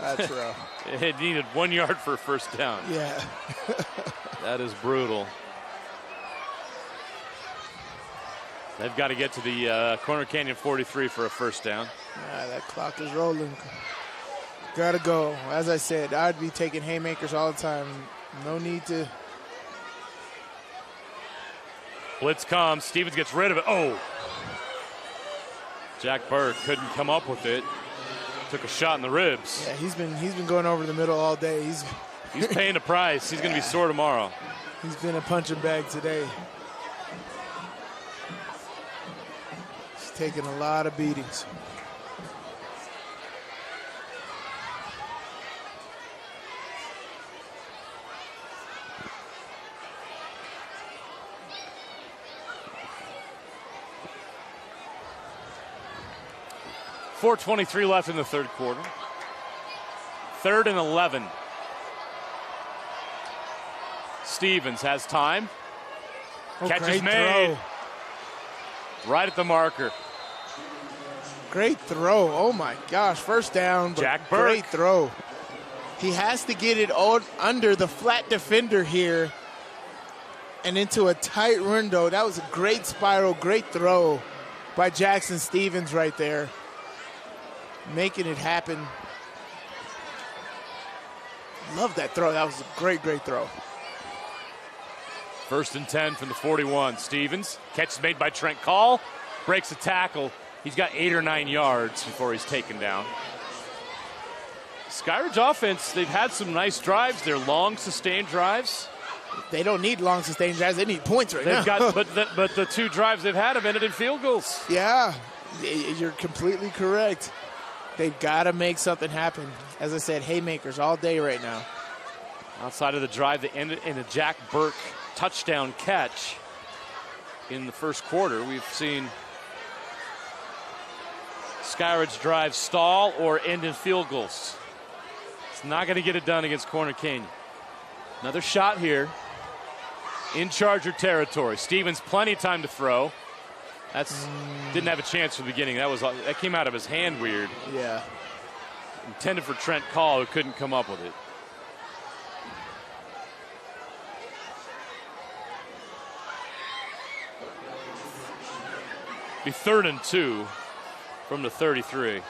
That's rough. It needed 1 yard for a first down. Yeah. That is brutal. They've got to get to the Corner Canyon 43 for a first down. That clock is rolling. Gotta go. As I said, I'd be taking haymakers all the time. No need to. Blitz comes. Stevens gets rid of it. Oh. Jack Burke couldn't come up with it. Took a shot in the ribs. Yeah, he's been going over the middle all day. He's paying a price. He's going to be sore tomorrow. He's been a punching bag today. He's taking a lot of beatings. .423 left in the third quarter. 3rd and 11. Stevens has time. Catch is made. Throw. Right at the marker. Great throw. Oh my gosh. First down. Jack Burke. Great throw. He has to get it under the flat defender here and into a tight window. That was a great spiral. Great throw by Jackson Stevens right there. Making it happen. Love that throw. That was a great, great throw. 1st and 10 from the 41. Stevens. Catch is made by Trent Call. Breaks a tackle. He's got 8 or 9 yards before he's taken down. Skyridge offense, they've had some nice drives. They're long, sustained drives. They don't need long, sustained drives. They need points right now. But the 2 drives they've had have ended in field goals. Yeah, you're completely correct. They've got to make something happen. As I said, haymakers all day right now. Outside of the drive that ended in a Jack Burke touchdown catch in the first quarter, we've seen Skyridge drive stall or end in field goals. It's not going to get it done against Corner Canyon. Another shot here in Charger territory. Stevens plenty of time to throw. Didn't have a chance from the beginning. That came out of his hand weird. Yeah. Intended for Trent Call, who couldn't come up with it. Be 3rd and 2 from the 33.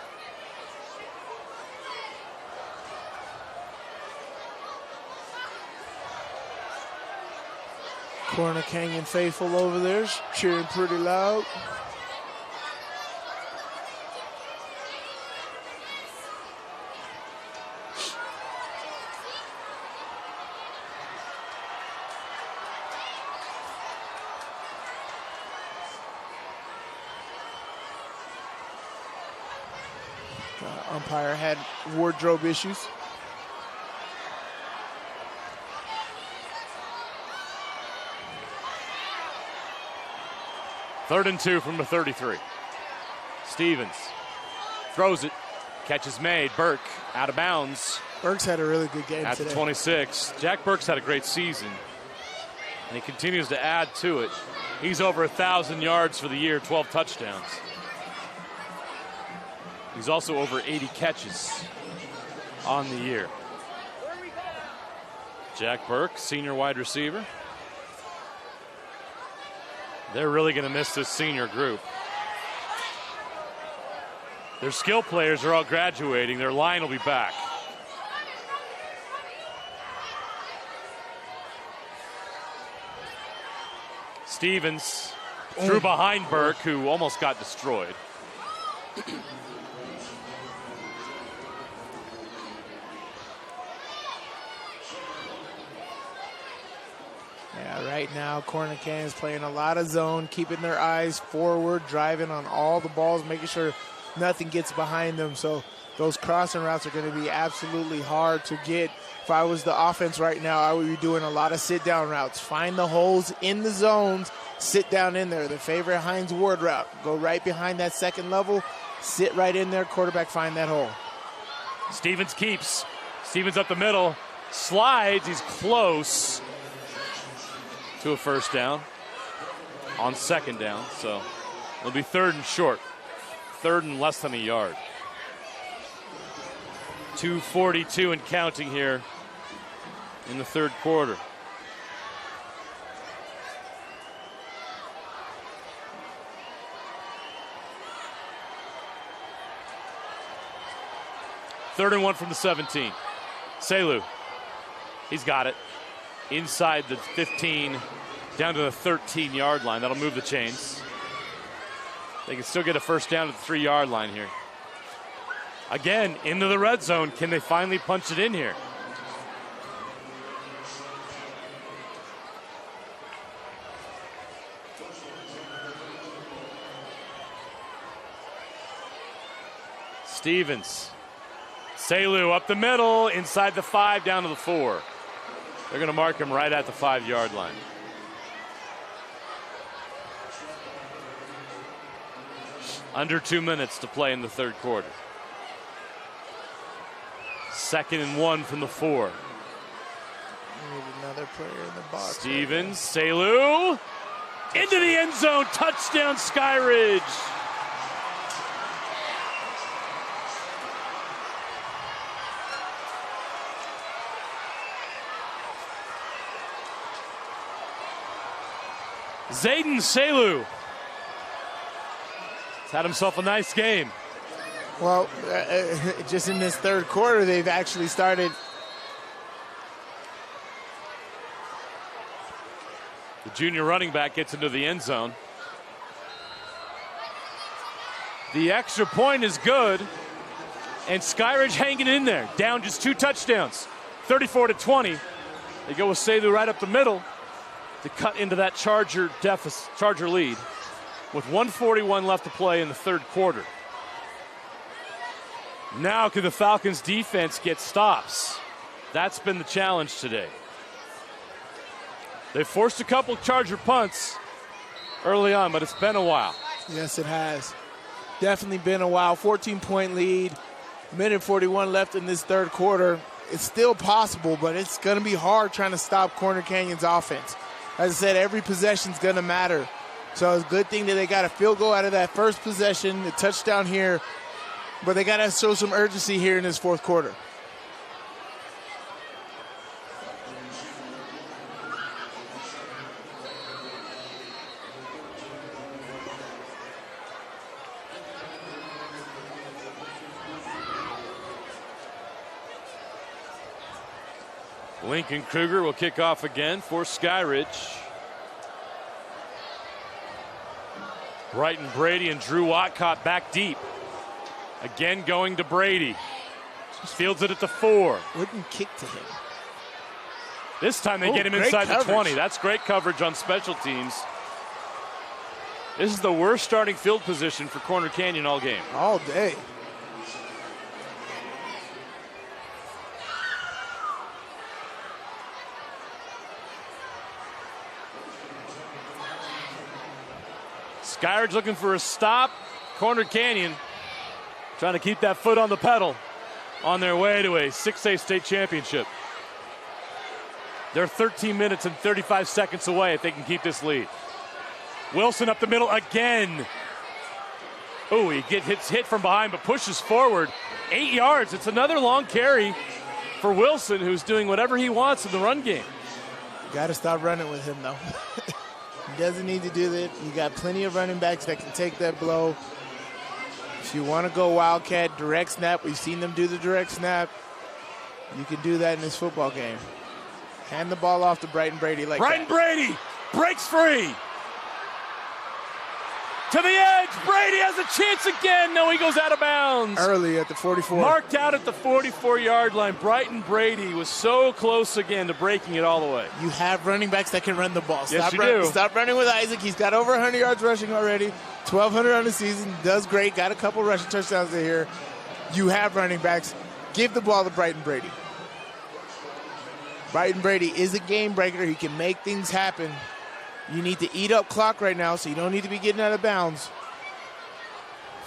Corner Canyon faithful over there cheering pretty loud. Umpire had wardrobe issues. Third and 2 from the 33. Stevens throws it. Catch is made. Burke out of bounds. Burke's had a really good game at today. the 26. Jack Burke's had a great season, and he continues to add to it. He's over 1,000 yards for the year, 12 touchdowns. He's also over 80 catches on the year. Jack Burke, senior wide receiver. They're really going to miss this senior group. Their skill players are all graduating. Their line will be back. Stevens threw behind Burke, who almost got destroyed. Yeah, right now, Corner Canyon's playing a lot of zone, keeping their eyes forward, driving on all the balls, making sure nothing gets behind them. So those crossing routes are going to be absolutely hard to get. If I was the offense right now, I would be doing a lot of sit-down routes. Find the holes in the zones, sit down in there. The favorite Hines Ward route. Go right behind that second level, sit right in there, quarterback find that hole. Stevens keeps. Stevens up the middle, slides, he's close to a first down on second down. So it'll be 3rd and short, 3rd and less than a yard. 2:42 and counting here in the third quarter. Third and 1 from the 17. Selu, he's got it. Inside the 15, down to the 13-yard line. That'll move the chains. They can still get a first down at the 3-yard line here. Again, into the red zone. Can they finally punch it in here? Stevens. Selu up the middle, inside the 5, down to the 4. They're going to mark him right at the 5-yard line. Under 2 minutes to play in the third quarter. 2nd and 1 from the 4. Need another player in the box. Stevens, Selu, into the end zone, touchdown Skyridge. Zayden Selu has had himself a nice game. Well, just in this third quarter, they've actually started. The junior running back gets into the end zone. The extra point is good, and Skyridge hanging in there, down just 2 touchdowns, 34-20. They go with Selu right up the middle to cut into that Charger lead with 1:41 left to play in the third quarter. Now can the Falcons defense get stops? That's been the challenge today. They forced a couple Charger punts early on, but it's been a while. Yes, it has. Definitely been a while. 14-point lead, 1:41 left in this third quarter. It's still possible, but it's going to be hard trying to stop Corner Canyon's offense. As I said, every possession's going to matter. So it's a good thing that they got a field goal out of that first possession, the touchdown here, but they got to show some urgency here in this fourth quarter. Lincoln Kruger will kick off again for Skyridge. Brighton Brady and Drew Watcott back deep. Again going to Brady. Fields it at the 4. Wouldn't kick to him. This time they get him inside the 20. That's great coverage on special teams. This is the worst starting field position for Corner Canyon all game. All day. Skyridge looking for a stop. Corner Canyon trying to keep that foot on the pedal on their way to a 6A state championship. They're 13 minutes and 35 seconds away if they can keep this lead. Wilson up the middle again. Oh, he gets hit from behind but pushes forward. 8 yards. It's another long carry for Wilson, who's doing whatever he wants in the run game. You got to stop running with him, though. He doesn't need to do that. You got plenty of running backs that can take that blow. If you want to go Wildcat, direct snap, we've seen them do the direct snap. You can do that in this football game. Hand the ball off to Brighton Brady like Brighton Brady breaks free. To the edge. Brady has a chance again. No, he goes out of bounds. Early at the 44. Marked out at the 44-yard line. Brighton Brady was so close again to breaking it all the way. You have running backs that can run the ball. Yes, you do. Stop running with Isaac. He's got over 100 yards rushing already. 1,200 on the season. Does great. Got a couple rushing touchdowns in here. You have running backs. Give the ball to Brighton Brady. Brighton Brady is a game breaker. He can make things happen. You need to eat up clock right now, so you don't need to be getting out of bounds.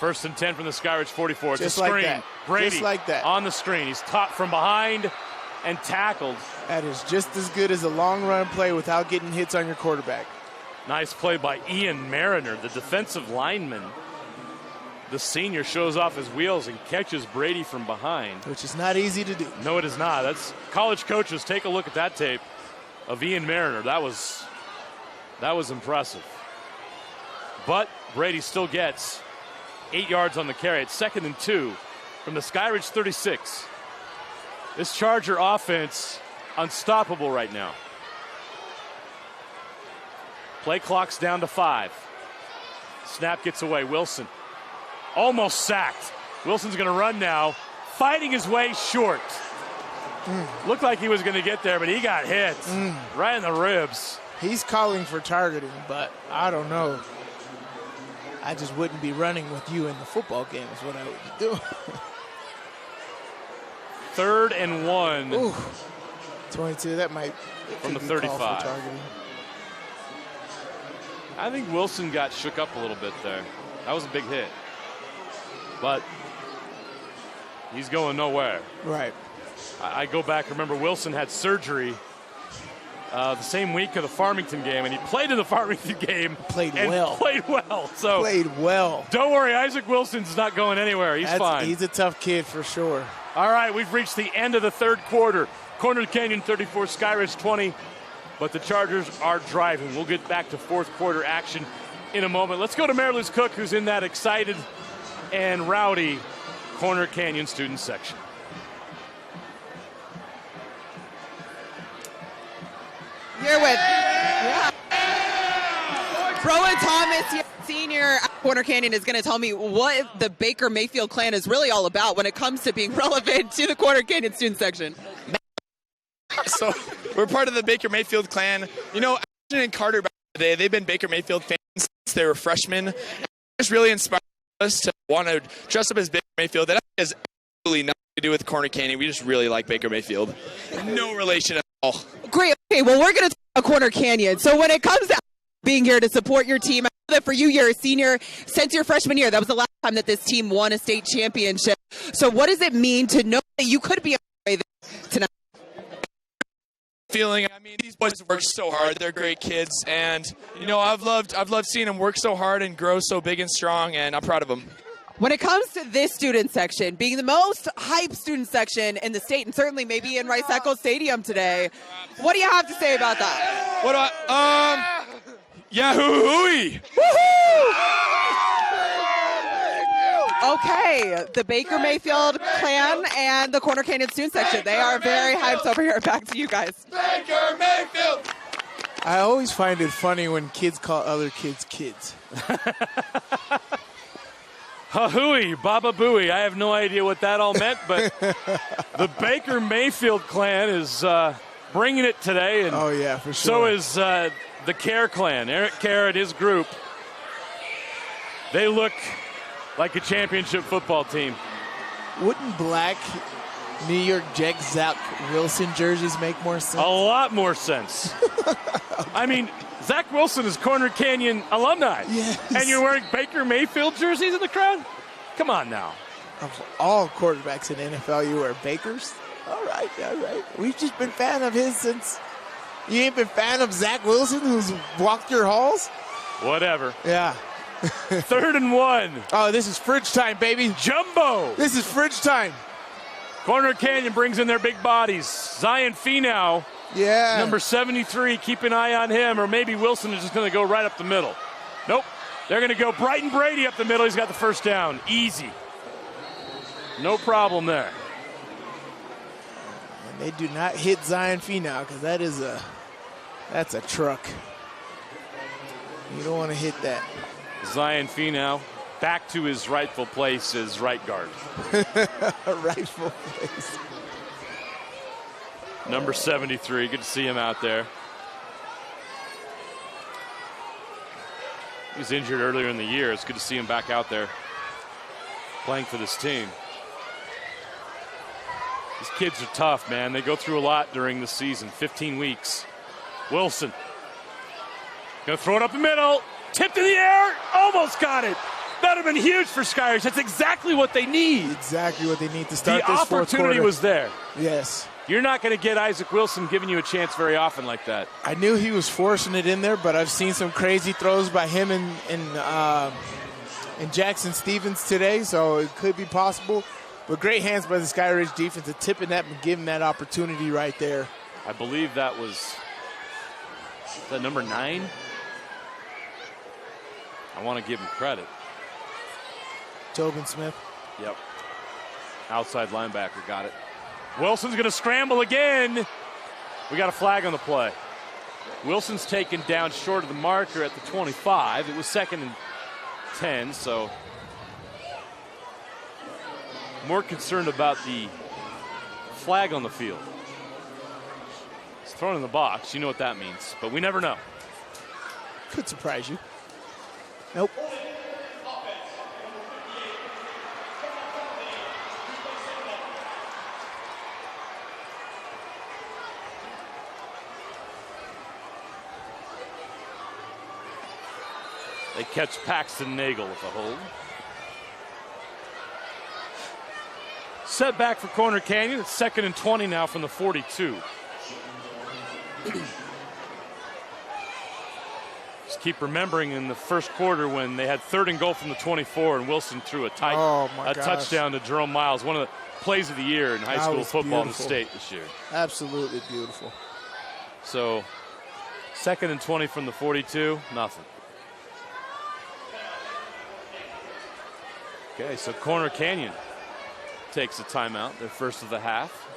1st and 10 from the Skyridge 44. It's Just a screen. like that. Brady Just like that. On the screen. He's caught from behind and tackled. That is just as good as a long run play without getting hits on your quarterback. Nice play by Ian Mariner, the defensive lineman. The senior shows off his wheels and catches Brady from behind. Which is not easy to do. No, it is not. That's college coaches. Take a look at that tape of Ian Mariner. That was impressive. But Brady still gets 8 yards on the carry. It's 2nd and 2 from the Skyridge 36. This Charger offense unstoppable right now. Play clock's down to 5. Snap gets away. Wilson almost sacked. Wilson's going to run now, fighting his way short. Looked like he was going to get there, but he got hit right in the ribs. He's calling for targeting, but I don't know. I just wouldn't be running with you in the football game is what I would be doing. 3rd and 1. Ooh, 22, that might from the be called 35. for targeting. I think Wilson got shook up a little bit there. That was a big hit. But he's going nowhere. Right. I go back, remember Wilson had surgery the same week of the Farmington game, and he played in the Farmington game. Played well. So played well. Don't worry, Isaac Wilson's not going anywhere. He's fine. He's a tough kid for sure. All right, we've reached the end of the 3rd quarter. Corner Canyon 34, Skyridge 20, but the Chargers are driving. We'll get back to 4th quarter action in a moment. Let's go to Marilyn Cook, who's in that excited and rowdy Corner Canyon student section. Here with Rowan Thomas, senior at Corner Canyon, is going to tell me what the Baker Mayfield clan is really all about when it comes to being relevant to the Corner Canyon student section. So we're part of the Baker Mayfield clan. You know, Ashton and Carter back in the day, they've been Baker Mayfield fans since they were freshmen. It's really inspired us to want to dress up as Baker Mayfield. That has absolutely nothing to do with Corner Canyon. We just really like Baker Mayfield. No relation at all. Great. Okay, well, we're going to talk about Corner Canyon. So when it comes to being here to support your team, I know that for you, you're a senior. Since your freshman year, that was the last time that this team won a state championship. So what does it mean to know that you could be away tonight? Feeling, I mean, these boys work so hard. They're great kids, and you know, I've loved seeing them work so hard and grow so big and strong, and I'm proud of them. When it comes to this student section, being the most hyped student section in the state, and certainly maybe in Rice-Eccles Stadium today, what do you have to say about that? What do I, Yahoo-hooey! Woohoo! Okay, the Baker Mayfield clan and the Corner Canyon student section, they are very hyped over here. Back to you guys. Baker Mayfield! I always find it funny when kids call other kids kids. Ha-hooey, Baba Booey. I have no idea what that all meant, but the Baker Mayfield clan is bringing it today. And oh, yeah, for sure. So is the Kerr clan. Eric Kerr and his group. They look like a championship football team. Wouldn't black New York Jets Zach Wilson jerseys make more sense? A lot more sense. I mean, Zach Wilson is Corner Canyon alumni. Yes. And you're wearing Baker Mayfield jerseys in the crowd? Come on now. Of all quarterbacks in the NFL, you wear Bakers? All right, all right. We've just been fan of his since. You ain't been fan of Zach Wilson, who's walked your halls? Whatever. Yeah. 3rd and 1. Oh, this is fridge time, baby. Jumbo. This is fridge time. Corner Canyon brings in their big bodies. Zion Finau. Yeah. Number 73, keep an eye on him, or maybe Wilson is just going to go right up the middle. Nope. They're going to go Brighton Brady up the middle. He's got the first down. Easy. No problem there. And they do not hit Zion Finau because that's a truck. You don't want to hit that. Zion Finau back to his rightful place as right guard. Rightful place. Number 73, good to see him out there. He was injured earlier in the year. It's good to see him back out there playing for this team. These kids are tough, man. They go through a lot during the season. 15 weeks. Wilson. Gonna throw it up the middle. Tipped in the air. Almost got it. That would have been huge for Skyridge. That's exactly what they need. Exactly what they need to start the this fourth quarter. The opportunity was there. Yes. You're not going to get Isaac Wilson giving you a chance very often like that. I knew he was forcing it in there, but I've seen some crazy throws by him and Jackson Stevens today, so it could be possible. But great hands by the Skyridge defense to tipping that and giving that opportunity right there. I believe that was number 9. I want to give him credit. Tobin Smith. Yep. Outside linebacker got it. Wilson's going to scramble again. We got a flag on the play. Wilson's taken down short of the marker at the 25. It was 2nd and 10, so more concerned about the flag on the field. It's thrown in the box. You know what that means, but we never know. Could surprise you. Nope. They catch Paxton Nagel with a hold. Setback for Corner Canyon. It's 2nd and 20 now from the 42. Just keep remembering in the first quarter when they had 3rd and goal from the 24 and Wilson threw a touchdown to Jerome Miles, one of the plays of the year in high school football in the state this year. Absolutely beautiful. So 2nd and 20 from the 42, nothing. Okay, so Corner Canyon takes a timeout, their first of the half.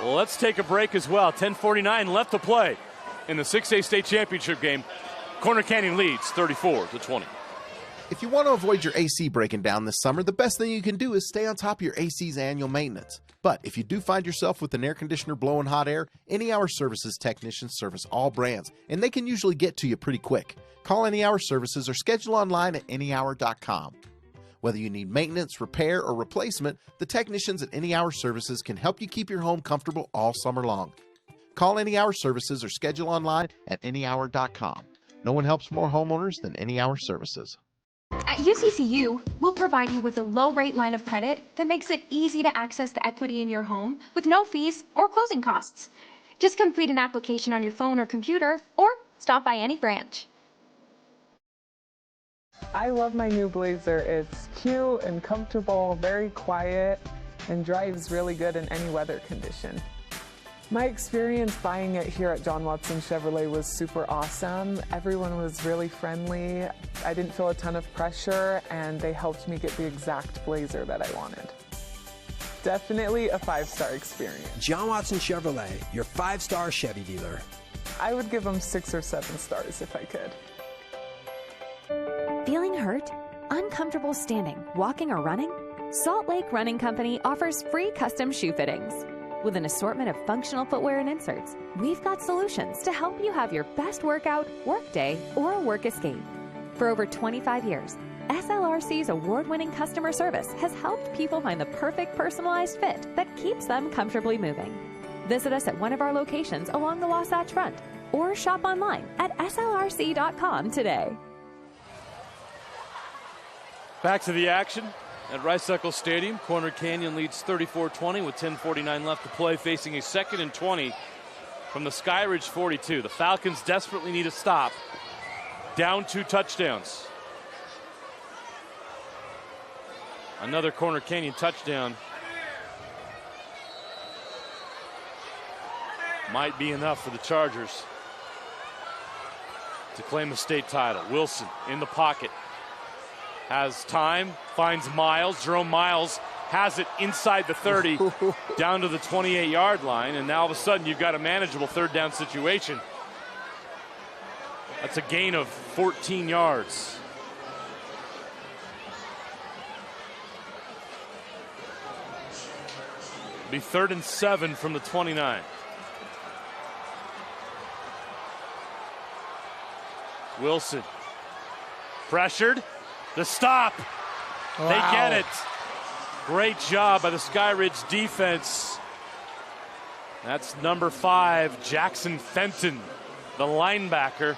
Well, let's take a break as well. 10:49 left to play in the 6A state championship game. Corner Canyon leads 34-20. If you want to avoid your AC breaking down this summer, the best thing you can do is stay on top of your AC's annual maintenance. But if you do find yourself with an air conditioner blowing hot air, Any Hour Services technicians service all brands, and they can usually get to you pretty quick. Call Any Hour Services or schedule online at anyhour.com. Whether you need maintenance, repair, or replacement, the technicians at Any Hour Services can help you keep your home comfortable all summer long. Call Any Hour Services or schedule online at anyhour.com. No one helps more homeowners than Any Hour Services. At UCCU, we'll provide you with a low-rate line of credit that makes it easy to access the equity in your home with no fees or closing costs. Just complete an application on your phone or computer, or stop by any branch. I love my new Blazer. It's cute and comfortable, very quiet, and drives really good in any weather condition. My experience buying it here at John Watson Chevrolet was super awesome. Everyone was really friendly. I didn't feel a ton of pressure, and they helped me get the exact blazer that I wanted. Definitely a 5-star experience. John Watson Chevrolet, your 5-star Chevy dealer. I would give them 6 or 7 stars if I could. Feeling hurt? Uncomfortable standing, walking, or running? Salt Lake Running Company offers free custom shoe fittings. With an assortment of functional footwear and inserts, we've got solutions to help you have your best workout, work day, or work escape. For over 25 years, SLRC's award-winning customer service has helped people find the perfect personalized fit that keeps them comfortably moving. Visit us at one of our locations along the Wasatch Front or shop online at slrc.com today. Back to the action at Rice-Eccles Stadium. Corner Canyon leads 34-20 with 10:49 left to play, facing a 2nd and 20 from the Skyridge 42. The Falcons desperately need a stop. Down 2 touchdowns. Another Corner Canyon touchdown might be enough for the Chargers to claim the state title. Wilson in the pocket. Has time, finds Miles. Jerome Miles has it inside the 30, down to the 28-yard line, and now all of a sudden you've got a manageable 3rd down situation. That's a gain of 14 yards. Be 3rd and 7 from the 29. Wilson pressured. The stop. Wow. They get it. Great job by the Skyridge defense. That's number 5, Jackson Fenton, the linebacker.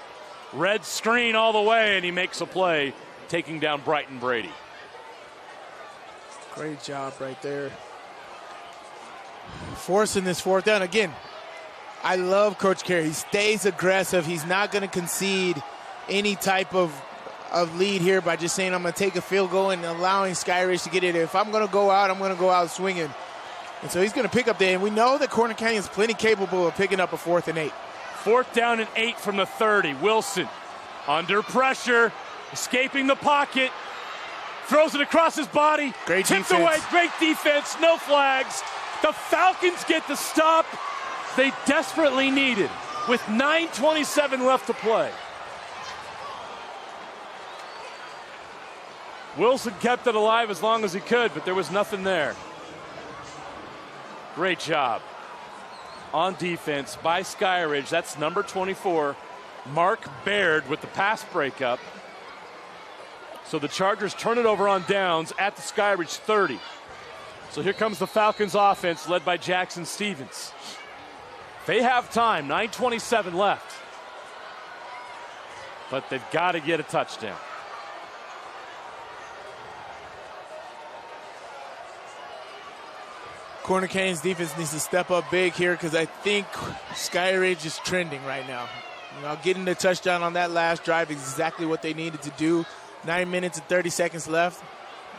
Red screen all the way, and he makes a play, taking down Brighton Brady. Great job right there. Forcing this 4th down. Again, I love Coach Carey. He stays aggressive. He's not going to concede any type of lead here by just saying I'm going to take a field goal and allowing Skyridge to get it. If I'm going to go out, I'm going to go out swinging. And so he's going to pick up there. And we know that Corner Canyon's plenty capable of picking up a 4th and 8. 4th down and 8 from the 30. Wilson under pressure, escaping the pocket, throws it across his body. Great tipped defense. away. Great defense. No flags. The Falcons get the stop they desperately needed with 9:27 left to play. Wilson kept it alive as long as he could, but there was nothing there. Great job on defense by Skyridge. That's number 24, Mark Baird, with the pass breakup. So the Chargers turn it over on downs at the Skyridge 30. So here comes the Falcons offense led by Jackson Stevens. They have time, 9:27 left. But they've got to get a touchdown. Corner Canyon's defense needs to step up big here because I think Skyridge is trending right now. Getting the touchdown on that last drive is exactly what they needed to do. 9 minutes and 30 seconds left.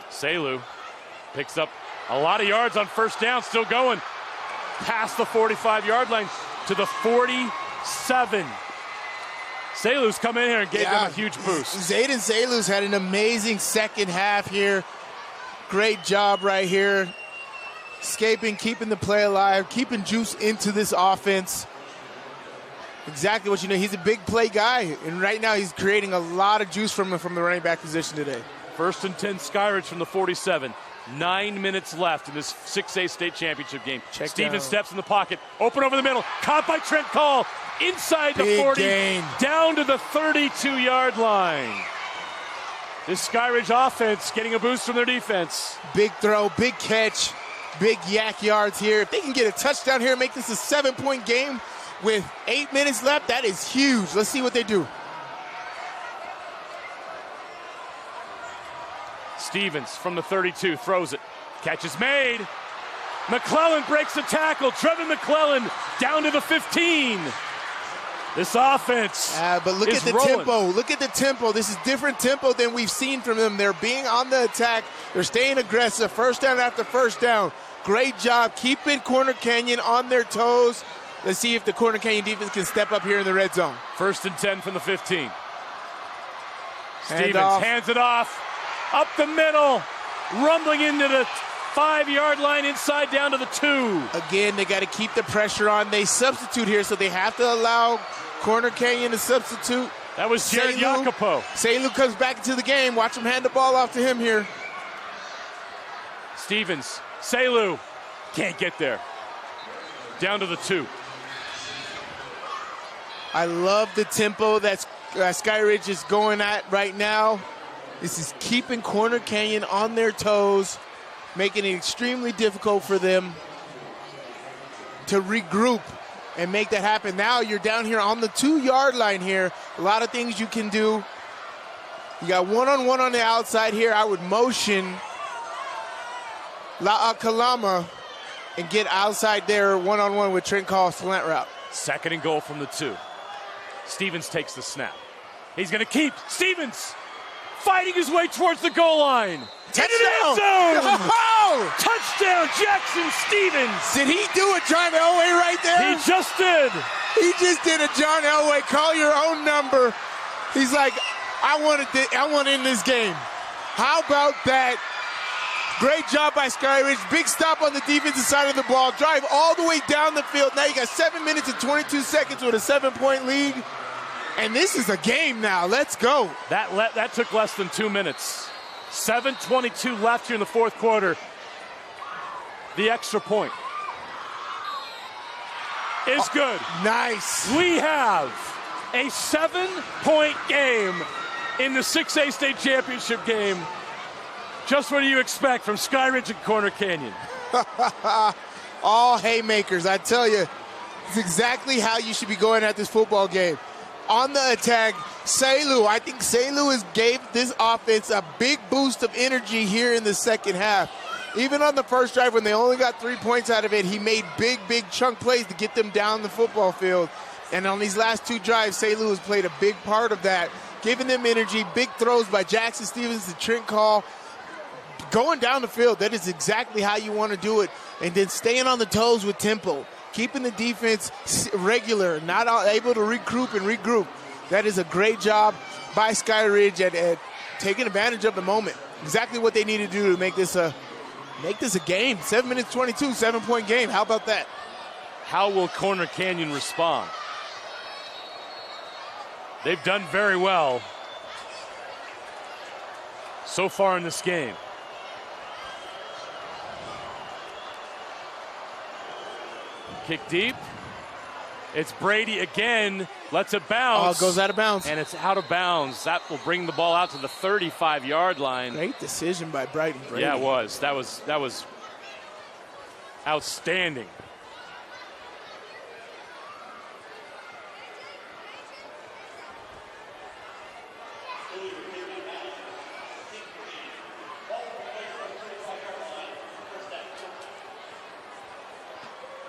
Selu picks up a lot of yards on 1st down, still going past the 45-yard line to the 47. Selu's come in here and gave them a huge boost. Zayden Selu's had an amazing 2nd half here. Great job right here. Escaping, keeping the play alive, keeping juice into this offense. Exactly what you know. He's a big play guy, and right now he's creating a lot of juice from the running back position today. 1st and 10 Skyridge from the 47. 9 minutes left in this 6A state championship game. Stevens steps in the pocket, open over the middle, caught by Trent Call, inside the 40, down to the 32-yard line. This Skyridge offense getting a boost from their defense. Big throw, big catch. Big yak yards here. If they can get a touchdown here and make this a 7-point game with 8 minutes left, that is huge. Let's see what they do. Stevens from the 32 throws it. Catch is made. McClellan breaks the tackle. Trevin McClellan down to the 15. This offense but look at the tempo. Look at the tempo. This is different tempo than we've seen from them. They're being on the attack. They're staying aggressive. 1st down after 1st down. Great job keeping Corner Canyon on their toes. Let's see if the Corner Canyon defense can step up here in the red zone. 1st and 10 from the 15. Stevens Handoff. hands it off. Up the middle. Rumbling into the 5-yard line, inside down to the 2. Again, they got to keep the pressure on. They substitute here, so they have to allow Corner Canyon to substitute. That was Jared Jacopo. Seilu comes back into the game. Watch him hand the ball off to him here. Stevens. Seilu can't get there. Down to the 2. I love the tempo that Skyridge is going at right now. This is keeping Corner Canyon on their toes, making it extremely difficult for them to regroup and make that happen. Now you're down here on the 2-yard line here. A lot of things you can do. You got one-on-one on the outside here. I would motion La'akalama and get outside there one-on-one with Trent Call slant route. 2nd and goal from the 2. Stevens takes the snap. He's going to keep. Stevens fighting his way towards the goal line. Touchdown! Oh! Touchdown, Jackson Stevens! Did he do a John Elway right there? He just did. He just did a John Elway. Call your own number. He's like, I want in this game. How about that? Great job by Skyridge. Big stop on the defensive side of the ball. Drive all the way down the field. Now you got 7 minutes and 22 seconds with a 7-point lead. And this is a game now. Let's go. That took less than 2 minutes. 7:22 left here in the 4th quarter. The extra point is good. Nice. We have a 7-point game in the 6A state championship game. Just what do you expect from Skyridge and Corner Canyon? All haymakers, I tell you. It's exactly how you should be going at this football game. On the attack, Seilu. I think Seilu gave this offense a big boost of energy here in the second half. Even on the first drive when they only got 3 points out of it, he made big chunk plays to get them down the football field. And on these last 2 drives, Seilu has played a big part of that, giving them energy, big throws by Jackson Stevens to Trent Call. Going down the field, that is exactly how you want to do it. And then staying on the toes with tempo, keeping the defense regular, not able to regroup. That is a great job by Skyridge at taking advantage of the moment. Exactly what they need to do to make this a game. 7 minutes 22, 7-point game. How about that? How will Corner Canyon respond? They've done very well so far in this game. Kick deep. It's Brady again. Lets it bounce. Oh, it goes out of bounds. And it's out of bounds. That will bring the ball out to the 35-yard line. Great decision by Brady. Yeah, it was. That was outstanding.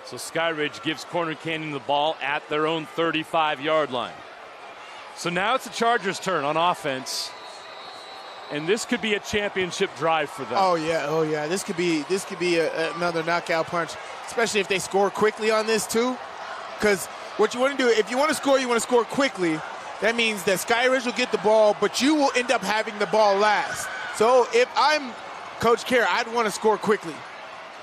So Skyridge gives Corner Canyon the ball at their own 35-yard line. So now it's the Chargers' turn on offense. And this could be a championship drive for them. Oh yeah. This could be another knockout punch, especially if they score quickly on this too. Because what you want to do, if you want to score quickly. That means that Skyridge will get the ball, but you will end up having the ball last. So if I'm Coach Kerr, I'd want to score quickly.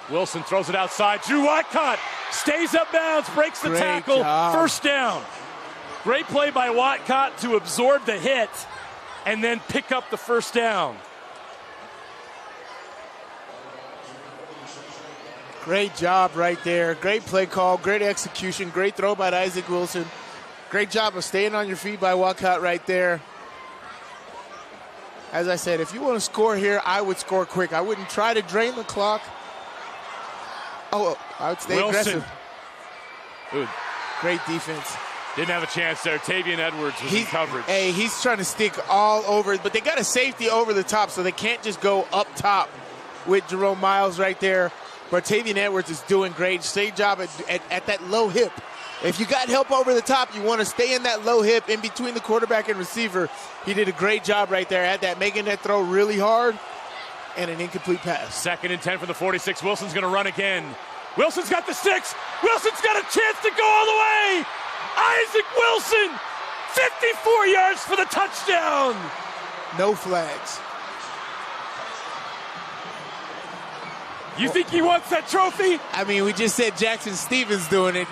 Wilson throws it outside. Drew Watcott stays up bounds, breaks the tackle. Job. First down. Great play by Watcott to absorb the hit and then pick up the first down. Great job right there. Great play call, great execution, great throw by Isaac Wilson. Great job of staying on your feet by Watcott right there. As I said, if you want to score here, I would score quick. I wouldn't try to drain the clock. I would stay Wilson. aggressive. Good. Great defense. Didn't have a chance there. Tavian Edwards was in coverage. Hey, he's trying to stick all over, but they got a safety over the top, so they can't just go up top with Jerome Miles right there. But Tavian Edwards is doing great. Great job at that low hip. If you got help over the top, you want to stay in that low hip in between the quarterback and receiver. He did a great job right there at that, making that throw really hard and an incomplete pass. 2nd and 10 for the 46. Wilson's going to run again. Wilson's got the sticks. Wilson's got a chance to go all the way. Isaac Wilson, 54 yards for the touchdown. No flags. You think he wants that trophy? I mean, we just said Jackson Stevens doing it.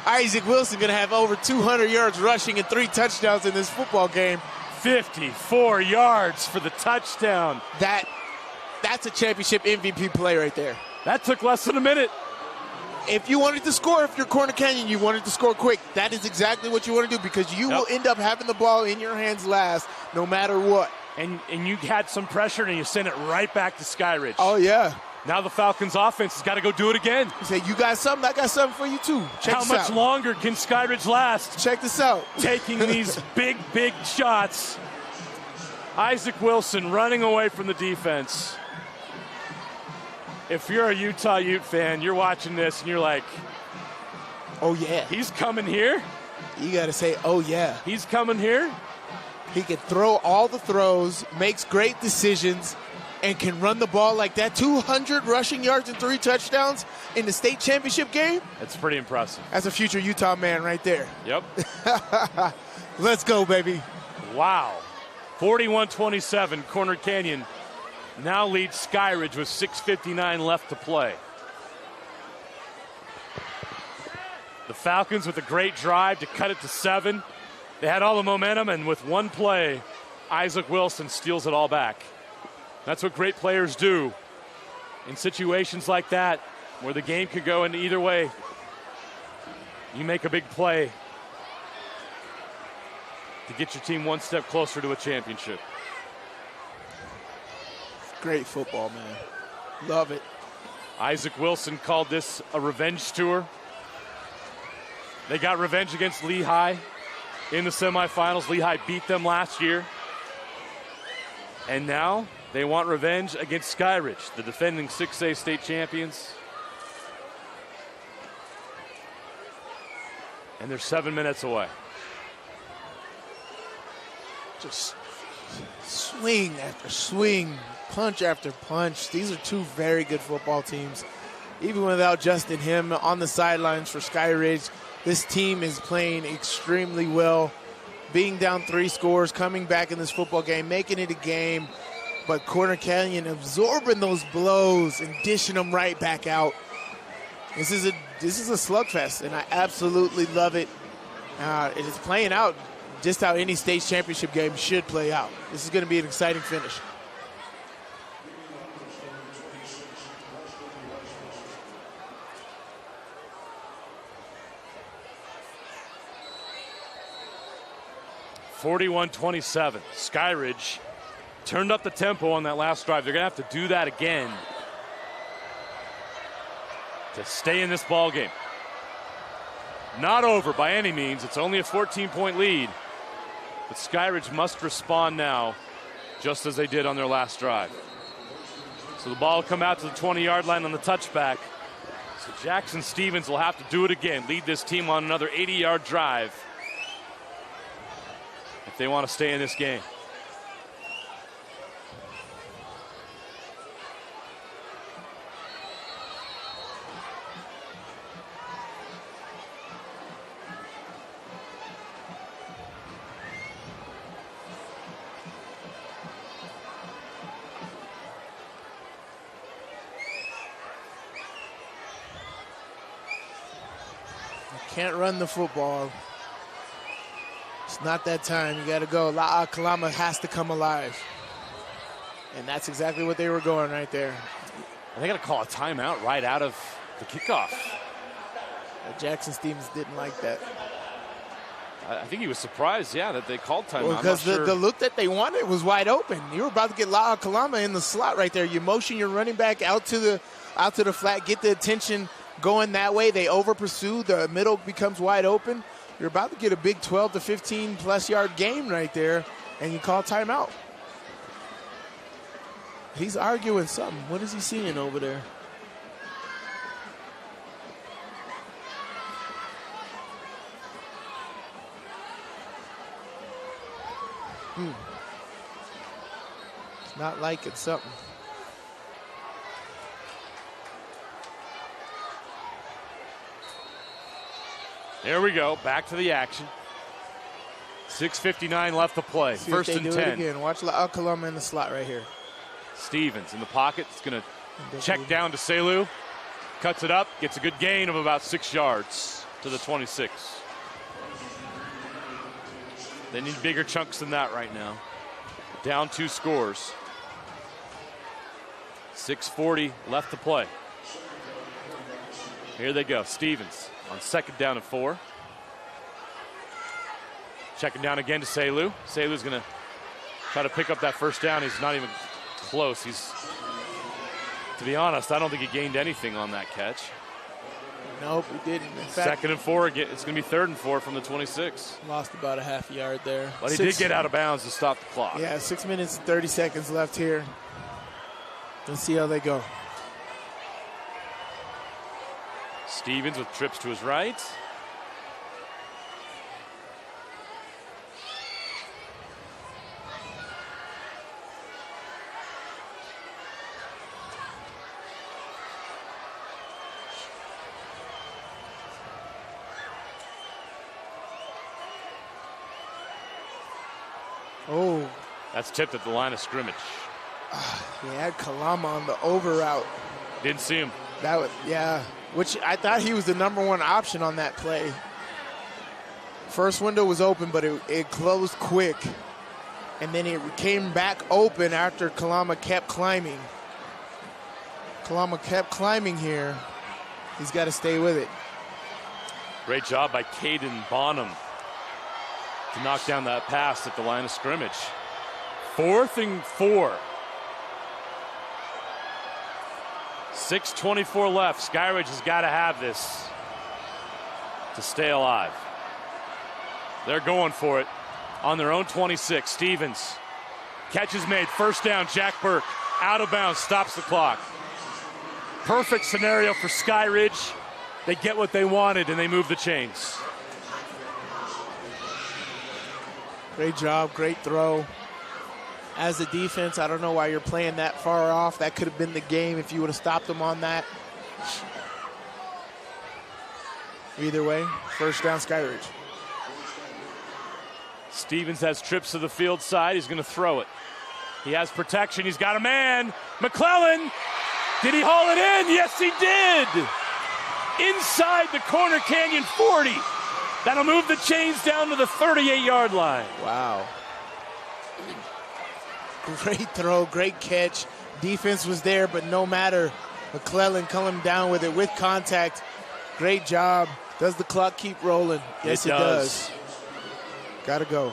Isaac Wilson going to have over 200 yards rushing and 3 touchdowns in this football game. 54 yards for the touchdown. That's a championship MVP play right there. That took less than a minute. If you wanted to score, if you're Corner Canyon, you wanted to score quick. That is exactly what you want to do because you will end up having the ball in your hands last no matter what. And you had some pressure and you sent it right back to Skyridge. Oh, yeah. Now the Falcons offense has got to go do it again. You say, you got something? I got something for you too. How much longer can Skyridge last? Check this out. Taking these big shots. Isaac Wilson running away from the defense. If you're a Utah Ute fan, you're watching this and you're like, oh, yeah. He's coming here? You got to say, oh, yeah. He's coming here? He can throw all the throws, makes great decisions, and can run the ball like that. 200 rushing yards and 3 touchdowns in the state championship game. That's pretty impressive. That's a future Utah man right there. Yep. Let's go, baby. Wow. 41-27, Corner Canyon now leads Skyridge with 6:59 left to play. The Falcons with a great drive to cut it to 7. They had all the momentum, and with one play, Isaac Wilson steals it all back. That's what great players do in situations like that where the game could go in either way. You make a big play to get your team one step closer to a championship. Great football, man. Love it. Isaac Wilson called this a revenge tour. They got revenge against Lehigh in the semifinals. Lehigh beat them last year. And now they want revenge against Skyridge, the defending 6A state champions. And they're 7 minutes away. Just swing after swing, punch after punch. These are 2 very good football teams. Even without Justin Him on the sidelines for Skyridge, this team is playing extremely well. Being down 3 scores, coming back in this football game, making it a game. But Corner Canyon absorbing those blows and dishing them right back out. This is a slugfest, and I absolutely love it. It is playing out just how any state championship game should play out. This is going to be an exciting finish. (41-27). Skyridge turned up the tempo on that last drive. They're going to have to do that again to stay in this ball game. Not over by any means. It's only a 14-point lead. But Skyridge must respond now, just as they did on their last drive. So the ball will come out to the 20-yard line on the touchback. So Jackson Stevens will have to do it again, lead this team on another 80-yard drive if they want to stay in this game. Can't run the football. It's not that time. You got to go. Kalama has to come alive. And that's exactly what they were going right there. And they got to call a timeout right out of the kickoff. Jackson Stevens didn't like that. I think he was surprised, that they called timeout. Well, because the look that they wanted was wide open. You were about to get La'a Kalama in the slot right there. You motion your running back out to the flat, get the attention going that way. They over pursue. The middle becomes wide open. You're about to get a big 12 to 15 plus yard game right there, and you call timeout. He's arguing something. What is he seeing over there? It's not liking something. Here we go. Back to the action. 6:59 left to play. See First if they and do 10. it again. Watch Kalama in the slot right here. Stevens in the pocket. It's going to check down to Selu. Cuts it up. Gets a good gain of about 6 yards to the 26. They need bigger chunks than that right now. Down 2 scores. 6:40 left to play. Here they go. Stevens on 2nd down and 4. Checking down again to Selu. Selu's going to try to pick up that first down. He's not even close. To be honest, I don't think he gained anything on that catch. Nope, he didn't. In fact, 2nd and 4 again. It's going to be 3rd and 4 from the 26. Lost about a half yard there. But he did get out of bounds to stop the clock. Yeah, 6 minutes and 30 seconds left here. Let's see how they go. Stevens with trips to his right. Oh. That's tipped at the line of scrimmage. He had Kalama on the over route. Didn't see him. That was, yeah, which I thought he was the number 1 option on that play. First window was open, but it closed quick. And then it came back open after Kalama kept climbing. Kalama kept climbing here. He's got to stay with it. Great job by Caden Bonham to knock down that pass at the line of scrimmage. 4th and 4. 6:24 left. Skyridge has got to have this to stay alive. They're going for it on their own 26. Stevens. Catch is made. First down. Jack Burke out of bounds. Stops the clock. Perfect scenario for Skyridge. They get what they wanted and they move the chains. Great job. Great throw. As a defense, I don't know why you're playing that far off. That could have been the game if you would have stopped them on that. Either way, first down, Skyridge. Stevens has trips to the field side. He's going to throw it. He has protection. He's got a man. McClellan. Did he haul it in? Yes, he did. Inside the corner canyon 40. That'll move the chains down to the 38-yard line. Wow. Great throw, great catch. Defense was there, but no matter. McClellan coming down with it with contact. Great job. Does the clock keep rolling? Yes, it does. Gotta go.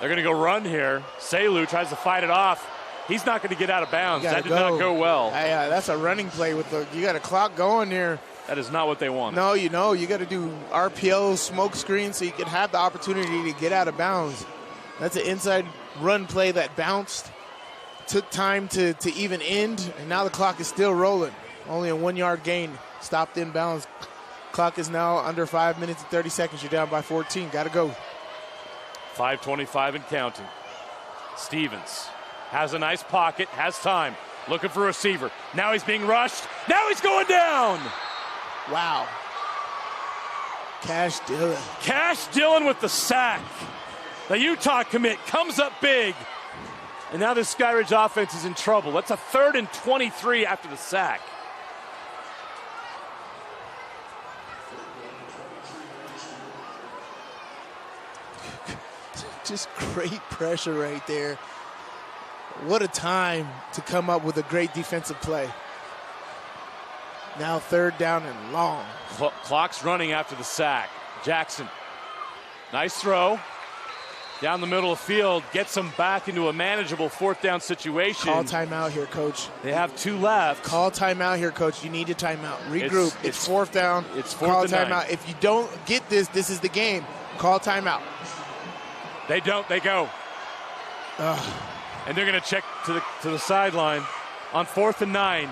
They're going to go run here. Selu tries to fight it off. He's not going to get out of bounds. That did not go well. Yeah, that's a running play with you got a clock going here. That is not what they want. No, you got to do RPO, smoke screen, so you can have the opportunity to get out of bounds. That's an inside run play that bounced, took time to even end, and now the clock is still rolling. Only a 1-yard gain, stopped in bounds. Clock is now under 5 minutes and 30 seconds. You're down by 14. Got to go. 5:25 and counting. Stevens has a nice pocket, has time, looking for a receiver. Now he's being rushed. Now he's going down. Wow. Cash Dillon. Cash Dillon with the sack. The Utah commit comes up big. And now this Skyridge offense is in trouble. That's a 3rd and 23 after the sack. Just great pressure right there. What a time to come up with a great defensive play. Now 3rd down and long. Clock's running after the sack. Jackson, nice throw. Down the middle of the field, gets them back into a manageable 4th down situation. Call timeout here, Coach. They have 2 left. Call timeout here, Coach. You need a timeout. Regroup. It's 4th down. It's 4th Call and timeout. 9. If you don't get this is the game. Call timeout. They don't. They go. And they're going to check to the sideline on 4th and 9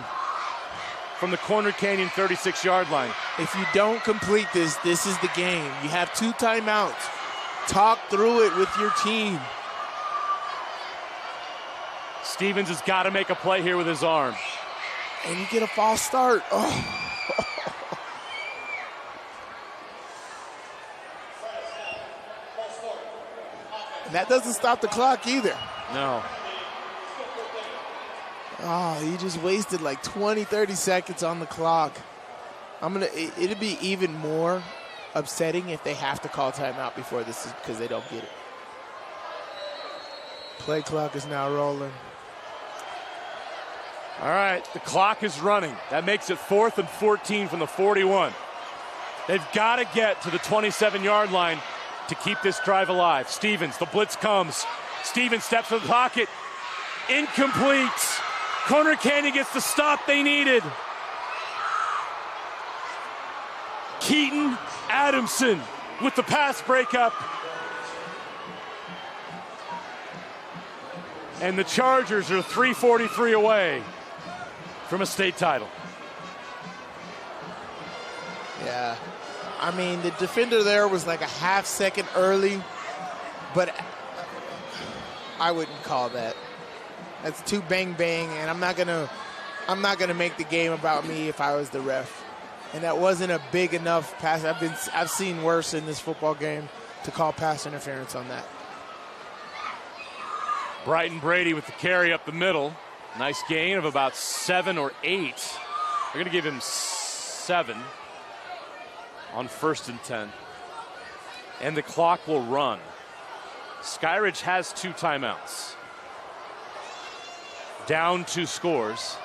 from the Corner Canyon 36-yard line. If you don't complete this is the game. You have 2 timeouts. Talk through it with your team. Stevens has got to make a play here with his arm. And you get a false start. Oh. And that doesn't stop the clock either. No. Oh, he just wasted like 20, 30 seconds on the clock. It'd be even more upsetting if they have to call timeout before this because they don't get it. Play clock is now rolling. All right, the clock is running. That makes it 4th and 14 from the 41. They've got to get to the 27-yard line to keep this drive alive. Stevens, the blitz comes. Stevens steps in the pocket. Incomplete. Corner Canyon gets the stop they needed. Keaton Adamson with the pass breakup. And the Chargers are 3:43 away from a state title. Yeah. I mean, the defender there was like a half second early, but I wouldn't call that. That's too bang bang, and I'm not gonna make the game about me if I was the ref. And that wasn't a big enough pass. I've seen worse in this football game to call pass interference on that. Brighton Brady with the carry up the middle. Nice gain of about 7 or 8. They're going to give him 7 on 1st and 10. And the clock will run. Skyridge has 2 timeouts. Down 2 scores.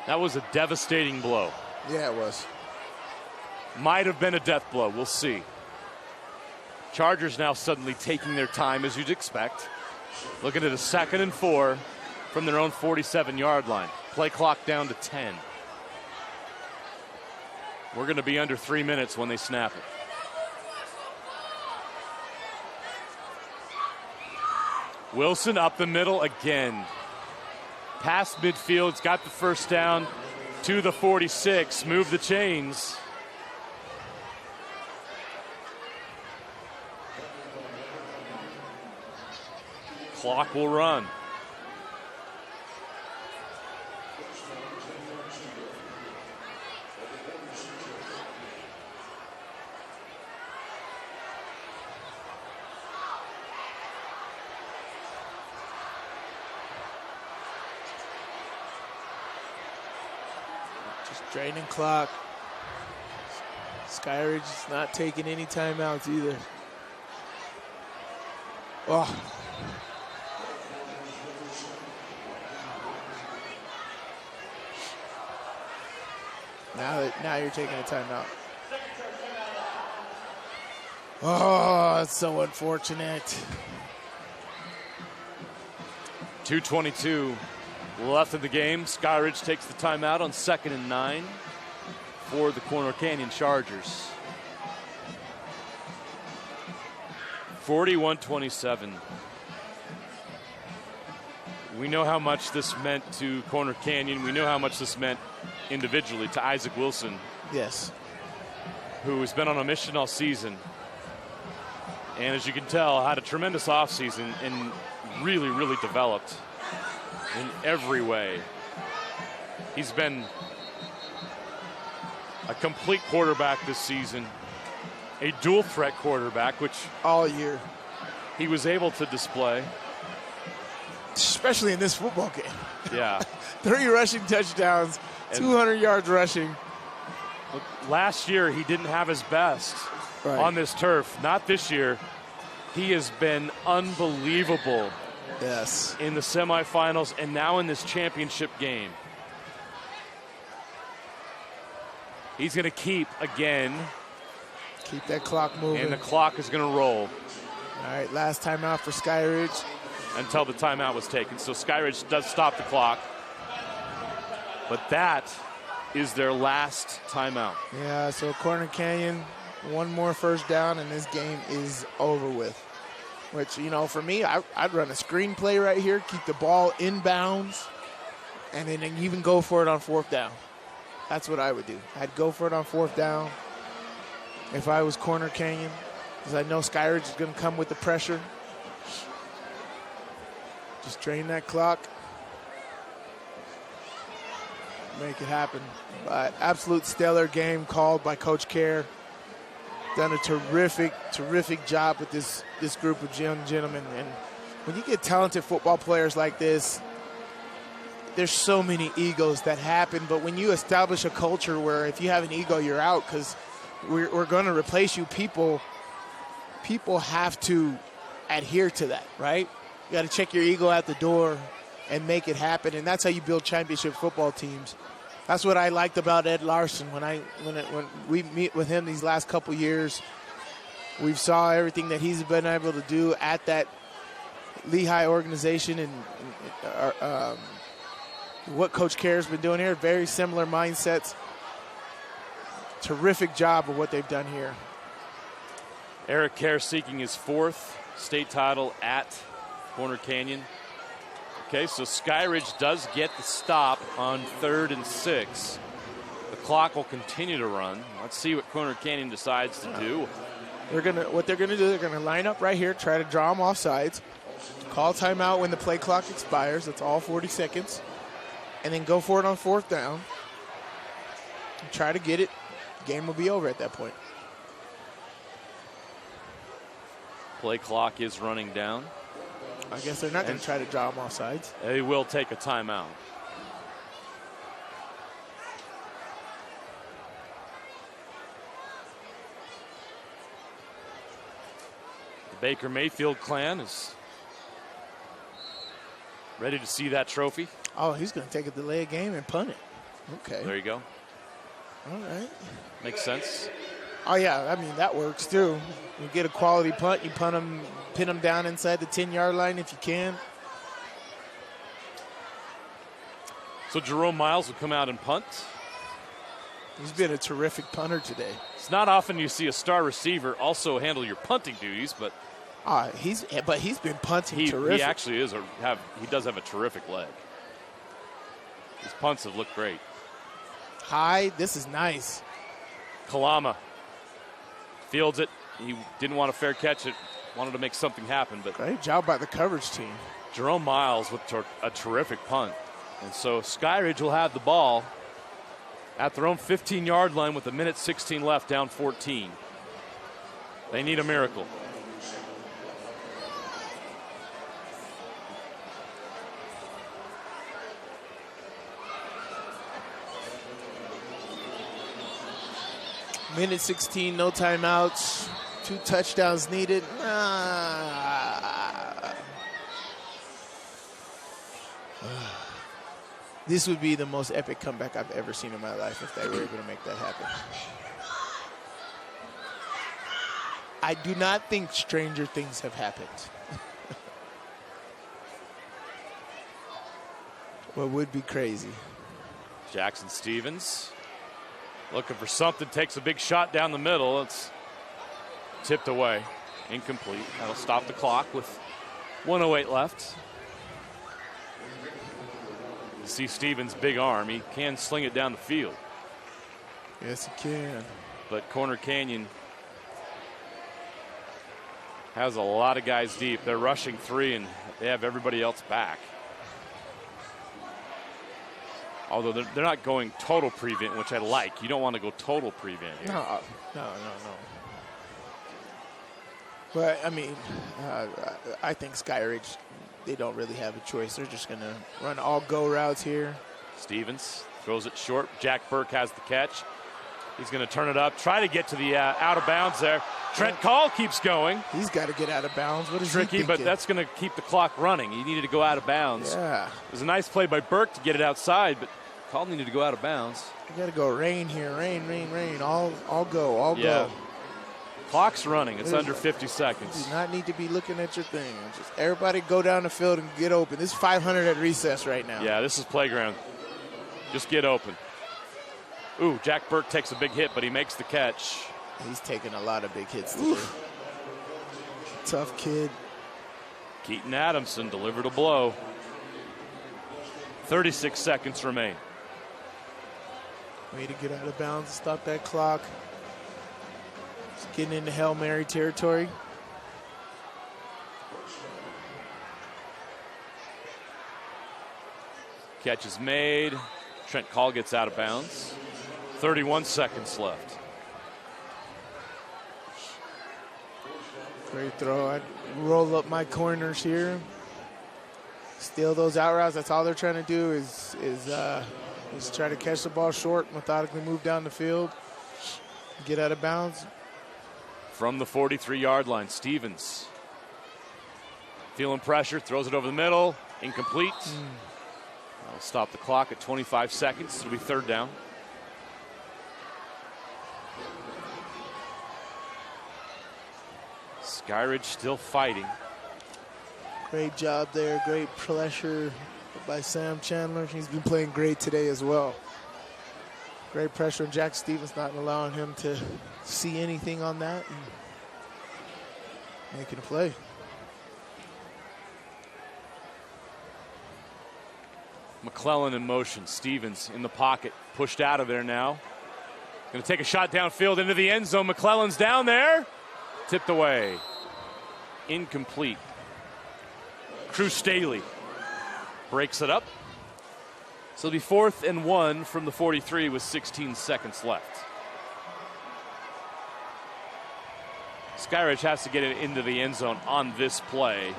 That was a devastating blow. Yeah, it was. Might have been a death blow. We'll see. Chargers now suddenly taking their time, as you'd expect. Looking at a 2nd and 4 from their own 47-yard line. Play clock down to 10. We're going to be under 3 minutes when they snap it. Wilson up the middle again. Past midfield, it's got the first down to the 46. Move the chains. Clock will run. Just draining clock. Skyridge is not taking any timeouts either. Oh. Now you're taking a timeout. Oh, that's so unfortunate. 2:22 left in the game. Skyridge takes the timeout on 2nd and 9 for the Corner Canyon Chargers. 41-27. We know how much this meant to Corner Canyon. We know how much this meant individually to Isaac Wilson. Yes. Who has been on a mission all season. And as you can tell, had a tremendous offseason and really, really developed in every way. He's been a complete quarterback this season, a dual threat quarterback, which all year he was able to display. Especially in this football game. Yeah. 3 rushing touchdowns, 200 yards rushing. Last year, he didn't have his best on this turf. Not this year. He has been unbelievable. Yes. In the semifinals and now in this championship game. He's going to keep again. Keep that clock moving. And the clock is going to roll. All right, last timeout for Skyridge. Until the timeout was taken. So Skyridge does stop the clock. But that is their last timeout. Yeah, so Corner Canyon, one more first down, and this game is over with. Which, you know, for me, I'd run a screenplay right here, keep the ball inbounds, and then even go for it on 4th down. That's what I would do. I'd go for it on 4th down if I was Corner Canyon, because I know Skyridge is going to come with the pressure. Just drain that clock. Make it happen. But absolute stellar game called by Coach Kerr. done a terrific job with this group of young gentlemen. And when you get talented football players like this, there's so many egos that happen. But when you establish a culture where if you have an ego, you're out because we're going to replace you, people have to adhere to that, right? You got to check your ego at the door and make it happen. And that's how you build championship football teams. That's what I liked about Ed Larson. When we meet with him these last couple years, we've saw everything that he's been able to do at that Lehigh organization and what Coach Kerr's been doing here. Very similar mindsets. Terrific job of what they've done here. Eric Kerr seeking his 4th state title at Corner Canyon. Okay, so Skyridge does get the stop on 3rd and 6. The clock will continue to run. Let's see what Corner Canyon decides to do. What they're gonna do, they're gonna line up right here, try to draw them off sides, call timeout when the play clock expires. That's all 40 seconds. And then go for it on 4th down. And try to get it. Game will be over at that point. Play clock is running down. I guess they're not going to try to draw them off sides. They will take a timeout. The Baker Mayfield clan is ready to see that trophy. Oh, he's going to take a delay of game and punt it. Okay. There you go. All right. Makes sense. Oh, yeah, I mean, that works, too. You get a quality punt, you punt them, pin them down inside the 10-yard line if you can. So Jerome Miles will come out and punt. He's been a terrific punter today. It's not often you see a star receiver also handle your punting duties, but he's been punting terrific. He actually is he does have a terrific leg. His punts have looked great. High, this is nice. Kalama fields it. He didn't want a fair catch it. Wanted to make something happen, but great job by the coverage team. Jerome Miles with a terrific punt. And so Skyridge will have the ball at their own 15-yard line with 1:16 left, down 14. They need a miracle. Minute 16, no timeouts, 2 touchdowns needed. This would be the most epic comeback I've ever seen in my life if they were able to make that happen. I do not think stranger things have happened. What would be crazy. Jackson Stevens looking for something, takes a big shot down the middle. It's tipped away, incomplete. That'll stop the clock with 1:08 left. You see Stevens' big arm. He can sling it down the field. Yes, he can. But Corner Canyon has a lot of guys deep. They're rushing 3, and they have everybody else back. Although they're not going total prevent, which I like. You don't want to go total prevent here. No. But, I mean, I think Skyridge, they don't really have a choice. They're just going to run all go routes here. Stevens throws it short. Jack Burke has the catch. He's going to turn it up, try to get to the out of bounds there. Trent Call keeps going. He's got to get out of bounds. What is tricky, he but that's going to keep the clock running. He needed to go out of bounds. Yeah. It was a nice play by Burke to get it outside, but Call needed to go out of bounds. You got to go rain here. Rain. All go. Clock's running. It's under 50 seconds. You do not need to be looking at your thing. Just everybody go down the field and get open. This is 500 at recess right now. Yeah, this is playground. Just get open. Ooh, Jack Burke takes a big hit, but he makes the catch. He's taking a lot of big hits today. Tough kid. Keaton Adamson delivered a blow. 36 seconds remain. Way to get out of bounds, stop that clock. Just getting into Hail Mary territory. Catch is made. Trent Call gets out of bounds. 31 seconds left. Great throw. I roll up my corners here. Steal those out routes. That's all they're trying to do is try to catch the ball short, methodically move down the field, get out of bounds. From the 43-yard line, Stevens feeling pressure, throws it over the middle, incomplete. I'll stop the clock at 25 seconds. It'll be third down. Skyridge still fighting. Great job there. Great pressure by Sam Chandler. He's been playing great today as well. Great pressure on Jack Stevens, not allowing him to see anything on that and making a play. McClellan in motion. Stevens in the pocket, pushed out of there now. Going to take a shot downfield into the end zone. McClellan's down there. Tipped away. Incomplete. Crew Staley breaks it up. So it'll be 4th and 1 from the 43 with 16 seconds left. Skyridge has to get it into the end zone on this play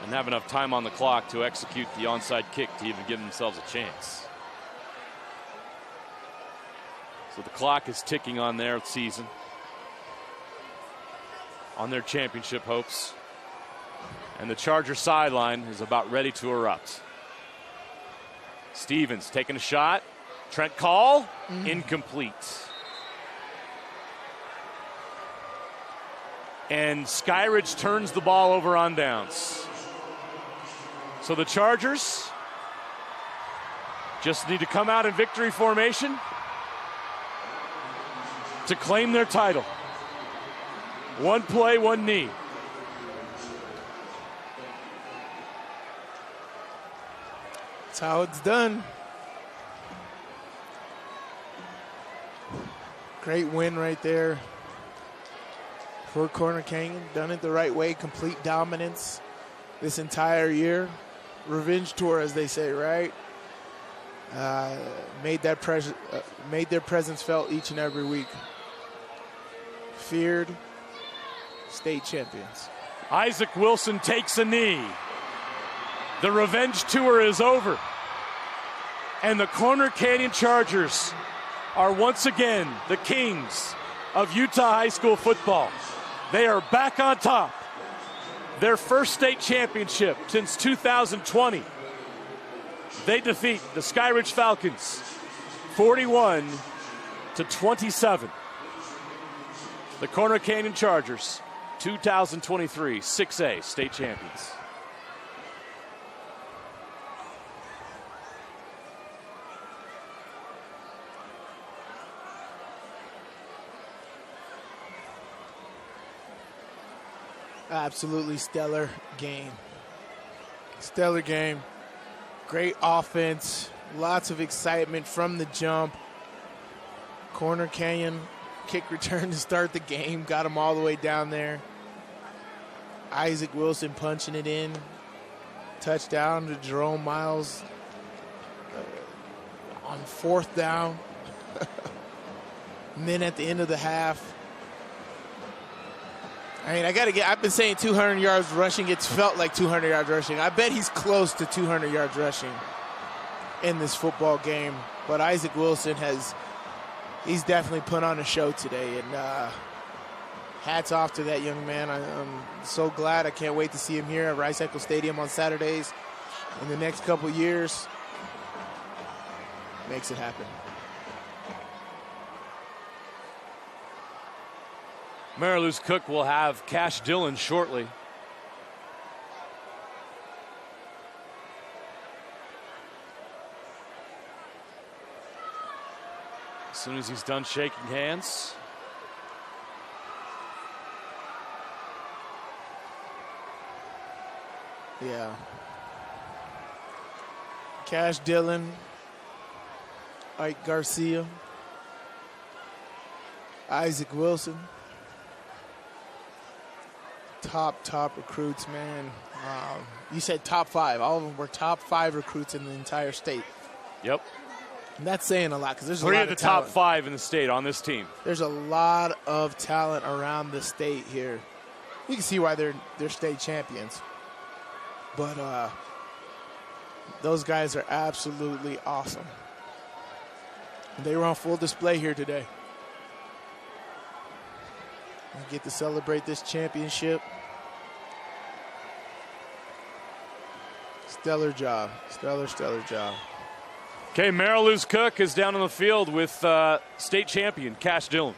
and have enough time on the clock to execute the onside kick to even give themselves a chance. So the clock is ticking on their season, on their championship hopes. And the Charger sideline is about ready to erupt. Stevens taking a shot. Trent Call, incomplete. And Skyridge turns the ball over on downs. So the Chargers just need to come out in victory formation to claim their title. One play, one knee. That's how it's done. Great win right there for Corner Canyon. Done it the right way. Complete dominance this entire year. Revenge tour, as they say, right? Made their presence felt each and every week. Feared state champions. Isaac Wilson takes a knee. The revenge tour is over. And the Corner Canyon Chargers are once again the kings of Utah high school football. They are back on top. Their first state championship since 2020. They defeat the Skyridge Falcons 41-27. The Corner Canyon Chargers, 2023 6A state champions. Absolutely stellar game. Stellar game. Great offense. Lots of excitement from the jump. Corner Canyon kick return to start the game. Got him all the way down there. Isaac Wilson punching it in. Touchdown to Jerome Miles on 4th down. And then at the end of the half, I mean, I've been saying 200 yards rushing. It's felt like 200 yards rushing. I bet he's close to 200 yards rushing in this football game. But Isaac Wilson he's definitely put on a show today. And hats off to that young man. I'm so glad. I can't wait to see him here at Rice-Eccles Stadium on Saturdays in the next couple years. Makes it happen. Mariluz Cook will have Cash Dillon shortly. As soon as he's done shaking hands. Yeah. Cash Dillon, Ike Garcia, Isaac Wilson. Top recruits, man. You said top 5. All of them were top 5 recruits in the entire state. Yep. And that's saying a lot because there's a Three lot of the talent. top 5 in the state on this team. There's a lot of talent around the state here. You can see why they're state champions. But those guys are absolutely awesome. And they were on full display here today. We get to celebrate this championship. Stellar job. Stellar job. Okay, Mariluz Cook is down on the field with state champion Cash Dillon.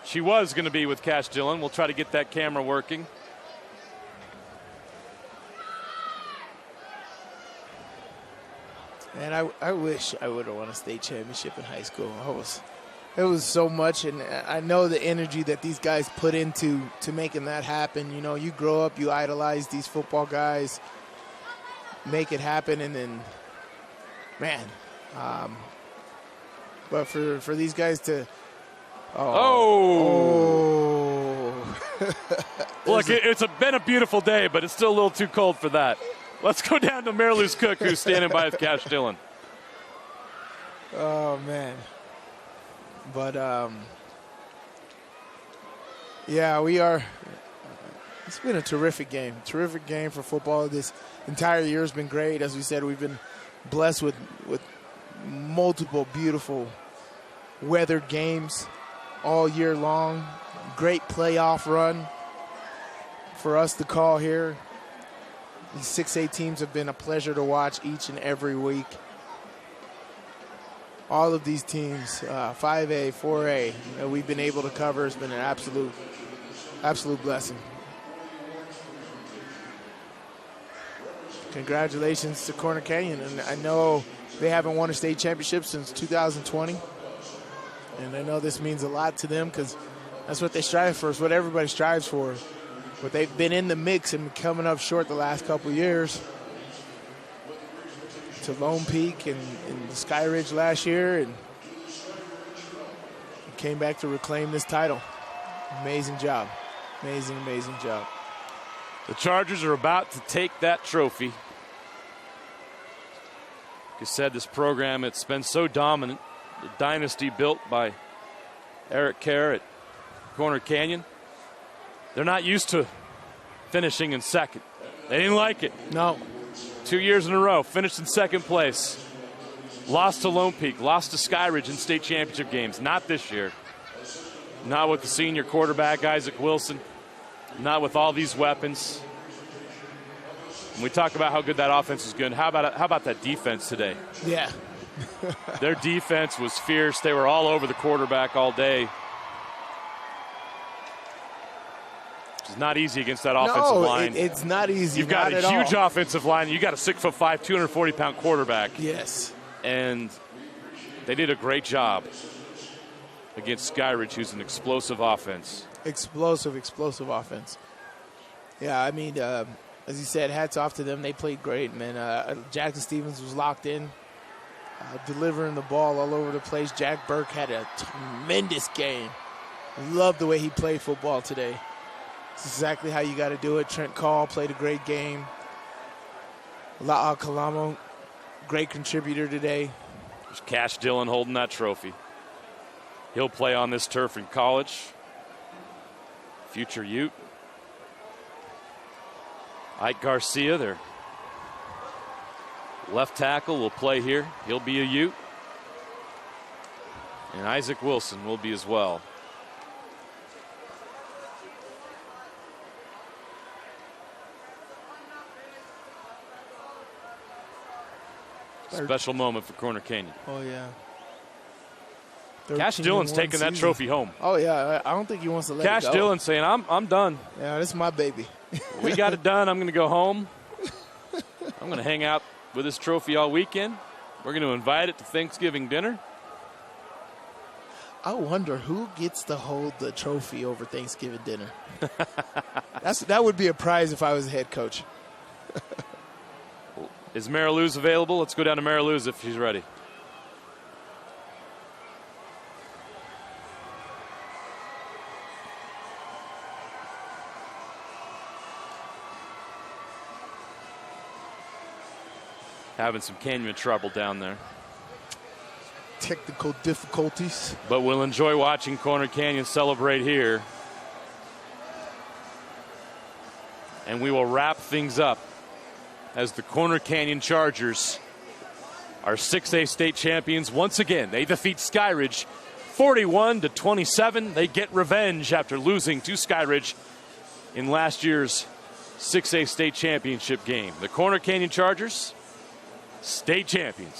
She was going to be with Cash Dillon. We'll try to get that camera working. And I wish I would have won a state championship in high school. It was so much, and I know the energy that these guys put into making that happen. You know, you grow up, you idolize these football guys, make it happen, and then, man. But for these guys to, Look, it's been a beautiful day, but it's still a little too cold for that. Let's go down to Mariluz Cook, who's standing by with Cash Dillon. Oh, man. But, yeah, we are. It's been a terrific game. Terrific game for football. This entire year has been great. As we said, we've been blessed with multiple beautiful weathered games all year long. Great playoff run for us to call here. These 6A teams have been a pleasure to watch each and every week. All of these teams, 5A, 4A, that we've been able to cover has been an absolute blessing. Congratulations to Corner Canyon. And I know they haven't won a state championship since 2020. And I know this means a lot to them because that's what they strive for. It's what everybody strives for. But they've been in the mix and coming up short the last couple years. To Lone Peak and Skyridge last year, and came back to reclaim this title. Amazing job. Amazing job. The Chargers are about to take that trophy. Like I said, this program, it's been so dominant. The dynasty built by Eric Kerr at Corner Canyon. They're not used to finishing in second. They didn't like it. No. 2 years in a row, finished in second place. Lost to Lone Peak, lost to Skyridge in state championship games. Not this year. Not with the senior quarterback, Isaac Wilson. Not with all these weapons. When we talk about how good that offense is good, how about that defense today? Yeah. Their defense was fierce. They were all over the quarterback all day. It's not easy against that offensive line. It's not easy. You've got not a at huge all. offensive line. You got a 6'5", 240-pound quarterback. Yes. And they did a great job against Skyridge, who's an explosive offense. Explosive offense. Yeah, I mean, as you said, hats off to them. They played great, man. Jackson Stevens was locked in, delivering the ball all over the place. Jack Burke had a tremendous game. Loved the way he played football today. It's exactly how you got to do it. Trent Call played a great game. La'a Kalamo, great contributor today. There's Cash Dillon holding that trophy. He'll play on this turf in college. Future Ute. Ike Garcia, their left tackle, will play here. He'll be a Ute. And Isaac Wilson will be as well. Special moment for Corner Canyon. Oh, yeah. Cash Dillon's taking that trophy home. Oh, yeah. I don't think he wants to let Cash it go. Dillon saying, I'm done. Yeah, this is my baby. We got it done. I'm going to go home. I'm going to hang out with this trophy all weekend. We're going to invite it to Thanksgiving dinner. I wonder who gets to hold the trophy over Thanksgiving dinner. That would be a prize if I was a head coach. Is Mariluz available? Let's go down to Mariluz if she's ready. having some canyon trouble down there. Technical difficulties. But we'll enjoy watching Corner Canyon celebrate here. And we will wrap things up as the Corner Canyon Chargers are 6A state champions once again. They defeat Skyridge 41-27. They get revenge after losing to Skyridge in last year's 6A state championship game. The Corner Canyon Chargers, state champions.